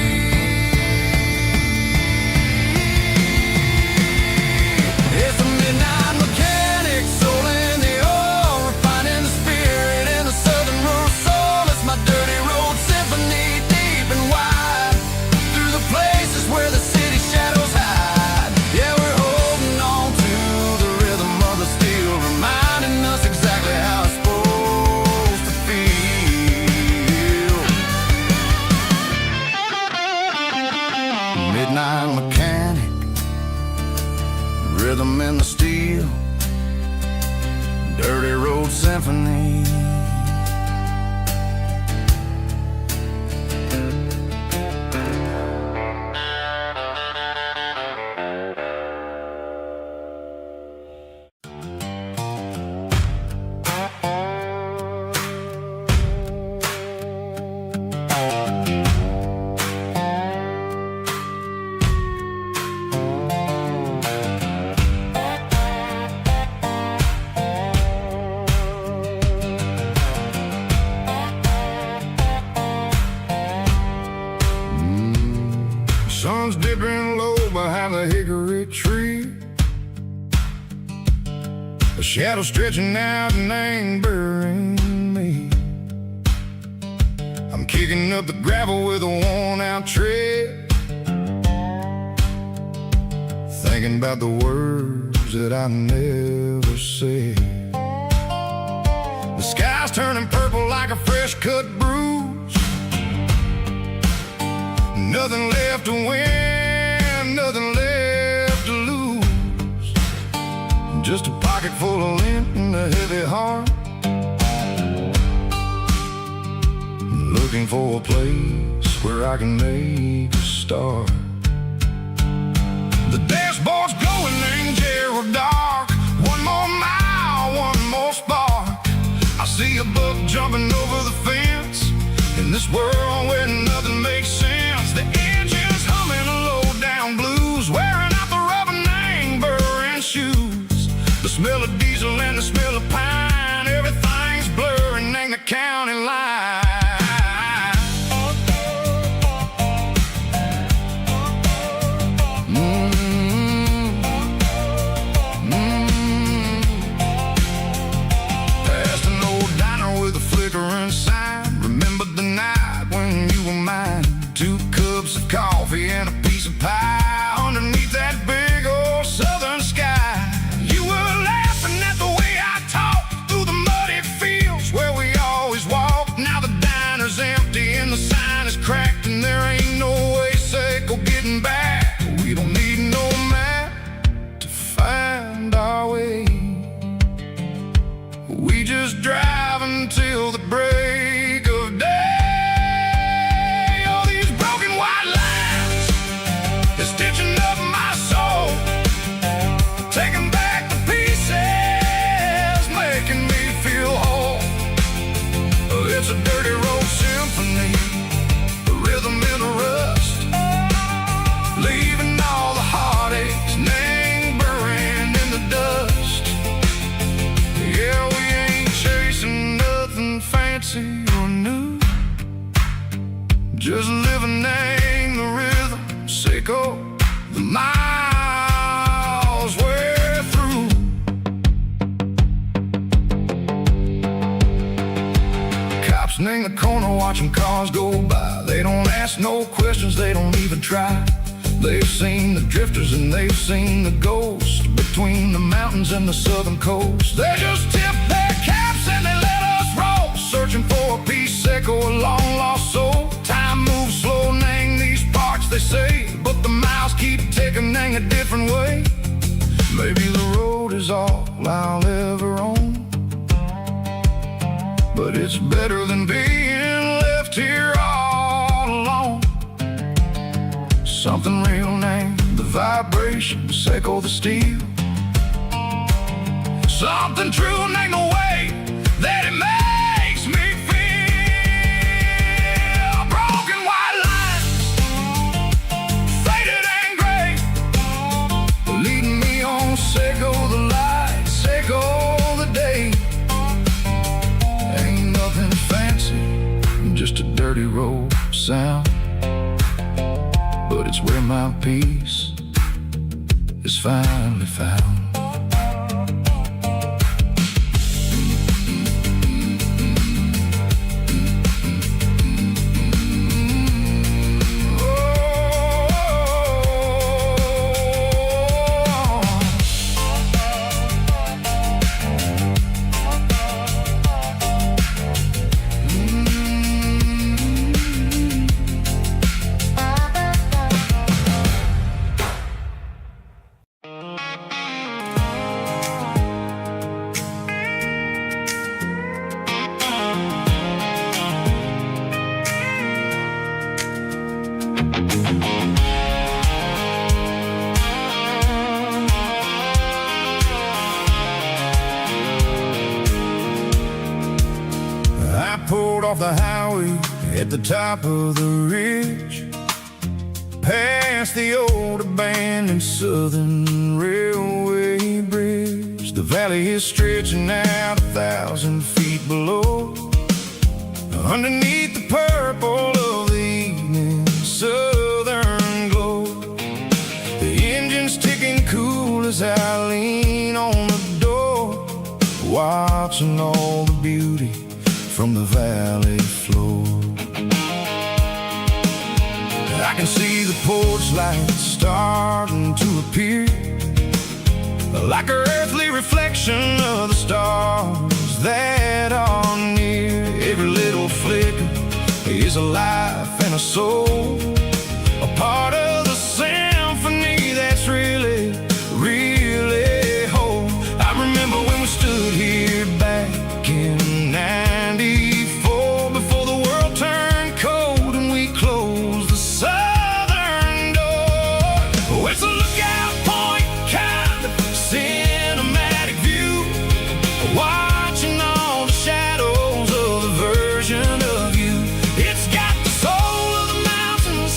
It's a midnight mechanic, soul in the oil, refining the spirit in the southern rural soul. It's my dirty road symphony, deep and wide, through the places where the city shadows hide. Yeah, we're holding on to the rhythm of the steel, reminding us exactly how it's supposed to feel. Midnight mechanic, rhythm in the steel, dirty road symphony. Sun's dipping low behind the hickory tree, a shadow stretching out and angering me. I'm kicking up the gravel with a worn-out tread, thinking about the words that I never said. The sky's turning purple like a fresh-cut bruise. Nothing left to win, nothing left to lose. Just a pocket full of lint and a heavy heart, looking for a place where I can make a start. The dashboard's glowing angel dark. One more mile, one more spark. I see a buck jumping over the fence in this world where nothing makes sense. The engine's humming a low-down blues, wearing out the rubber name burring shoes. The smell of diesel and the smell of pine, everything's blurring, ain't the county line. Past an old diner with a flickering sign. Remember the night when you were mine? 2 cups of coffee and a piece of pie underneath that big old southern sky. You were laughing at the way I talked through the muddy fields where we always walked. Now the diner's empty and the sign is cracked, and there ain't no way safe or getting back. We don't need no map to find our way. We just drive until the break of day. Stitching up my soul, taking back the pieces, making me feel whole. It's a dirty road symphony, a rhythm in the rust, leaving all the heartaches, name buried in the dust. Yeah, we ain't chasing nothing fancy or new, just living in the rhythm, sicko. The miles we're through. Cops in the corner watching cars go by. They don't ask no questions, they don't even try. They've seen the drifters and they've seen the ghosts between the mountains and the southern coast. They just tip their caps and they let us roll, searching for a piece or a long lost soul. Time moves slow, nang these parts they say, but the miles keep ticking in a different way. Maybe the road is all I'll ever own, but it's better than being left here all alone. Something real named the vibration, echo the steel. Something true named the way that it makes me feel. just a dirty road sound, but it's where my peace is finally found. Pulled off the highway at the top of the ridge, past the old abandoned Southern Railway bridge. The valley is stretching out 1,000 feet below, underneath the purple of the evening southern glow. The engine's ticking cool as I lean on the door, watching all the beauty from the valley floor. I can see the porch lights starting to appear, like an earthly reflection of the stars that are near. Every little flicker is a life and a soul, a part of the symphony that's really, really whole. I remember when we stood here back in '94, before the world turned cold and we closed the southern door. Oh, it's a lookout point, kind of cinematic view, watching all the shadows of the version of you. It's got the soul of the mountains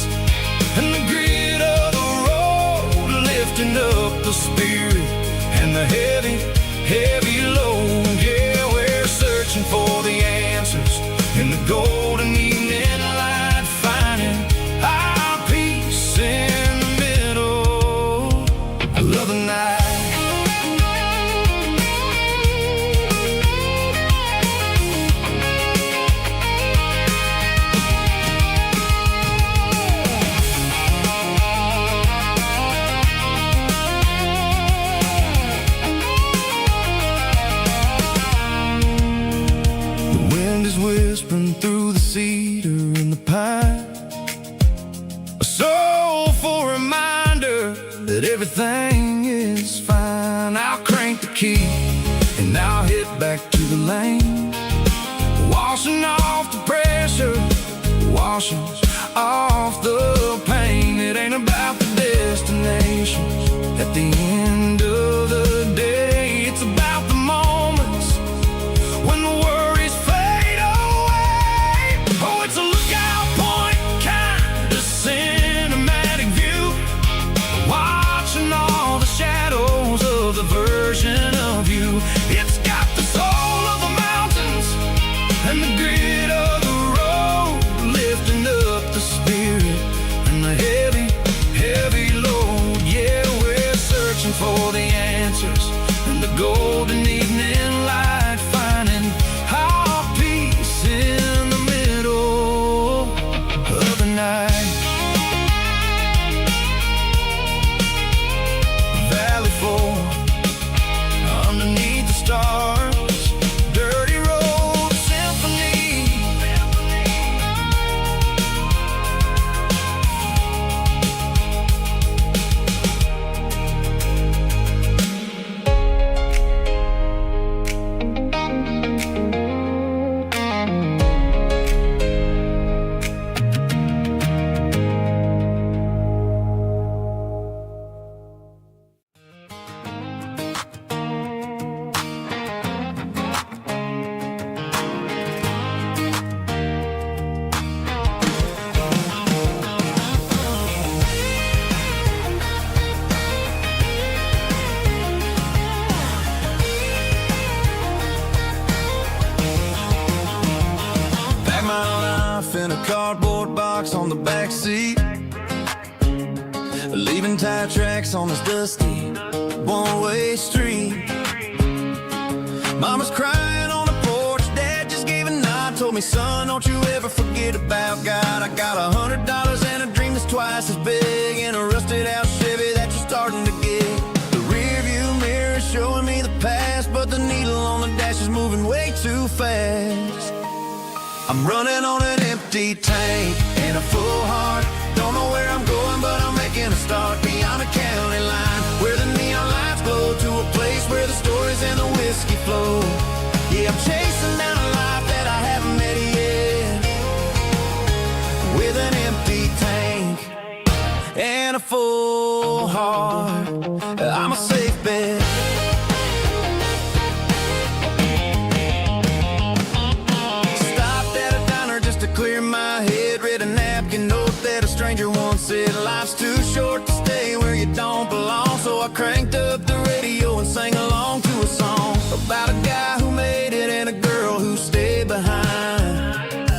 and the grit of the road, lifting up the spirit and the heavy, heavy load. Yeah, we're searching for the answers in the golden evening light, finding our peace in the middle of the night. Whispering through the cedar and the pine, a soulful reminder that everything is fine. I'll crank the key and I'll head back to the lane, washing off the pressure, washing off the pain. It ain't about the destinations at the end of the day, it's about the moments when the worries fade away. Oh, it's a lookout point, kind of cinematic view, watching all the shadows of the version of you. It's got the soul of the mountains and the grit of the road, lifting up the spirit and the heavy, heavy load. Yeah, we're searching for the in a cardboard box on the back seat, leaving tire tracks on this dusty one-way street. Mama's crying on the porch, Dad just gave a nod, told me, son, don't you ever forget about God. I got $100 and a dream that's twice as big, in a rusted out Chevy that you're starting to get. The rear view mirror is showing me the past, but the needle on the dash is moving way too fast. I'm running on an empty tank and a full heart. Don't know where I'm going, but I'm making a start beyond the county line, where the neon lights glow, to a place where the stories and the whiskey flow. Yeah, I'm chasing down a life that I haven't met yet, with an empty tank and a full heart. I'm a safe bet. Clear my head, read a napkin note that a stranger once said, life's too short to stay where you don't belong. So I cranked up the radio and sang along to a song about a guy who made it and a girl who stayed behind.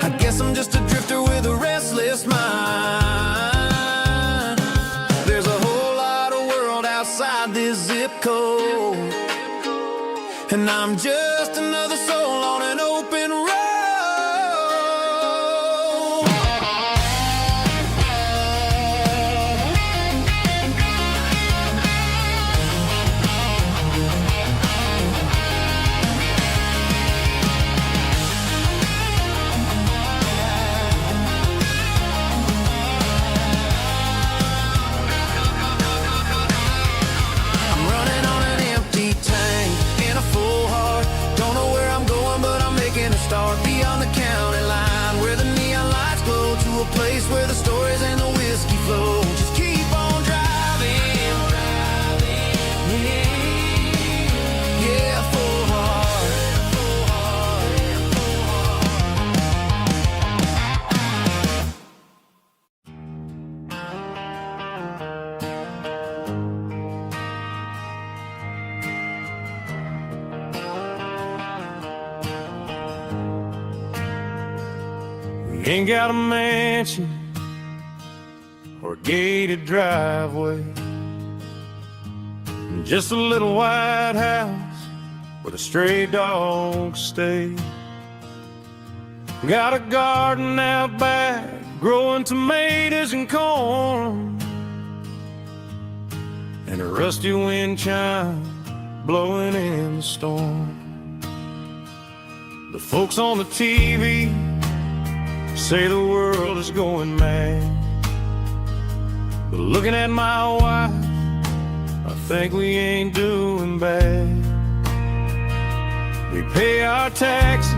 I guess I'm just a drifter with a restless mind. There's a whole lot of world outside this zip code, and I'm just another soul on an open road. Start beyond the county line, where the neon lights glow, to a place where the stories and the whiskey flow. Just keep on driving, yeah, full heart, full heart, full Ain't got a mansion or a gated driveway, just a little white house where the stray dogs stay. Got a garden out back, growing tomatoes and corn, and a rusty wind chime blowing in the storm. The folks on the TV say the world is going mad, but looking at my wife, I think we ain't doing bad. We pay our taxes,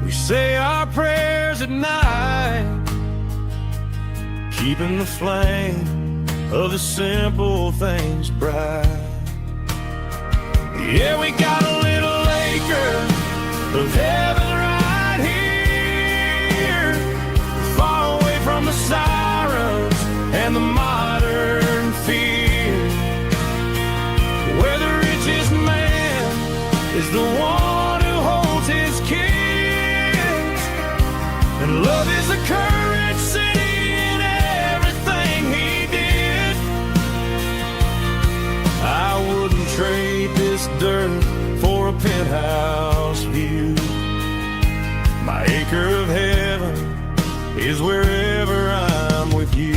we say our prayers at night, keeping the flame of the simple things bright. Yeah, we got a little acre of heaven right here, far away from the sirens and the modern fear, where the richest man is the one who holds his kids, and love is the currency in everything he did. I wouldn't trade this dirt for a penthouse view. My acre of heaven is wherever I'm with you.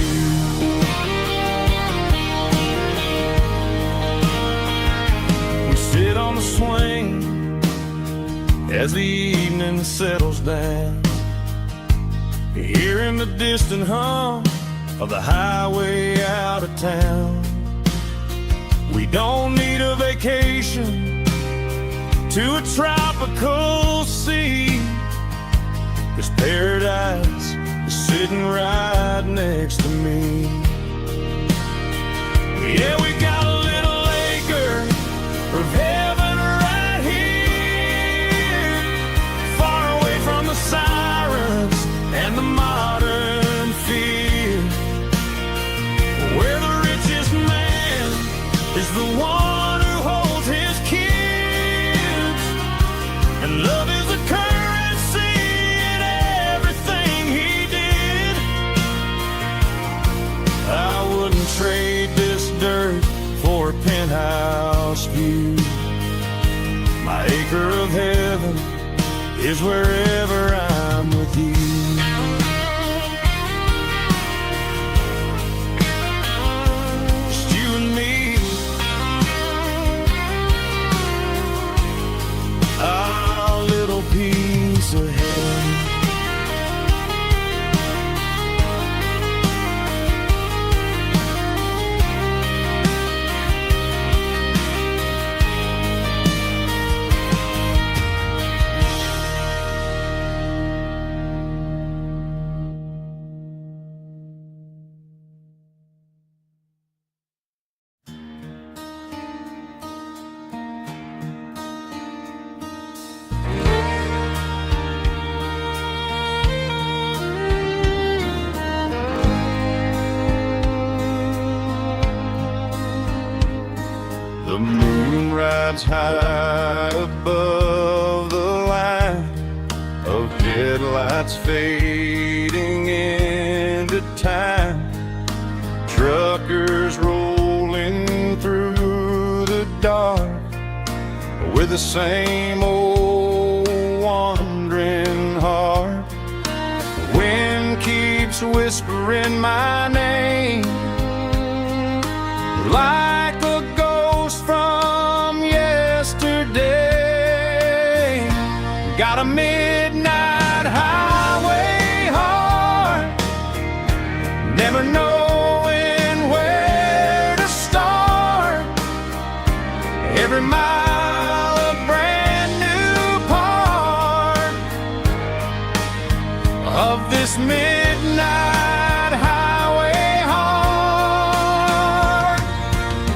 We sit on the swing as the evening settles down, hearing the distant hum of the highway out of town. We don't need a vacation to a tropical sea, 'cause paradise is sitting right next to me. Yeah, we got a little acre of heaven right here, far away from the sirens and the modern fear, where the richest man is the one who holds his kids, and love is a currency in every is wherever I'm with you. Just you and me, our little piece of heaven. The moon rides high above the line of headlights fading into time. Truckers rolling through the dark with the same old wandering heart. The wind keeps whispering my name like a ghost from yesterday. Got a midnight highway heart, never knowing where to start. Every mile a brand new part of this midnight highway heart.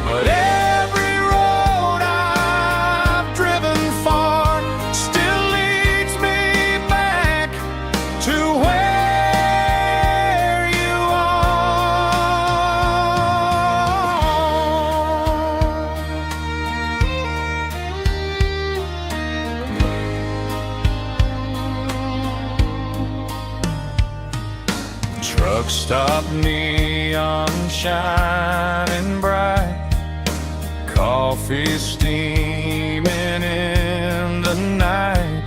But every road I've driven far still leads me back to where you are. Truck stop, neon shining bright, coffee steaming in the night.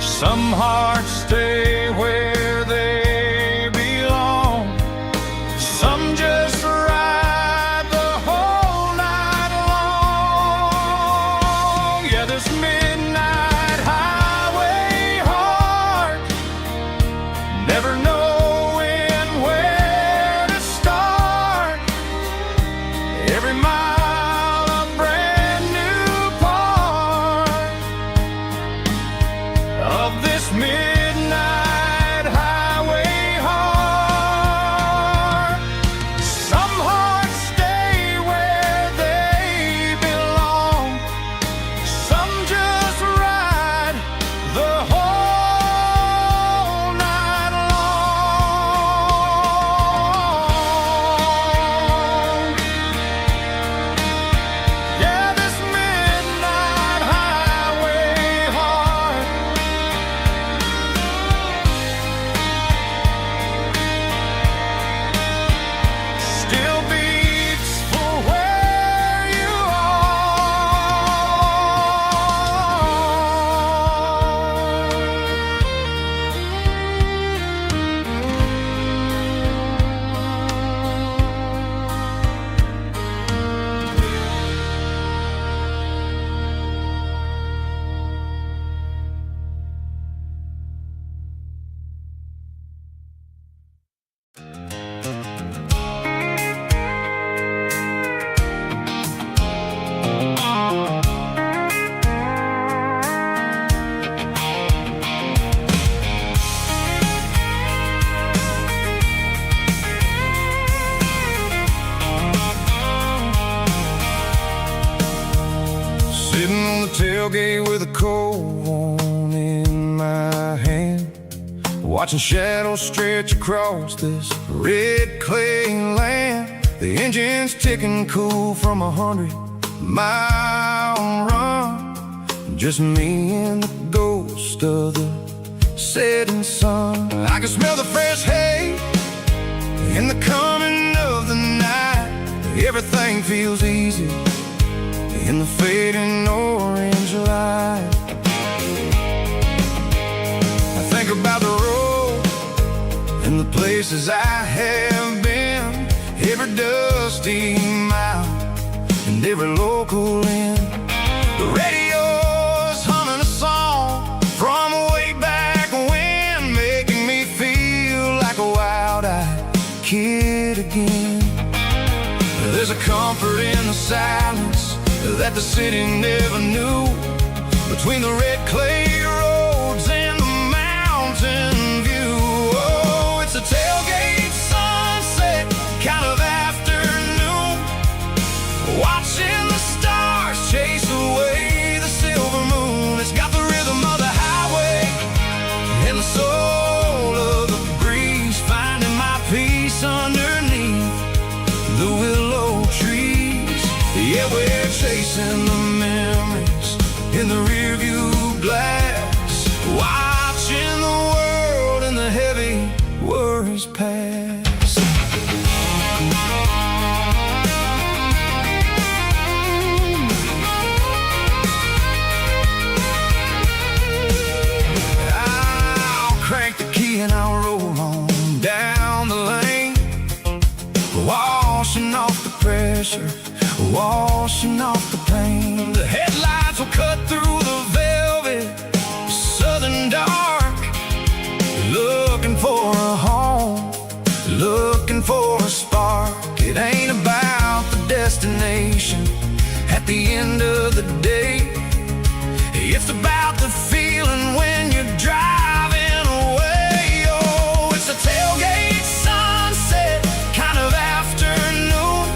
Some hearts stay where they belong, some just ride the whole night long. Yeah, this midnight highway heart, never knowing where to start. Every mile a brand new part of this midnight highway heart. Some hearts stay where they belong, some just ride the whole night long. Yeah, this midnight highway heart still beats for where you sitting on the tailgate with a cold one in my hand, watching shadows stretch across this red clay land. The engine's ticking cool from 100-mile run. Just me and the ghost of the setting sun. I can smell the fresh hay and the coming of the night. Everything feels easy in the fading orange light. and the places I have been, every dusty mile and every local inn. The radio's humming a song from way back when, making me feel like a wild-eyed kid again. There's a comfort in the silence that the city never knew, between the red clay roads and the mountain view. Oh, it's a tailgate sunset kind of afternoon, watching the stars chase away the silver moon. It's got the rhythm of the highway and the soul of the breeze, finding my peace underneath the willow trees. Yeah, we're chasing the memories in the rearview glass, watching the world and the heavy worries pass. I'll crank the key and I'll roll on down the lane, washing off the pressure, washing off the pain. The headlights will cut through the velvet southern dark, looking for a home, looking for a spark. It ain't about the destination at the end of the day, it's about the feeling when you're driving away. Oh, it's a tailgate sunset kind of afternoon,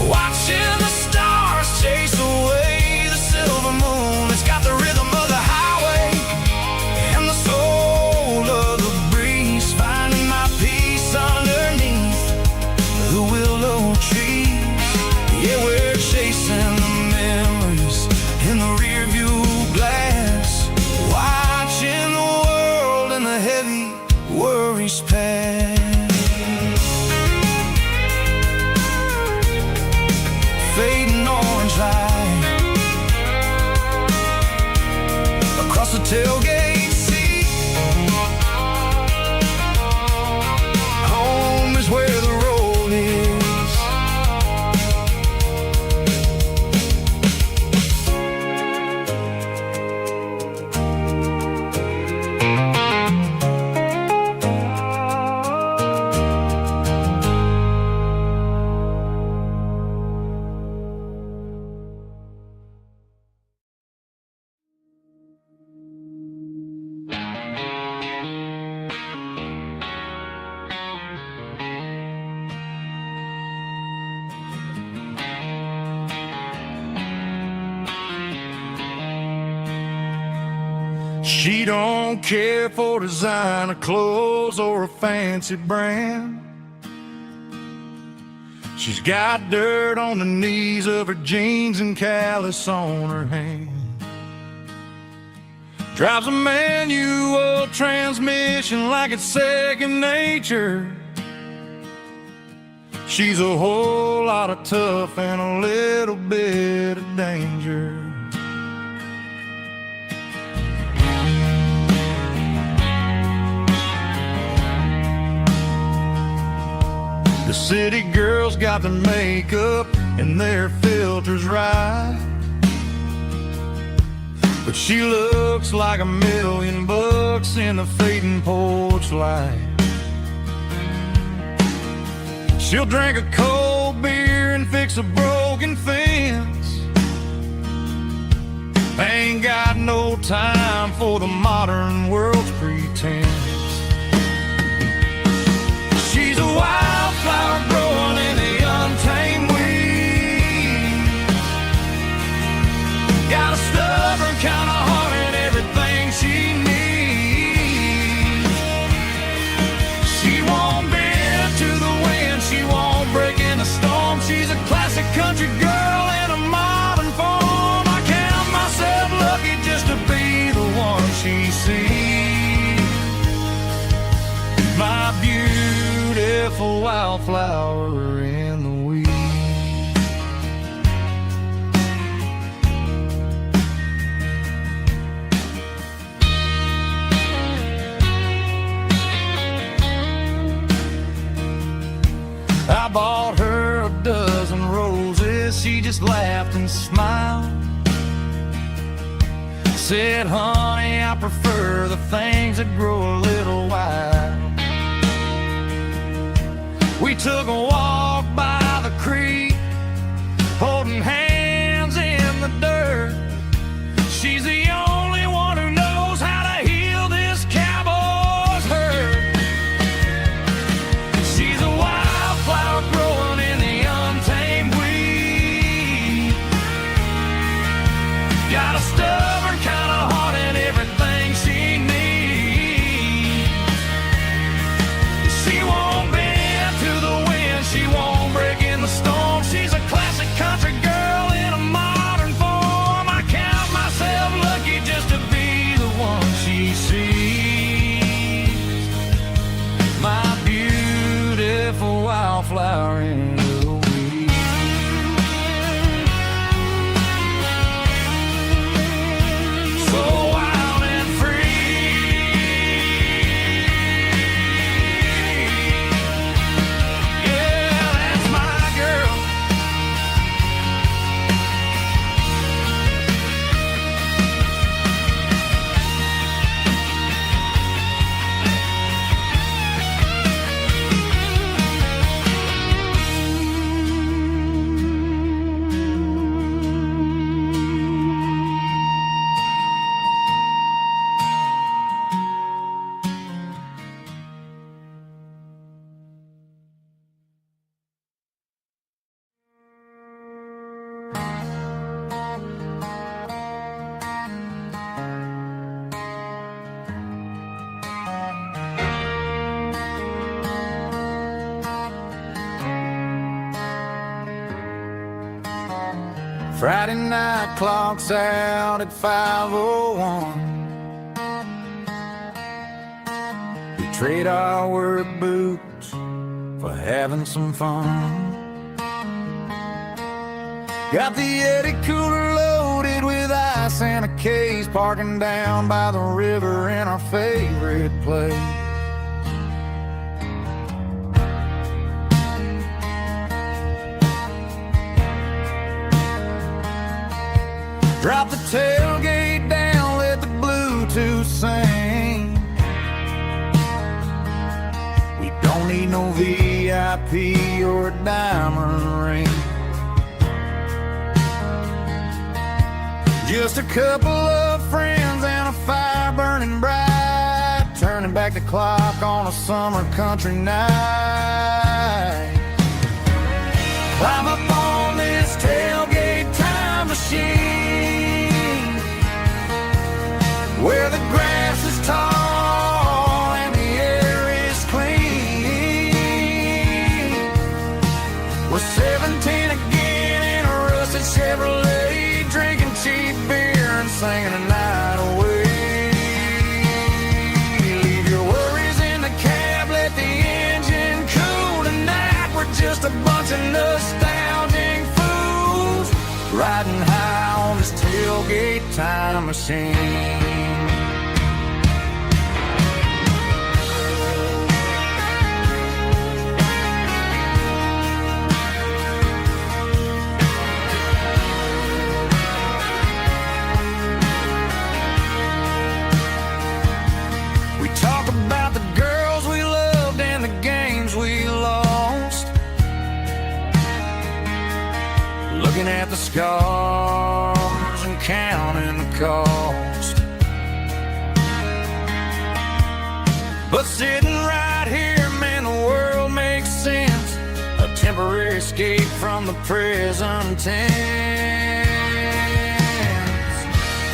watching the stars chase away the silver moon. It's got the rhythm of the highway and the soul of the breeze, finding my peace underneath the willow trees. Yeah, we're chasing the memories in the rearview glass, watching the world and the heavy worries pass. Fading orange light across the tailgate seat. Home is where the road is. She don't care for designer clothes or a fancy brand. She's got dirt on the knees of her jeans and callus on her hand. Drives a manual transmission like it's second nature. She's a whole lot of tough and a little bit of danger. The city girls got their makeup and their filters right, but she looks like $1,000,000 in the fading porch light. She'll drink a cold beer and fix a broken fence. Ain't got no time for the modern world's pretense. She's a wildflower growing in the untamed weed. Got a stubborn kind of heart and everything she needs. She won't bend to the wind, she won't break in a storm. She's a classic country girl in a modern form. I count myself lucky just to be the one she sees. My beautiful wildflower in the weed. she just laughed and smiled. Said, honey, I prefer the things that grow a little wild. We took a walk by the creek, holding hands in the dirt. She's the only one who knows how to heal this cowboy's hurt. She's a wildflower growing in the untamed weed. Got a stubborn kind of heart and everything she needs. She won't bend to the wind, she won't break in the storm. She's a classic country girl in a modern form. I count myself lucky just to be the one she sees. My beautiful wildflower in the weed. So wild and free. Yeah, that's my girl. Friday night clock's out at 5:01. We trade our work boots for having some fun. Got the Yeti cooler loaded with ice and a case, parking down by the river in our favorite place. Drop the tailgate down, let the Bluetooth sing. We don't need no VIP or a diamond ring. Just a couple of friends and a fire burning bright, turning back the clock on a summer country night. Climb up on this tailgate time machine, where the grass is tall and the air is clean. We're 17 again in a rusted Chevrolet, drinking cheap beer and singing the night away. Leave your worries in the cab, let the engine cool tonight. We're just a bunch of nostalgic fools, riding high on this tailgate time machine. We talk about the girls we loved and the games we lost, looking at the scars and counting the cost. But sitting right here, man, the world makes sense. A temporary escape from the present tense.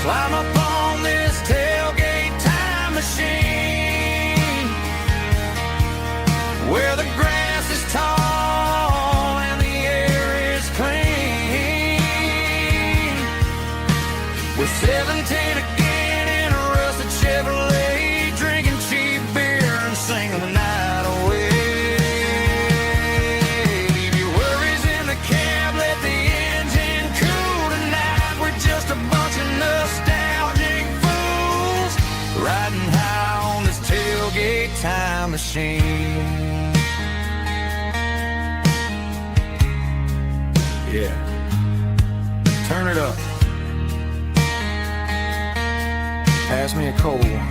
Climb up on this tailgate time machine, where the grass is tall and the air is clean. We're 17 again in a rusted Chevrolet, drinking cheap beer and singing the night away. Leave your worries in the cab, let the engine cool tonight. We're just a bunch of nostalgic fools, riding high on this tailgate time machine. Yeah. it up. Pass me a cold one.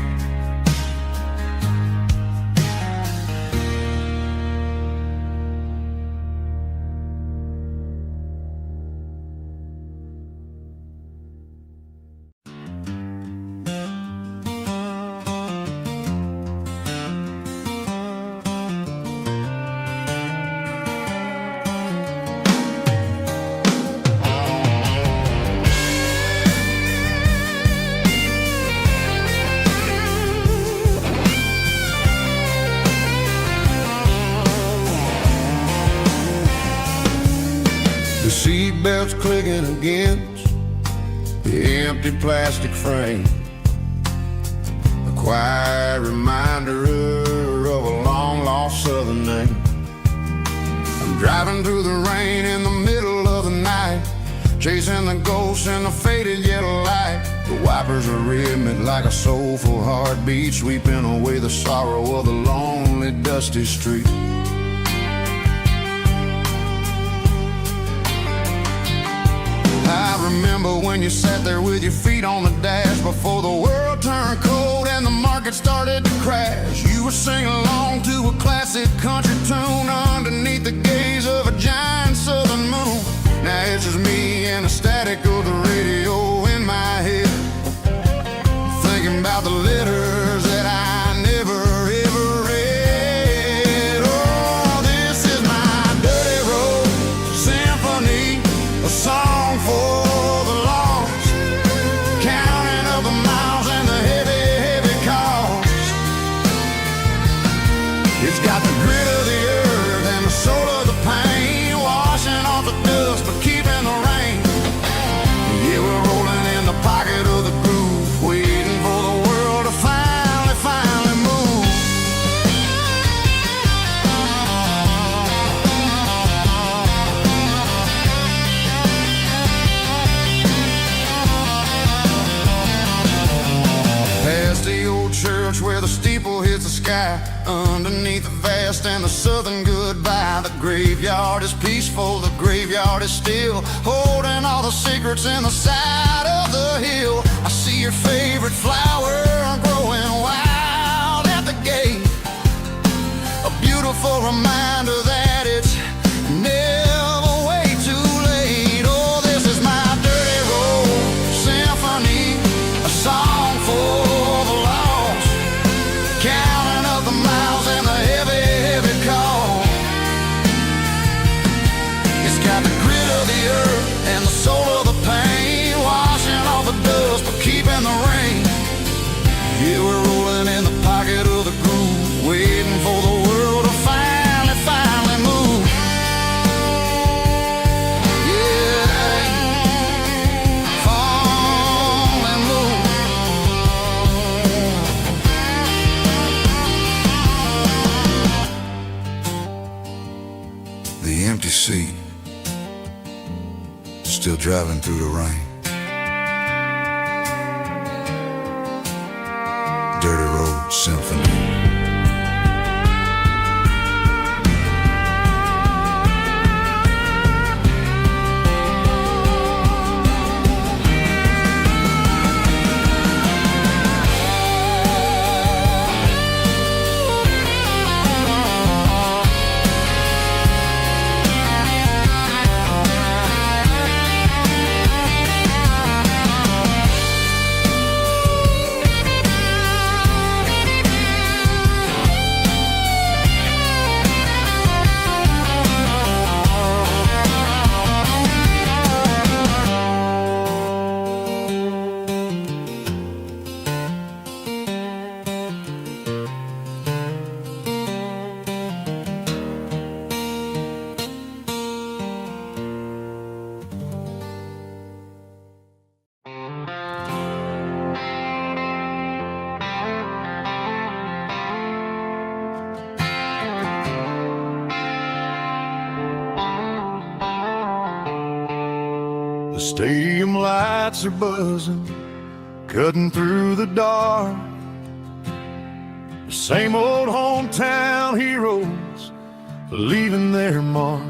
The seatbelt's clicking against the empty plastic frame, a quiet reminder of a long-lost southern name. I'm driving through the rain in the middle of the night, chasing the ghosts in the faded yellow light. The wipers are rhythmic like a soulful heartbeat, sweeping away the sorrow of the lonely, dusty street. I remember when you sat there with your feet on the dash before the world turned cold and the market started to crash. You were singing along to a classic country tune underneath the gaze of a giant southern moon. Now it's just me and the static of the radio in my head, thinking about the letters that I never ever read. Oh, this is my dirty road symphony, a song for the lost, counting up the miles and the heavy, heavy cost. It's got the grit of the earth and the soul of the pain, washing off the dust but keeping the rain. Yeah, we're rolling in the pocket of the groove, waiting for the world to finally move. Past the old church where the steeple hits the sky, underneath the vast and the southern goodbye. The graveyard is peaceful, the graveyard is still, holding all the secrets in the side of the hill. I see your favorite flower growing wild at the gate, a beautiful reminder that it's never way too late. Oh, this is my dirty road symphony, a song for the lost, counting up the miles and the heavy, heavy call. It's got the grit of the earth and the soul of the pain, washing off the dust but keeping the rain. Yeah, we're rolling in the pocket of the groove, waiting for the world to finally move. Yeah, finally move. The empty seat, still driving through the rain. Dirty Road Symphony. The stadium lights are buzzing, cutting through the dark. The same old hometown heroes leaving their mark.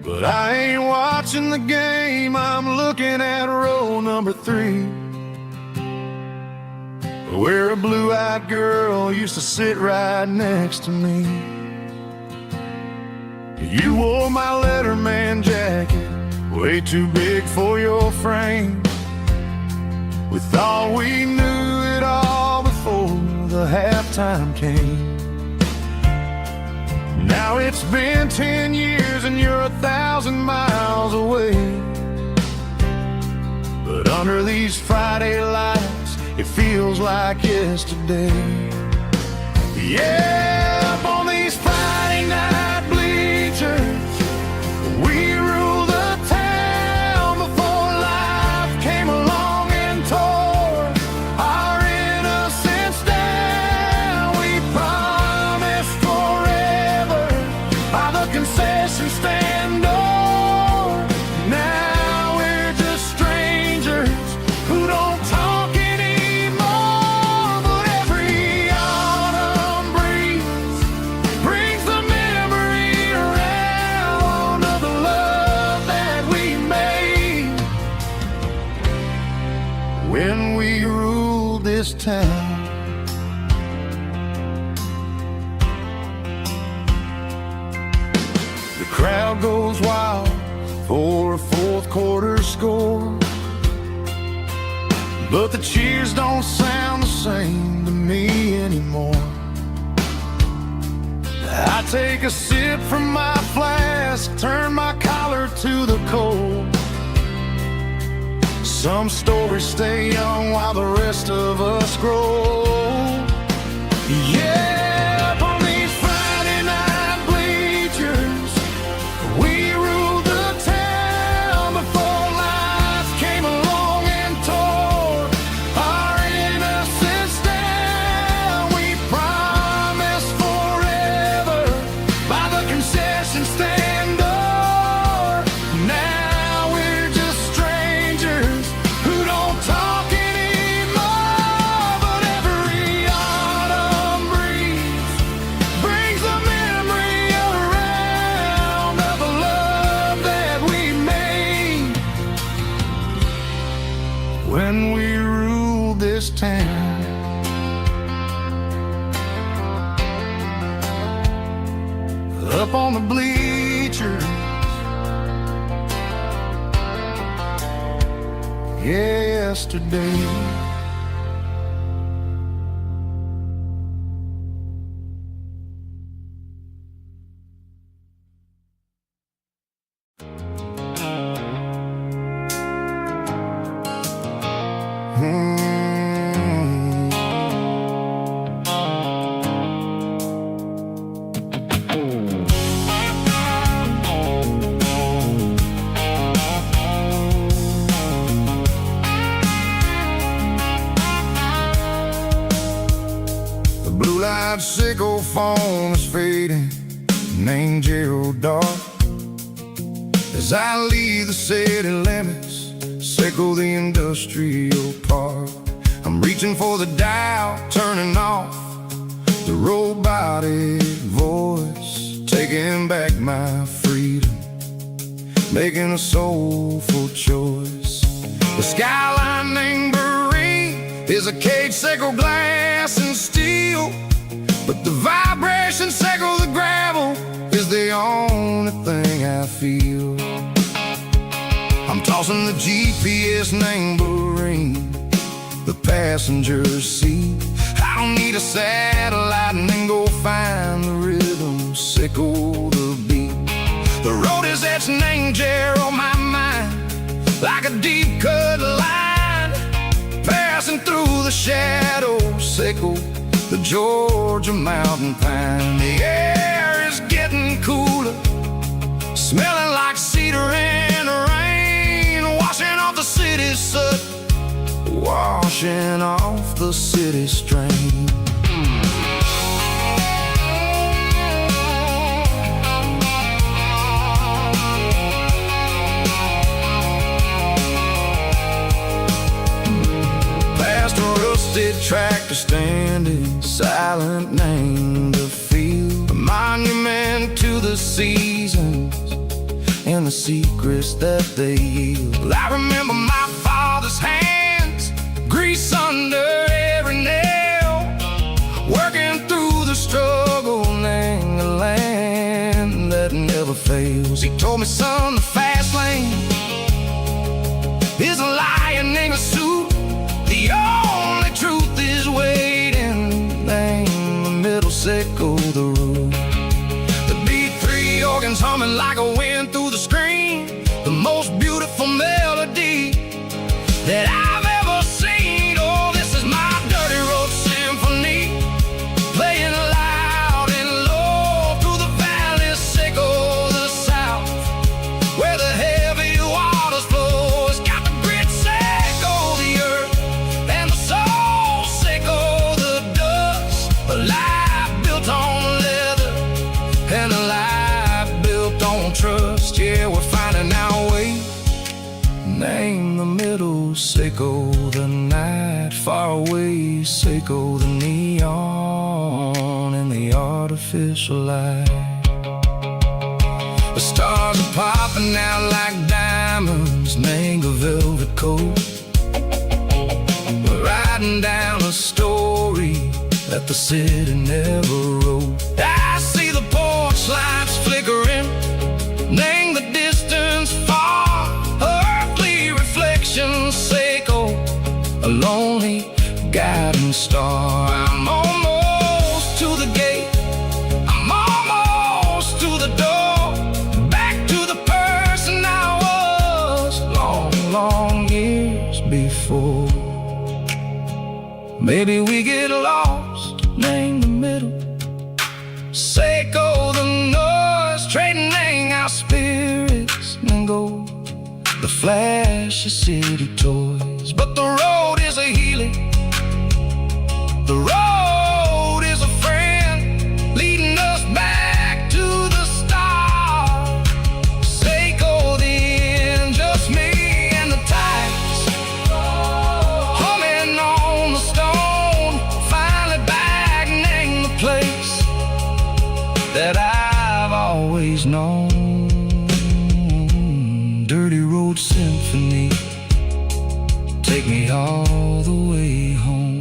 But I ain't watching watching the game, I'm looking at row number 3, where a blue-eyed girl used to sit right next to me. You wore my Letterman jacket, way too big for your frame. We thought we knew it all before the halftime came. Now it's been 10 years and you're 1,000 miles away, but under these Friday lights, it feels like yesterday. Yeah, up on these Friday night bleachers, we rule the town before life came along and tore our innocence down. We promised forever by the concession stand door. Now we're just strangers who don't talk anymore. But every autumn breeze brings the memory around of the love that we made when we ruled this town. The crowd goes wild for a fourth quarter score, but the cheers don't sound the same to me anymore. I take a sip from my flask, turn my collar to the cold. Some stories stay young while the rest of us grow. Yeah, up on these Friday night bleachers, we ruled the town before life came along and tore our innocence down. We promised forever by the concession stand door. Now we're just strangers who don't talk anymore. But every autumn breeze brings the memory around of the love that we made when we ruled this town. Up on the bleachers, yesterday. The blue-light sickle phone is fading, named Gerald dark. As I leave the city limits, sickle the industrial park. I'm reaching for the dial, turning off the robotic voice, taking back my freedom, making a soulful choice. The skyline named Marine is a cage, sickle glass and steel, but the vibration sickle the gravel is the only thing I feel. I'm tossing the GPS named Marine, the passenger seat. I don't need a satellite and then go find the rhythm, sickle the beat. The road is etched named Jer on my mind, like a deep cut line, passing through the shadows, sickle the Georgia mountain pine. The air is getting cooler, smelling like cedar and rain, washing off the city's soot, washing off the city strain. Past a rusted tractor standing silent, named the field, a monument to the seasons and the secrets that they yield. I remember my father's hands, grease under every nail, working through the struggle in a land that never fails. He told me, son, the fast lane is a lion in a suit. The only truth is waiting. Name the middle, sickle the root. The B3 organs humming like a wind through the screen. The most beautiful melody that I've ever seen. Oh, this is my dirty road symphony, playing loud and low through the valleys, sickle the south, where the heavy waters flow. It's got the grit, sickle the earth, and the soul, sickle the dust. A life built on leather and a life built on trust. Yeah, we're finding our way. Name the middle, sickle the night, far away, sickle the neon in the artificial light. The stars are popping out like diamonds, mango velvet coat. We're riding down a story that the city never wrote. I see the porch lights flickering, name the distance far, earthly reflections, sickle a lonely guiding star. I'm almost to the gate, I'm almost to the door, back to the person I was long, long years before. Maybe we get lost, name the middle, sickle the noise, trading our spirits and go the flash of city toys. But the road is a healing, the road is a friend, leading us back to the start. Sickle the end, just me and the tides, humming on the stone. Finally back, name the place that I've always known. Dirty road symphony, take me all the way home.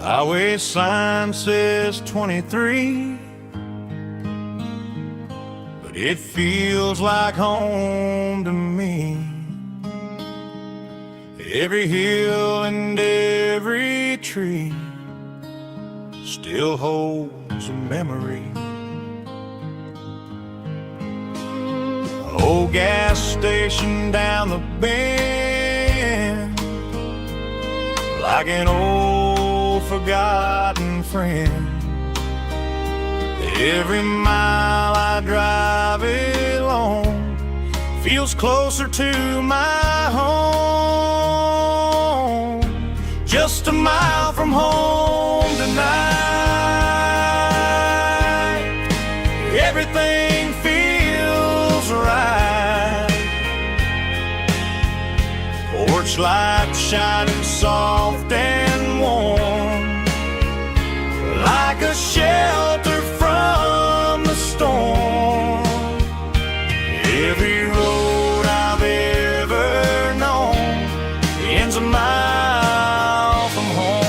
Highway sign says 23, but it feels like home to me. Every hill and every tree still holds a memory. An old gas station down the bend, like an old forgotten friend. Every mile I drive it along feels closer to my home. Just a mile from home tonight, everything feels right. Porch light shining soft and warm, like a shelter from the storm. Every road I've ever known ends a mile from home.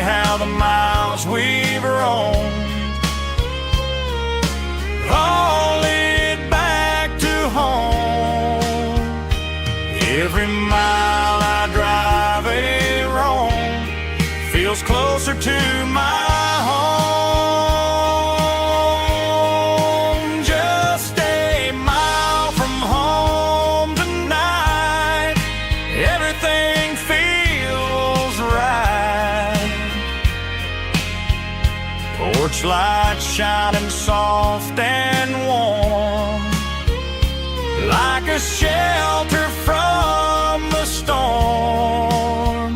how the miles we've roamed all lead back to home. Every mile I drive a roam feels closer to my home. Just a mile from home tonight, everything feels right. Porch light shining soft and warm, like a shelter from the storm.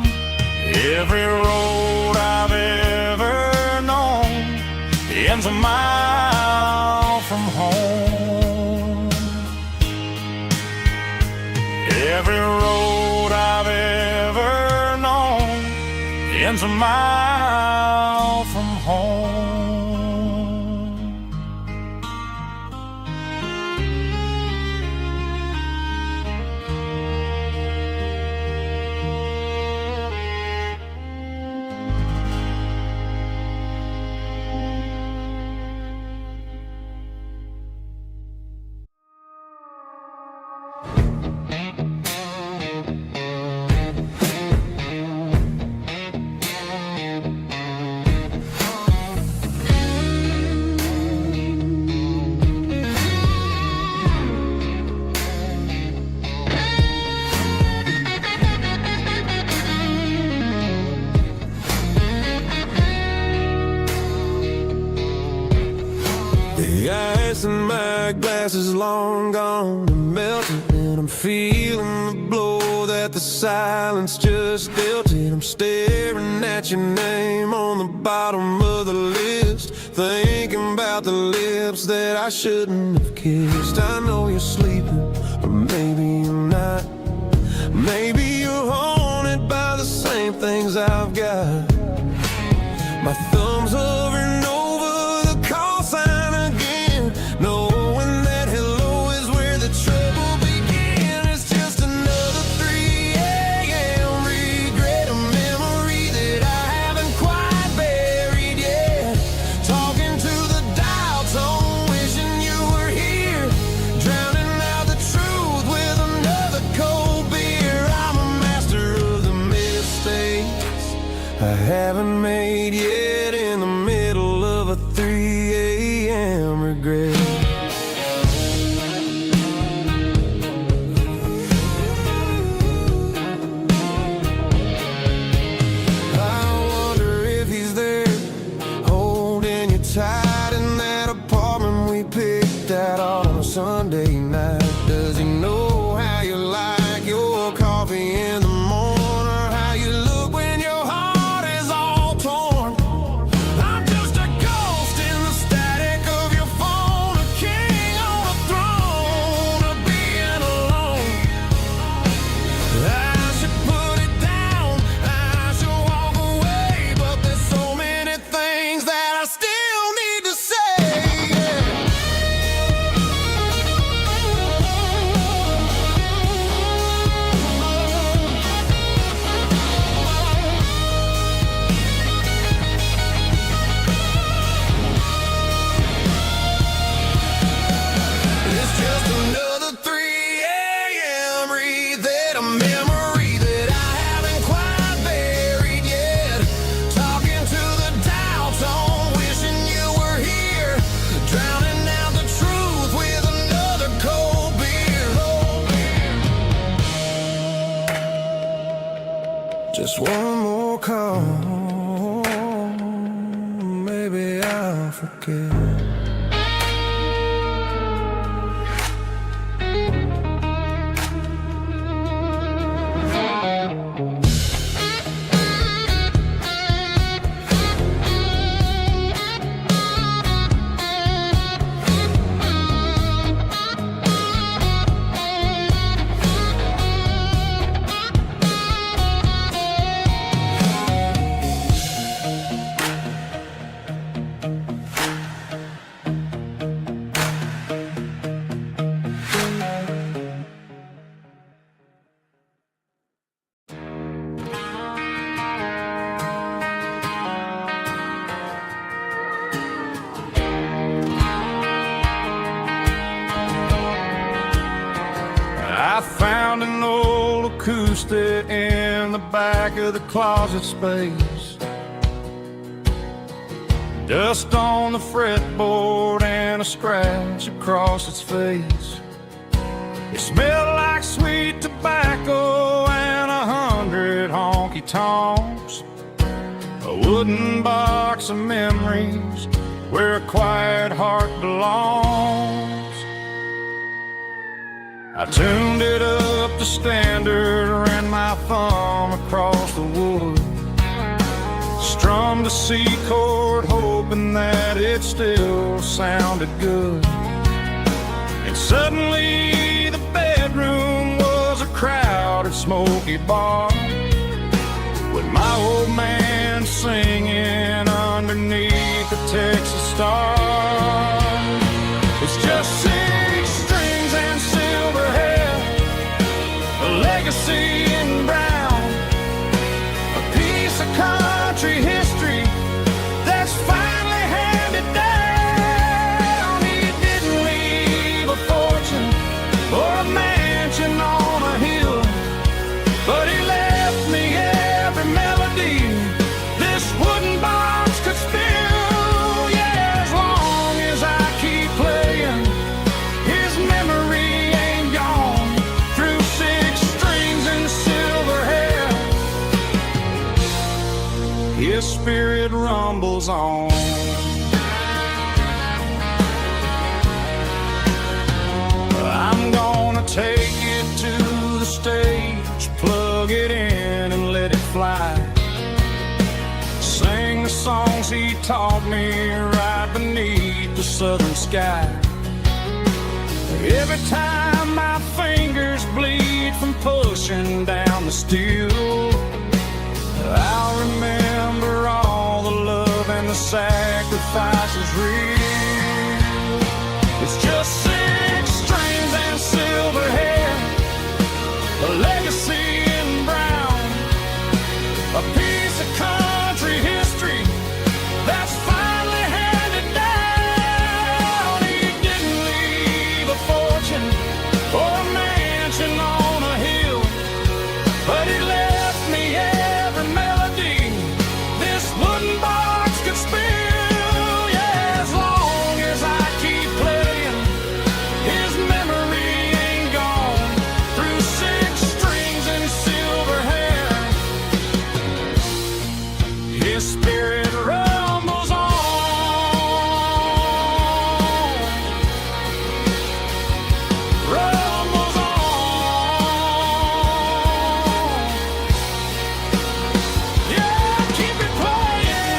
Every road I've ever known ends a mile from home. Every road I've ever known ends a mile from home. The ice in my glass is long gone and melted, and I'm feeling the blow that the silence just dealt it. I'm staring at your name on the bottom of the list, thinking about the lips that I shouldn't have kissed. I know you're sleeping, or maybe you're not. Maybe you're haunted by the same things I've got. My thumb's hovering over the call sign again, knowing that hello is where the trouble began. It's just another 3 a.m. regret, a memory that I haven't quite buried yet. Talking to the dial tone, wishing you were here, drowning out the truth with another cold beer. I'm a master of the mistakes I haven't made yet, in the middle of a 3 a.m. regret. I wonder if he's there, holding you tight in that apartment we picked out on a Sunday night. Does he know how you like your coffee in the morning, or how you look when your heart is all torn? I'm just a ghost in the static of your phone, a king on a throne of being alone. I should put it down, I should walk away, but there's so many things that I still need to say. I found an old acoustic in the back of the closet space. Dust on the fretboard and a scratch across its face. It smelled like sweet tobacco and 100 honky-tonks. A wooden box of memories where a quiet heart belongs. I tuned it up to standard, ran my thumb across the wood, strummed a C chord hoping that it still sounded good. And suddenly the bedroom was a crowded smoky bar, with my old man singing underneath the Texas star. It's just 6 strings and silver hair, a legacy in brown, a piece of country history that's finally handed down. He didn't leave a fortune or a mansion on a hill, but he left me every melody this wooden box could spill. Yeah, as long as I keep playing, his memory ain't gone. Through 6 strings and silver hair, his spirit rumbles on. I'm gonna take it to the stage, plug it in and let it fly. Sing the songs he taught me right beneath the southern sky. Every time my fingers bleed from pushing down the steel, I'll remember all the love and the sacrifices real. It's just 6 strings and silver hair, a legacy in brown, a piece of country history that's finally handed down. He didn't leave a fortune or a mansion on a hill, but he left me every melody this wooden box could spill. Yeah, as long as I keep playing, his memory ain't gone. Through 6 strings and silver hair, his spirit rumbles on. Rumbles on. Yeah, keep it playing.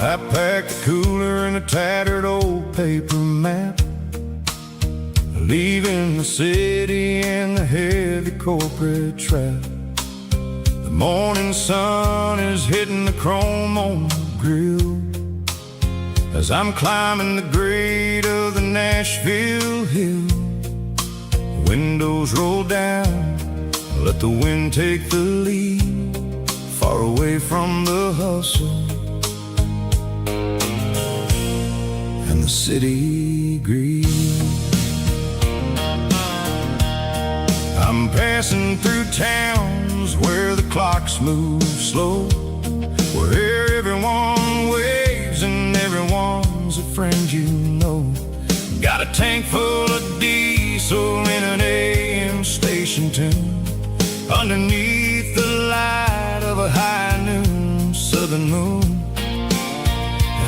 I packed a cooler and a tattered old paper map, leaving the city in the heavy corporate trap. The morning sun is hitting the chrome on the grill as I'm climbing the grade of the Nashville hill. Windows roll down, let the wind take the lead, far away from the hustle and the city greed. I'm passing through towns where the clocks move slow, where everyone waves and everyone's a friend you know. Got a tank full of diesel in an AM station tune, underneath the light of a high noon southern moon.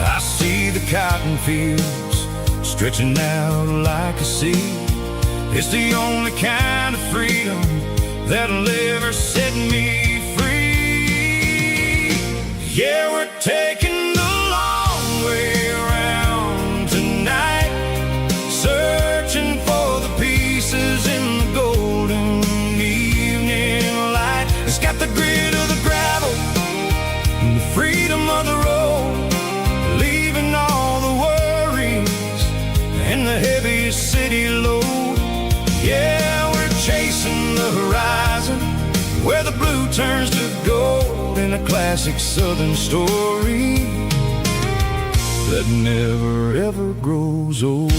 I see the cotton fields stretching out like a sea. It's the only kind of freedom that'll ever set me free. Yeah, we're taking It's got the grit of the gravel and the freedom of the road, leaving all the worries and the heaviest city load. Yeah, we're chasing the horizon where the blue turns to gold, in a classic southern story that never ever grows old.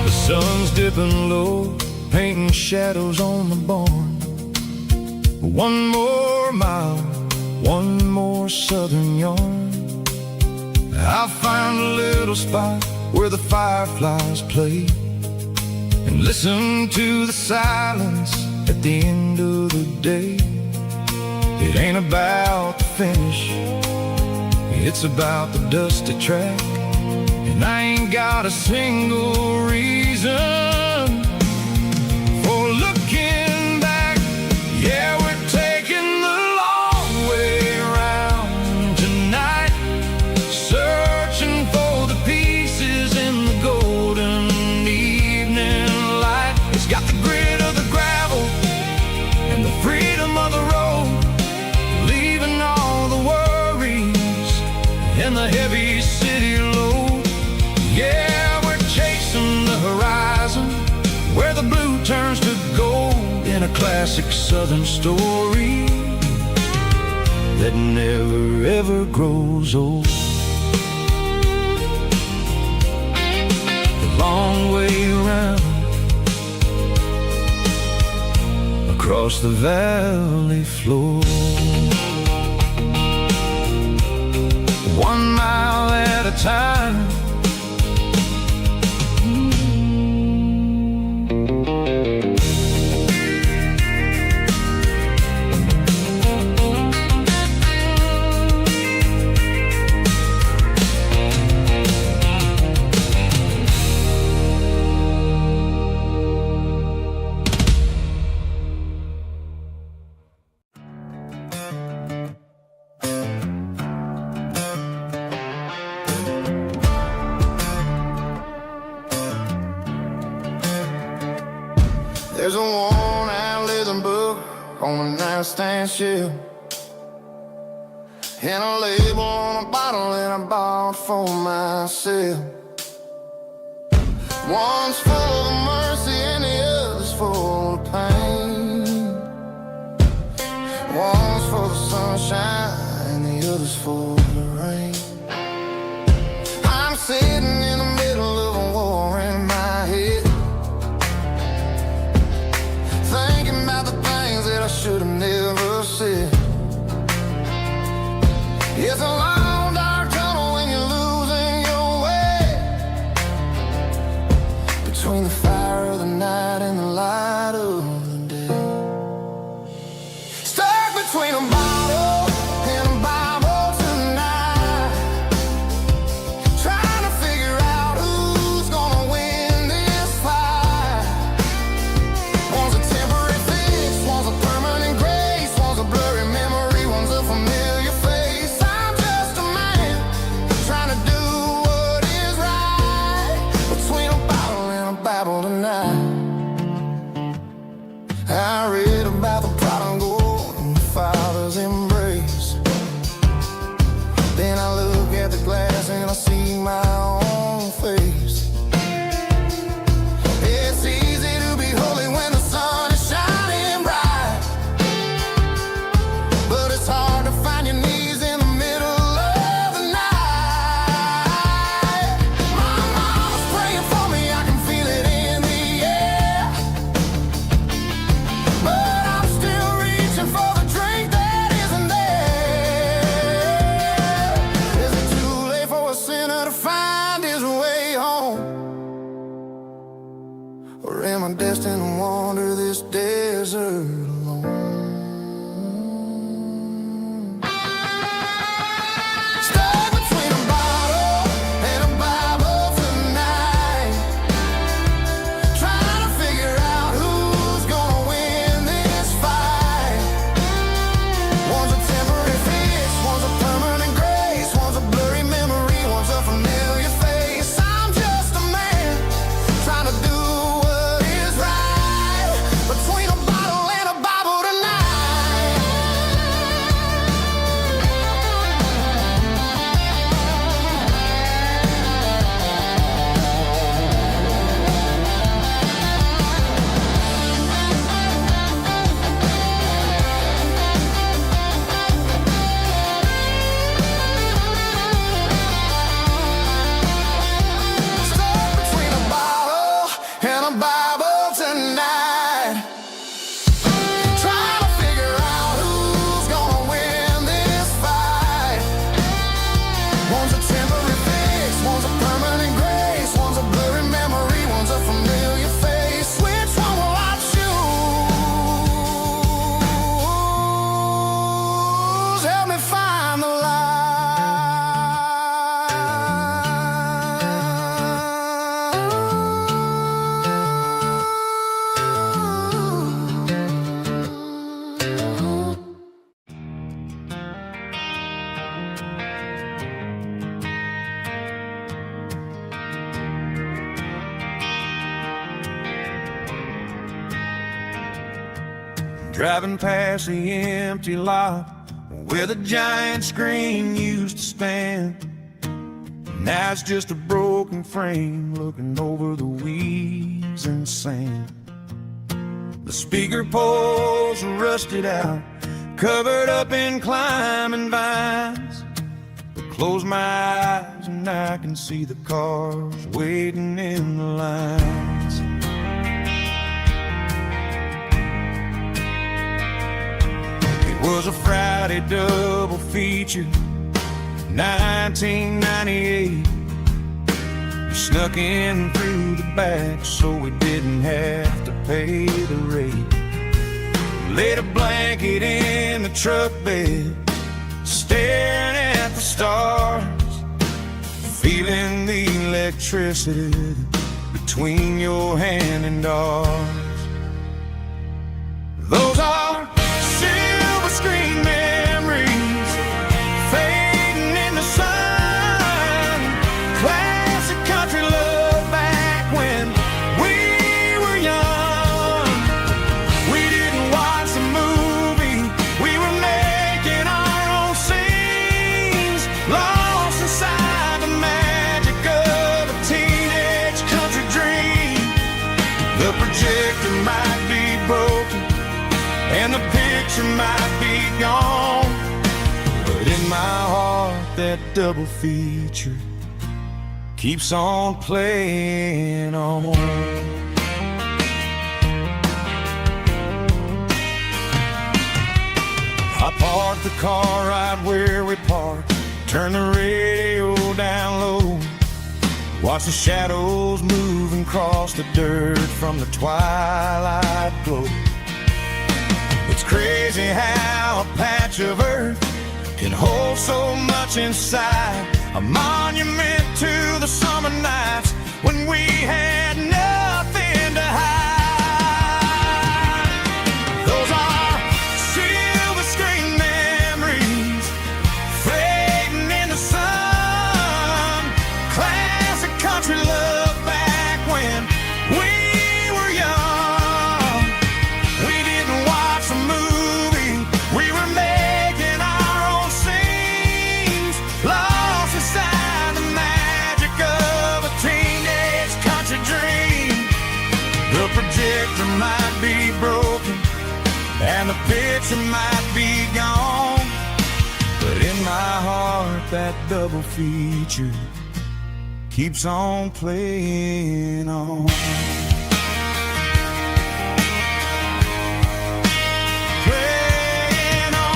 The sun's dipping low, painting shadows on the barn. One more mile, one more southern yarn. I'll find a little spot where the fireflies play and listen to the silence at the end of the day. It ain't about the finish, it's about the dusty track. And I ain't got a single reason for looking back. Yeah, we're taking the long way around tonight, searching for the pieces in the golden evening light. It's got the grit of the gravel and the freedom of the road, leaving all the worries and the heavy city load. Yeah, we're chasing the horizon where the blue turns to gold, in a classic southern story that never ever grows old. The long way around across the valley floor, 1 mile at a time. There's a worn-out leather book on the nightstand shelf, and a label on a bottle that I bought for myself. One's full of mercy and the other's full of pain. One's for the sunshine and the other's for the rain. I'm sitting in the middle of a war in my head, thinking about the things that I should have never said. It's a long dark tunnel when you're losing your way, between the fire of the night and the light of the day. Stuck between a bottle and a Bible tonight, trying to figure out who's gonna win this fight. One's a temporary fix, one's a permanent grace, one's a blurry memory, one's a familiar face. I'm just a man trying to do what is right, between a bottle and a Bible tonight. I read about the prodigal and the father's embrace. Then I look at the glass and I see my own face. It's easy to be holy when the sun is shining bright, but it's hard to find your knees in the middle of the night. My mama's praying for me, I can feel it in the air, but I'm still reaching for the drink that isn't there. Is it too late for a sinner to find his way home? Or am I destined to wander this desert alone? Stuck between a bottle and a Bible tonight, trying night, trying to figure out who's gonna win this fight. One's a temporary fix, one's a permanent grace, one's a blurry memory, one's a familiar face. Which one will I choose? Help me find the light. Driving past the empty lot where the giant screen used to stand. Now it's just a broken frame looking over the weeds and sand. The speaker poles are rusted out, covered up in climbing vines. But close my eyes and I can see the cars waiting in the lines. It was a Friday double feature, 1998. We snuck in through the back so we didn't have to pay the rate. Laid a blanket in the truck bed, staring at the stars, feeling the electricity between your hand and ours. Those are silver screen memories fading in the sun. Classic country love back when we were young. We didn't watch the movie, we were making our own scenes, lost inside the magic of a teenage country dream. The projector might be broken and the picture might be gone, but in my heart that double feature keeps on playing on. I parked the car right where we parked, turned the radio down low, watched the shadows moving across the dirt from the twilight glow. It's crazy how a patch of earth can hold so much inside, a monument to the summer nights when we had nothing to hide. Those are silver screen memories fading in the sun. Classic country love back when we were young. We didn't watch the movie, we were making our own scenes, lost inside the magic of a teenage country dream. The projector might be broken and the picture might be gone, but in my heart that double feature keeps on playing on. Playing on.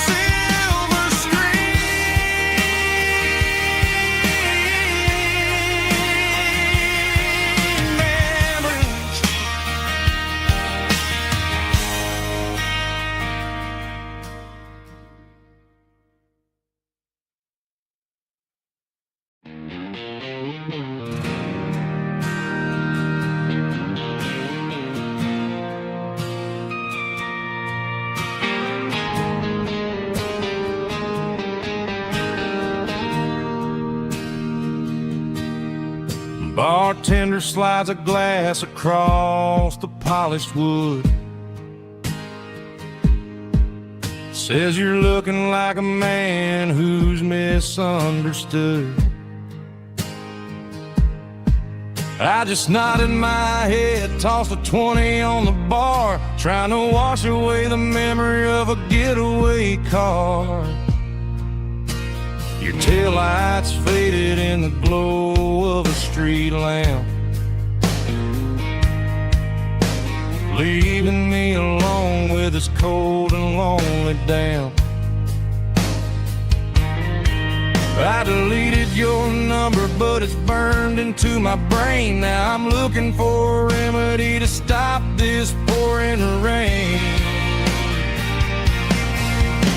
Silver screen memories. Bartender slides a glass across the polished wood. Says you're looking like a man who's misunderstood. I just nodded my head, tossed a 20 on the bar, trying to wash away the memory of a getaway car. Your taillights faded in the glow of a street lamp, leaving me alone with this cold and lonely damp. I deleted your number, but it's burned into my brain. Now I'm looking for a remedy to stop this pouring rain.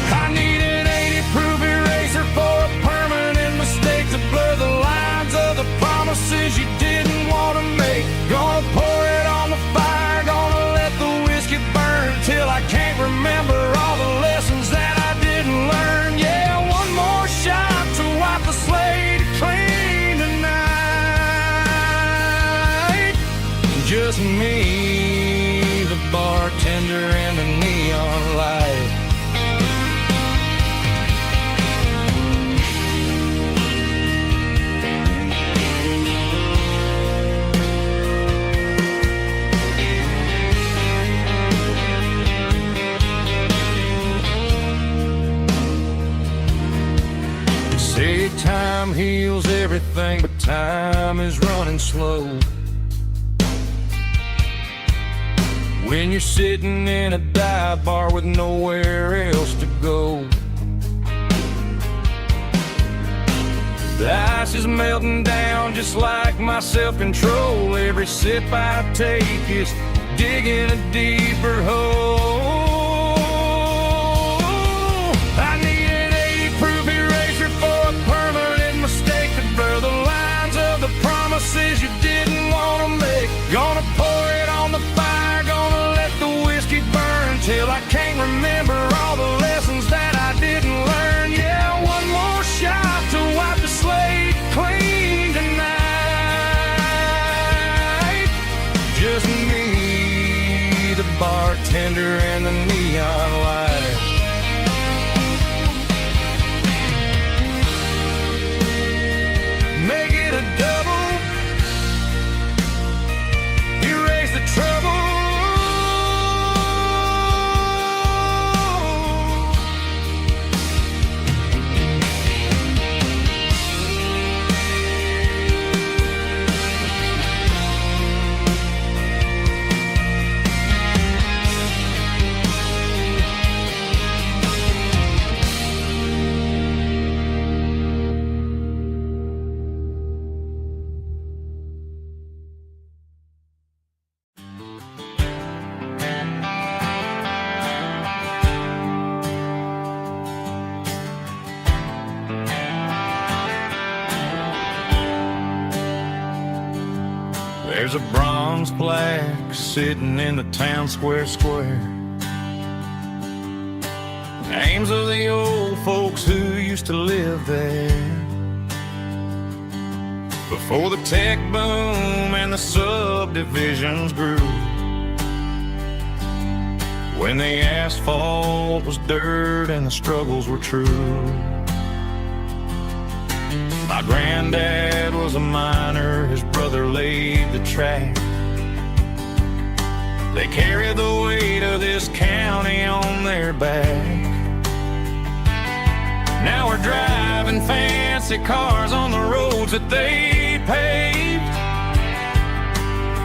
I need an 80-proof eraser for a permanent mistake to blur the lines of the promises you didn't want to make. Gonna pour it on the fire, gonna let the whiskey burn till I can't remember all the lessons that I didn't learn. Yeah, one more shot to wipe the slate clean tonight. Just me, the bartender, and the neon light. Say time heals everything, but time is running slow. When you're sitting in a dive bar with nowhere else to go, the ice is melting down just like my self-control. Every sip I take is digging a deeper hole. I need an 80-proof eraser for a permanent mistake to blur the lines of the promises you didn't want to make. Gonna pour it on the fire, gonna let the whiskey burn till I can't remember all the lessons that I didn't learn. Yeah, one more shot to wipe the slate clean tonight. Just me, the bartender, and the neon light. Make it a double, erase the trouble. There's a bronze plaque sitting in the town square. Names of the old folks who used to live there before the tech boom and the subdivisions grew, when the asphalt was dirt and the struggles were true. My granddad was a miner, his brother laid the track. They carried the weight of this county on their back. Now we're driving fancy cars on the roads that they paved,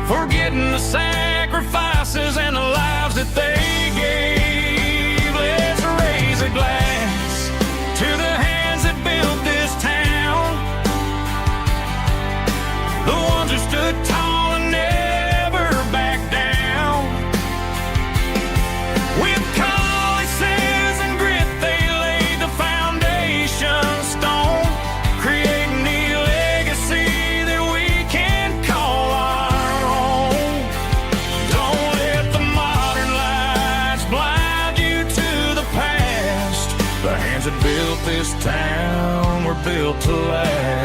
forgetting the sacrifices and the lives that they gave. Let's raise a glass to the hands that built this town, the ones who stood tall and never backed down. With calluses and grit, they laid the foundation stone, creating a legacy that we can call our own. Don't let the modern lights blind you to the past. The hands that built this town were built to last.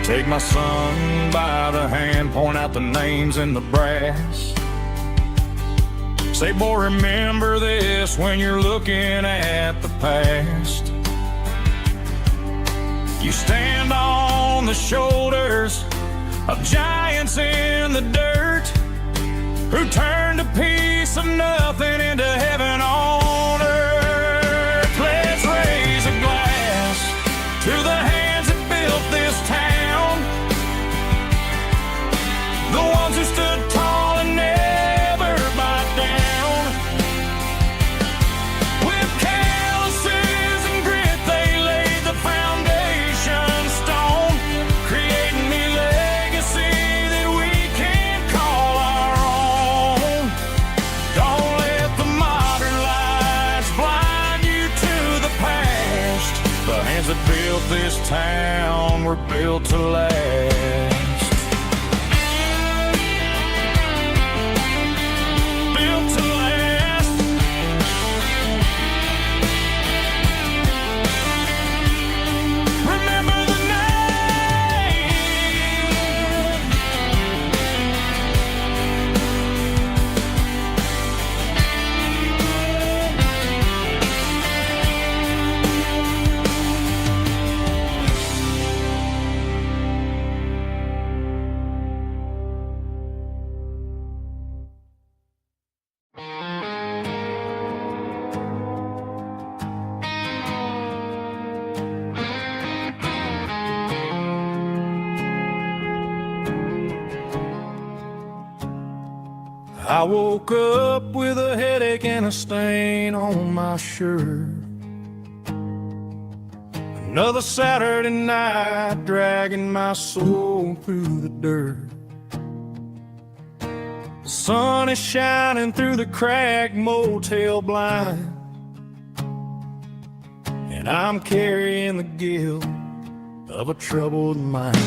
Take my son by the hand, point out the names in the brass. Say, boy, remember this when you're looking at the past. You stand on the shoulders of giants in the dirt, who turned a piece of nothing into heaven on earth. Let's raise a glass to the hands that built this town, the ones who stood tall and never bowed down. With calluses and grit they laid the foundation stone, creating me legacy that we can call our own. Don't let the modern lies blind you to the past. The hands that built this town were built to last. Built to last. Remember the name. I woke up with a headache and a stain on my shirt. Another Saturday night dragging my soul through the dirt. The sun is shining through the cracked motel blind, and I'm carrying the guilt of a troubled mind.